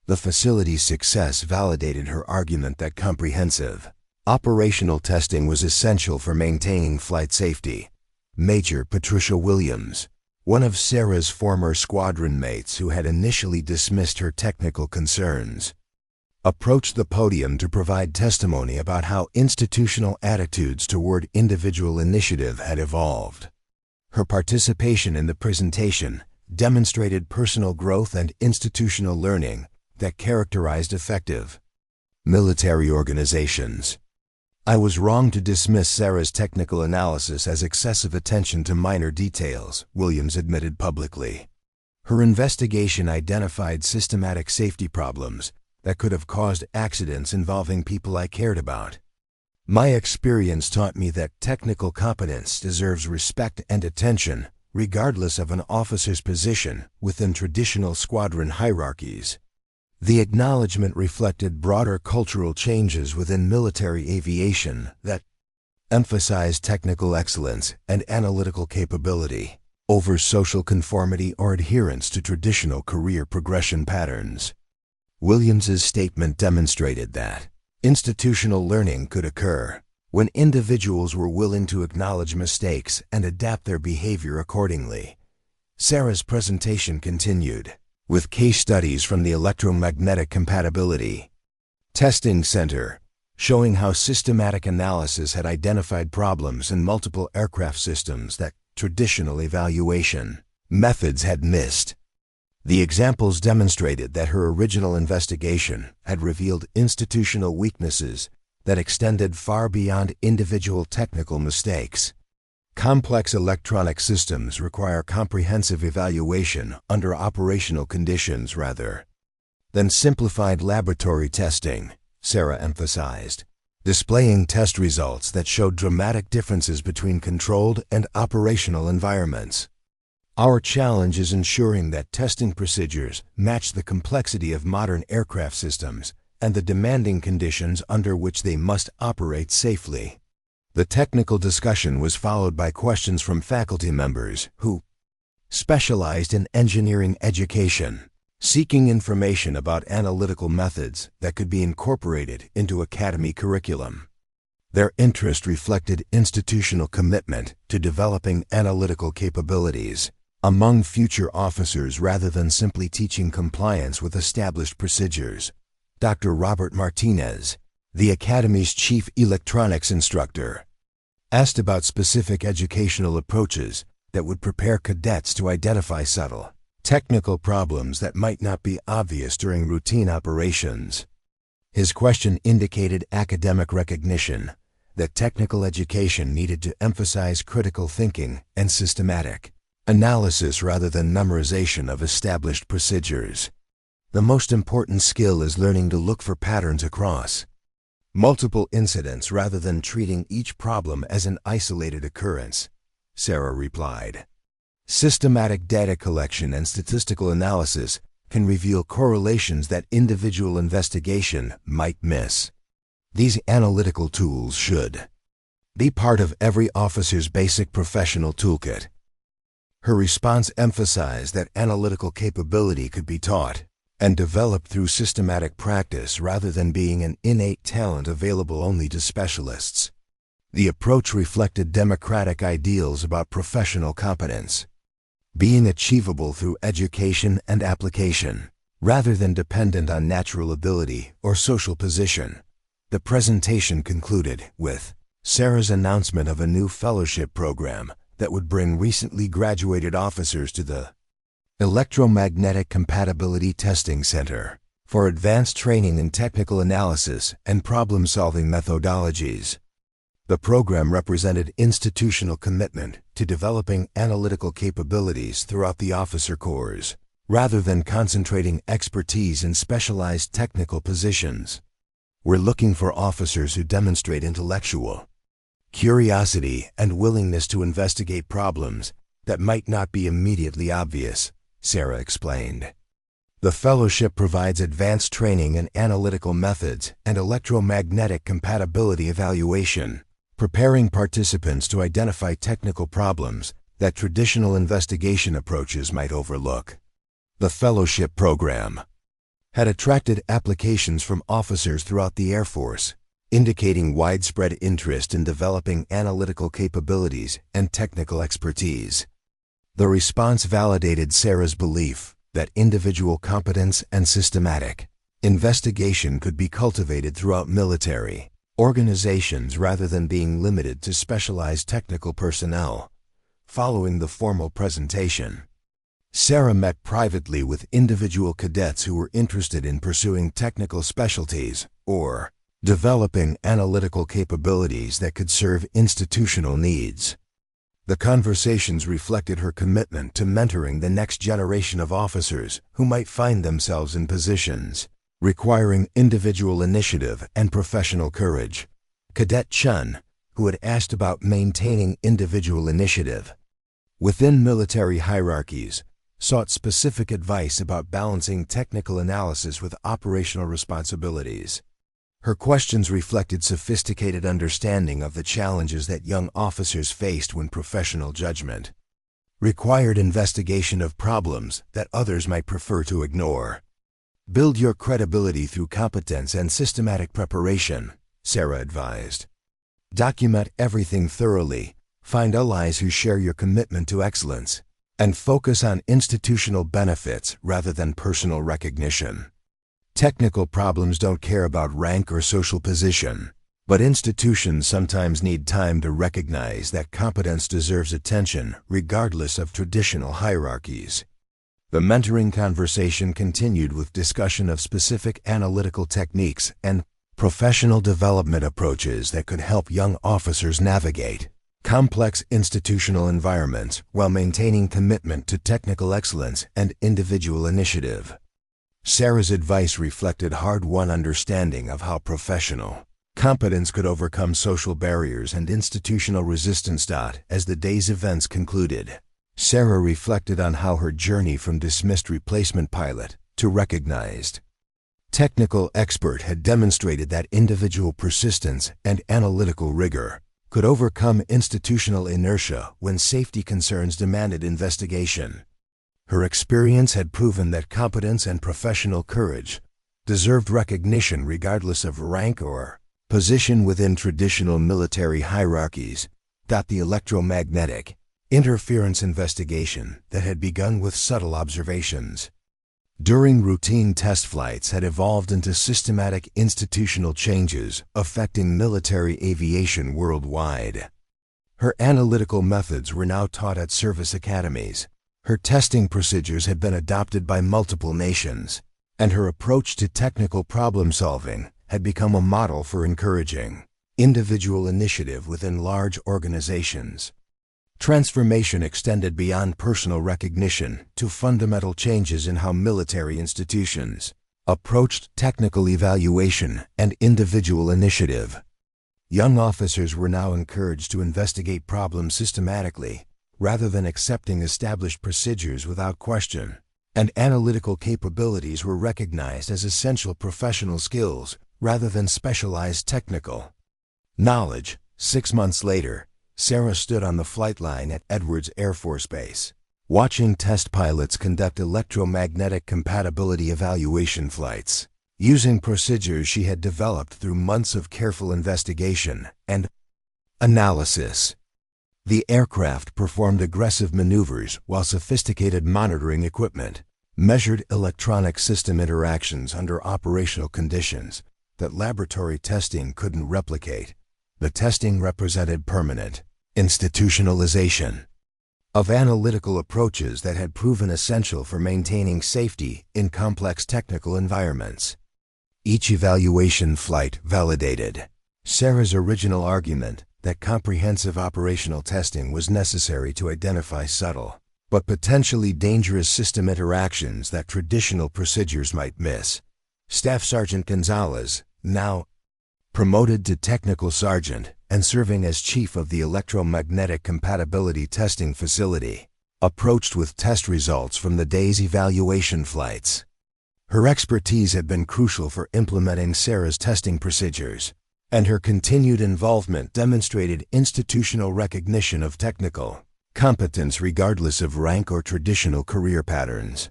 Speaker 1: The facility's success validated her argument that comprehensive operational testing was essential for maintaining flight safety. Major Patricia Williams, one of Sarah's former squadron mates who had initially dismissed her technical concerns, approached the podium to provide testimony about how institutional attitudes toward individual initiative had evolved. Her participation in the presentation demonstrated personal growth and institutional learning that characterized effective military organizations. I was wrong to dismiss Sarah's technical analysis as excessive attention to minor details, Williams admitted publicly. Her investigation identified systematic safety problems that could have caused accidents involving people I cared about. My experience taught me that technical competence deserves respect and attention, regardless of an officer's position within traditional squadron hierarchies. The acknowledgement reflected broader cultural changes within military aviation that emphasized technical excellence and analytical capability over social conformity or adherence to traditional career progression patterns. Williams's statement demonstrated that institutional learning could occur when individuals were willing to acknowledge mistakes and adapt their behavior accordingly. Sarah's presentation continued with case studies from the Electromagnetic Compatibility Testing Center, showing how systematic analysis had identified problems in multiple aircraft systems that traditional evaluation methods had missed. The examples demonstrated that her original investigation had revealed institutional weaknesses that extended far beyond individual technical mistakes. Complex electronic systems require comprehensive evaluation under operational conditions rather than simplified laboratory testing, Sarah emphasized, displaying test results that showed dramatic differences between controlled and operational environments. Our challenge is ensuring that testing procedures match the complexity of modern aircraft systems and the demanding conditions under which they must operate safely. The technical discussion was followed by questions from faculty members who specialized in engineering education, seeking information about analytical methods that could be incorporated into academy curriculum. Their interest reflected institutional commitment to developing analytical capabilities among future officers rather than simply teaching compliance with established procedures. Dr. Robert Martinez, the Academy's chief electronics instructor, asked about specific educational approaches that would prepare cadets to identify subtle technical problems that might not be obvious during routine operations. His question indicated academic recognition that technical education needed to emphasize critical thinking and systematic analysis rather than memorization of established procedures. The most important skill is learning to look for patterns across multiple incidents rather than treating each problem as an isolated occurrence, Sarah replied. Systematic data collection and statistical analysis can reveal correlations that individual investigation might miss. These analytical tools should be part of every officer's basic professional toolkit. Her response emphasized that analytical capability could be taught and developed through systematic practice rather than being an innate talent available only to specialists. The approach reflected democratic ideals about professional competence being achievable through education and application, rather than dependent on natural ability or social position. The presentation concluded with Sarah's announcement of a new fellowship program that would bring recently graduated officers to the Electromagnetic Compatibility Testing Center for advanced training in technical analysis and problem-solving methodologies. The program represented institutional commitment to developing analytical capabilities throughout the officer corps, rather than concentrating expertise in specialized technical positions. We're looking for officers who demonstrate intellectual curiosity and willingness to investigate problems that might not be immediately obvious, Sarah explained. The fellowship provides advanced training in analytical methods and electromagnetic compatibility evaluation, preparing participants to identify technical problems that traditional investigation approaches might overlook. The fellowship program had attracted applications from officers throughout the Air Force, indicating widespread interest in developing analytical capabilities and technical expertise. The response validated Sarah's belief that individual competence and systematic investigation could be cultivated throughout military organizations rather than being limited to specialized technical personnel. Following the formal presentation, Sarah met privately with individual cadets who were interested in pursuing technical specialties or developing analytical capabilities that could serve institutional needs. The conversations reflected her commitment to mentoring the next generation of officers who might find themselves in positions requiring individual initiative and professional courage. Cadet Chun, who had asked about maintaining individual initiative within military hierarchies, sought specific advice about balancing technical analysis with operational responsibilities. Her questions reflected sophisticated understanding of the challenges that young officers faced when professional judgment required investigation of problems that others might prefer to ignore. Build your credibility through competence and systematic preparation, Sarah advised. Document everything thoroughly, find allies who share your commitment to excellence, and focus on institutional benefits rather than personal recognition. Technical problems don't care about rank or social position, but institutions sometimes need time to recognize that competence deserves attention regardless of traditional hierarchies. The mentoring conversation continued with discussion of specific analytical techniques and professional development approaches that could help young officers navigate complex institutional environments while maintaining commitment to technical excellence and individual initiative. Sarah's advice reflected hard-won understanding of how professional competence could overcome social barriers and institutional resistance. As the day's events concluded, Sarah reflected on how her journey from dismissed replacement pilot to recognized technical expert had demonstrated that individual persistence and analytical rigor could overcome institutional inertia when safety concerns demanded investigation. Her experience had proven that competence and professional courage deserved recognition regardless of rank or position within traditional military hierarchies. The electromagnetic interference investigation that had begun with subtle observations during routine test flights had evolved into systematic institutional changes affecting military aviation worldwide. Her analytical methods were now taught at service academies. Her testing procedures had been adopted by multiple nations, and her approach to technical problem-solving had become a model for encouraging individual initiative within large organizations. Transformation extended beyond personal recognition to fundamental changes in how military institutions approached technical evaluation and individual initiative. Young officers were now encouraged to investigate problems systematically rather than accepting established procedures without question, and analytical capabilities were recognized as essential professional skills rather than specialized technical knowledge. 6 months later, Sarah stood on the flight line at Edwards Air Force Base, watching test pilots conduct electromagnetic compatibility evaluation flights, using procedures she had developed through months of careful investigation and analysis. The aircraft performed aggressive maneuvers while sophisticated monitoring equipment measured electronic system interactions under operational conditions that laboratory testing couldn't replicate. The testing represented permanent institutionalization of analytical approaches that had proven essential for maintaining safety in complex technical environments. Each evaluation flight validated Sarah's original argument that comprehensive operational testing was necessary to identify subtle but potentially dangerous system interactions that traditional procedures might miss. Staff Sergeant Gonzalez, now promoted to Technical Sergeant and serving as Chief of the Electromagnetic Compatibility Testing Facility, approached with test results from the day's evaluation flights. Her expertise had been crucial for implementing Sarah's testing procedures, and her continued involvement demonstrated institutional recognition of technical competence regardless of rank or traditional career patterns.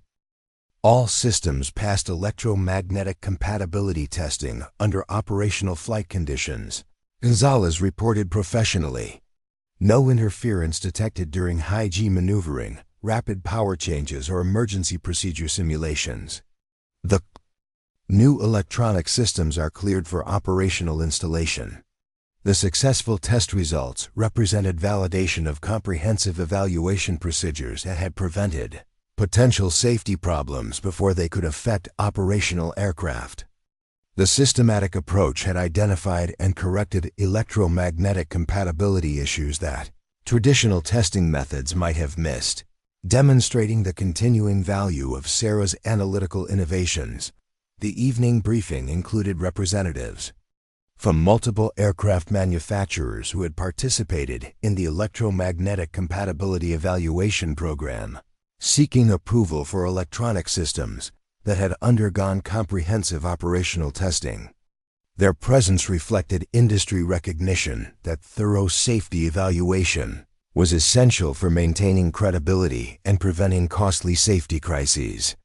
Speaker 1: All systems passed electromagnetic compatibility testing under operational flight conditions, Gonzalez reported professionally. No interference detected during high-G maneuvering, rapid power changes, or emergency procedure simulations. The new electronic systems are cleared for operational installation. The successful test results represented validation of comprehensive evaluation procedures that had prevented potential safety problems before they could affect operational aircraft. The systematic approach had identified and corrected electromagnetic compatibility issues that traditional testing methods might have missed, demonstrating the continuing value of Sarah's analytical innovations. The evening briefing included representatives from multiple aircraft manufacturers who had participated in the electromagnetic compatibility evaluation program, seeking approval for electronic systems that had undergone comprehensive operational testing. Their presence reflected industry recognition that thorough safety evaluation was essential for maintaining credibility and preventing costly safety crises.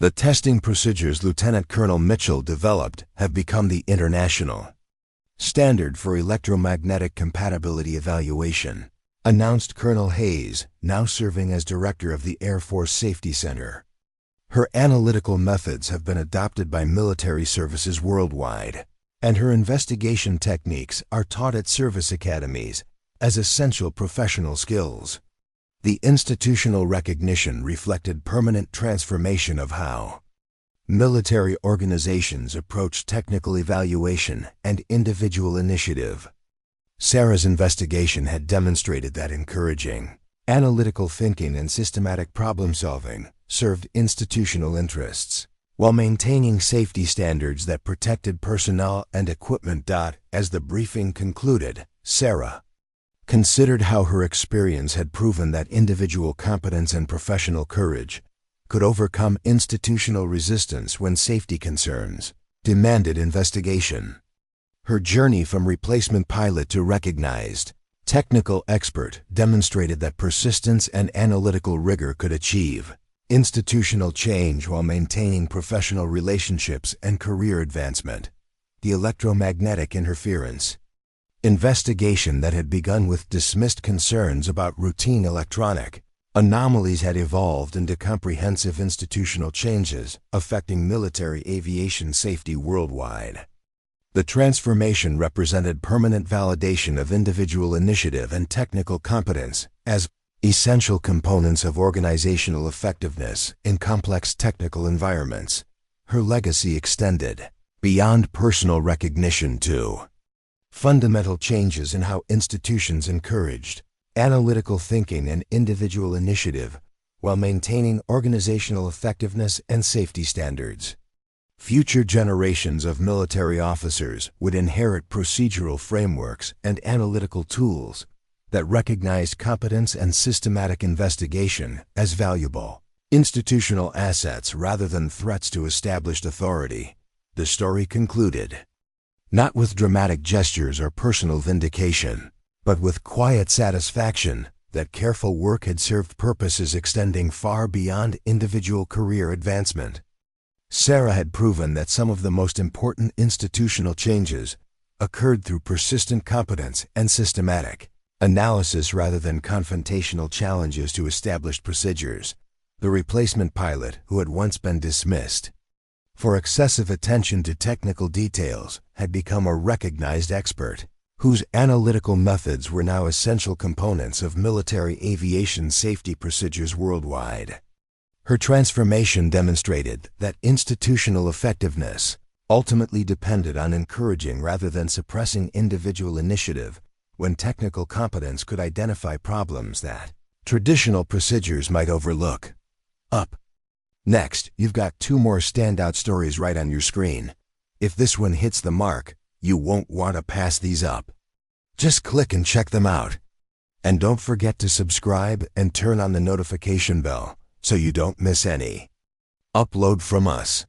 Speaker 1: The testing procedures Lieutenant Colonel Mitchell developed have become the international standard for electromagnetic compatibility evaluation, announced Colonel Hayes, now serving as director of the Air Force Safety Center. Her analytical methods have been adopted by military services worldwide, and her investigation techniques are taught at service academies as essential professional skills. The institutional recognition reflected permanent transformation of how military organizations approach technical evaluation and individual initiative. Sarah's investigation had demonstrated that encouraging analytical thinking and systematic problem-solving served institutional interests, while maintaining safety standards that protected personnel and equipment. As the briefing concluded, Sarah considered how her experience had proven that individual competence and professional courage could overcome institutional resistance when safety concerns demanded investigation. Her journey from replacement pilot to recognized technical expert demonstrated that persistence and analytical rigor could achieve institutional change while maintaining professional relationships and career advancement. The electromagnetic interference investigation that had begun with dismissed concerns about routine electronic anomalies had evolved into comprehensive institutional changes affecting military aviation safety worldwide. The transformation represented permanent validation of individual initiative and technical competence as essential components of organizational effectiveness in complex technical environments. Her legacy extended beyond personal recognition to fundamental changes in how institutions encouraged analytical thinking and individual initiative while maintaining organizational effectiveness and safety standards. Future generations of military officers would inherit procedural frameworks and analytical tools that recognized competence and systematic investigation as valuable institutional assets rather than threats to established authority. The story concluded, not with dramatic gestures or personal vindication, but with quiet satisfaction that careful work had served purposes extending far beyond individual career advancement. Sarah had proven that some of the most important institutional changes occurred through persistent competence and systematic analysis rather than confrontational challenges to established procedures. The replacement pilot, who had once been dismissed for excessive attention to technical details, had become a recognized expert, whose analytical methods were now essential components of military aviation safety procedures worldwide. Her transformation demonstrated that institutional effectiveness ultimately depended on encouraging rather than suppressing individual initiative when technical competence could identify problems that traditional procedures might overlook. Up next, you've got 2 more standout stories right on your screen. If this one hits the mark, you won't want to pass these up. Just click and check them out. And don't forget to subscribe and turn on the notification bell so you don't miss any upload from us.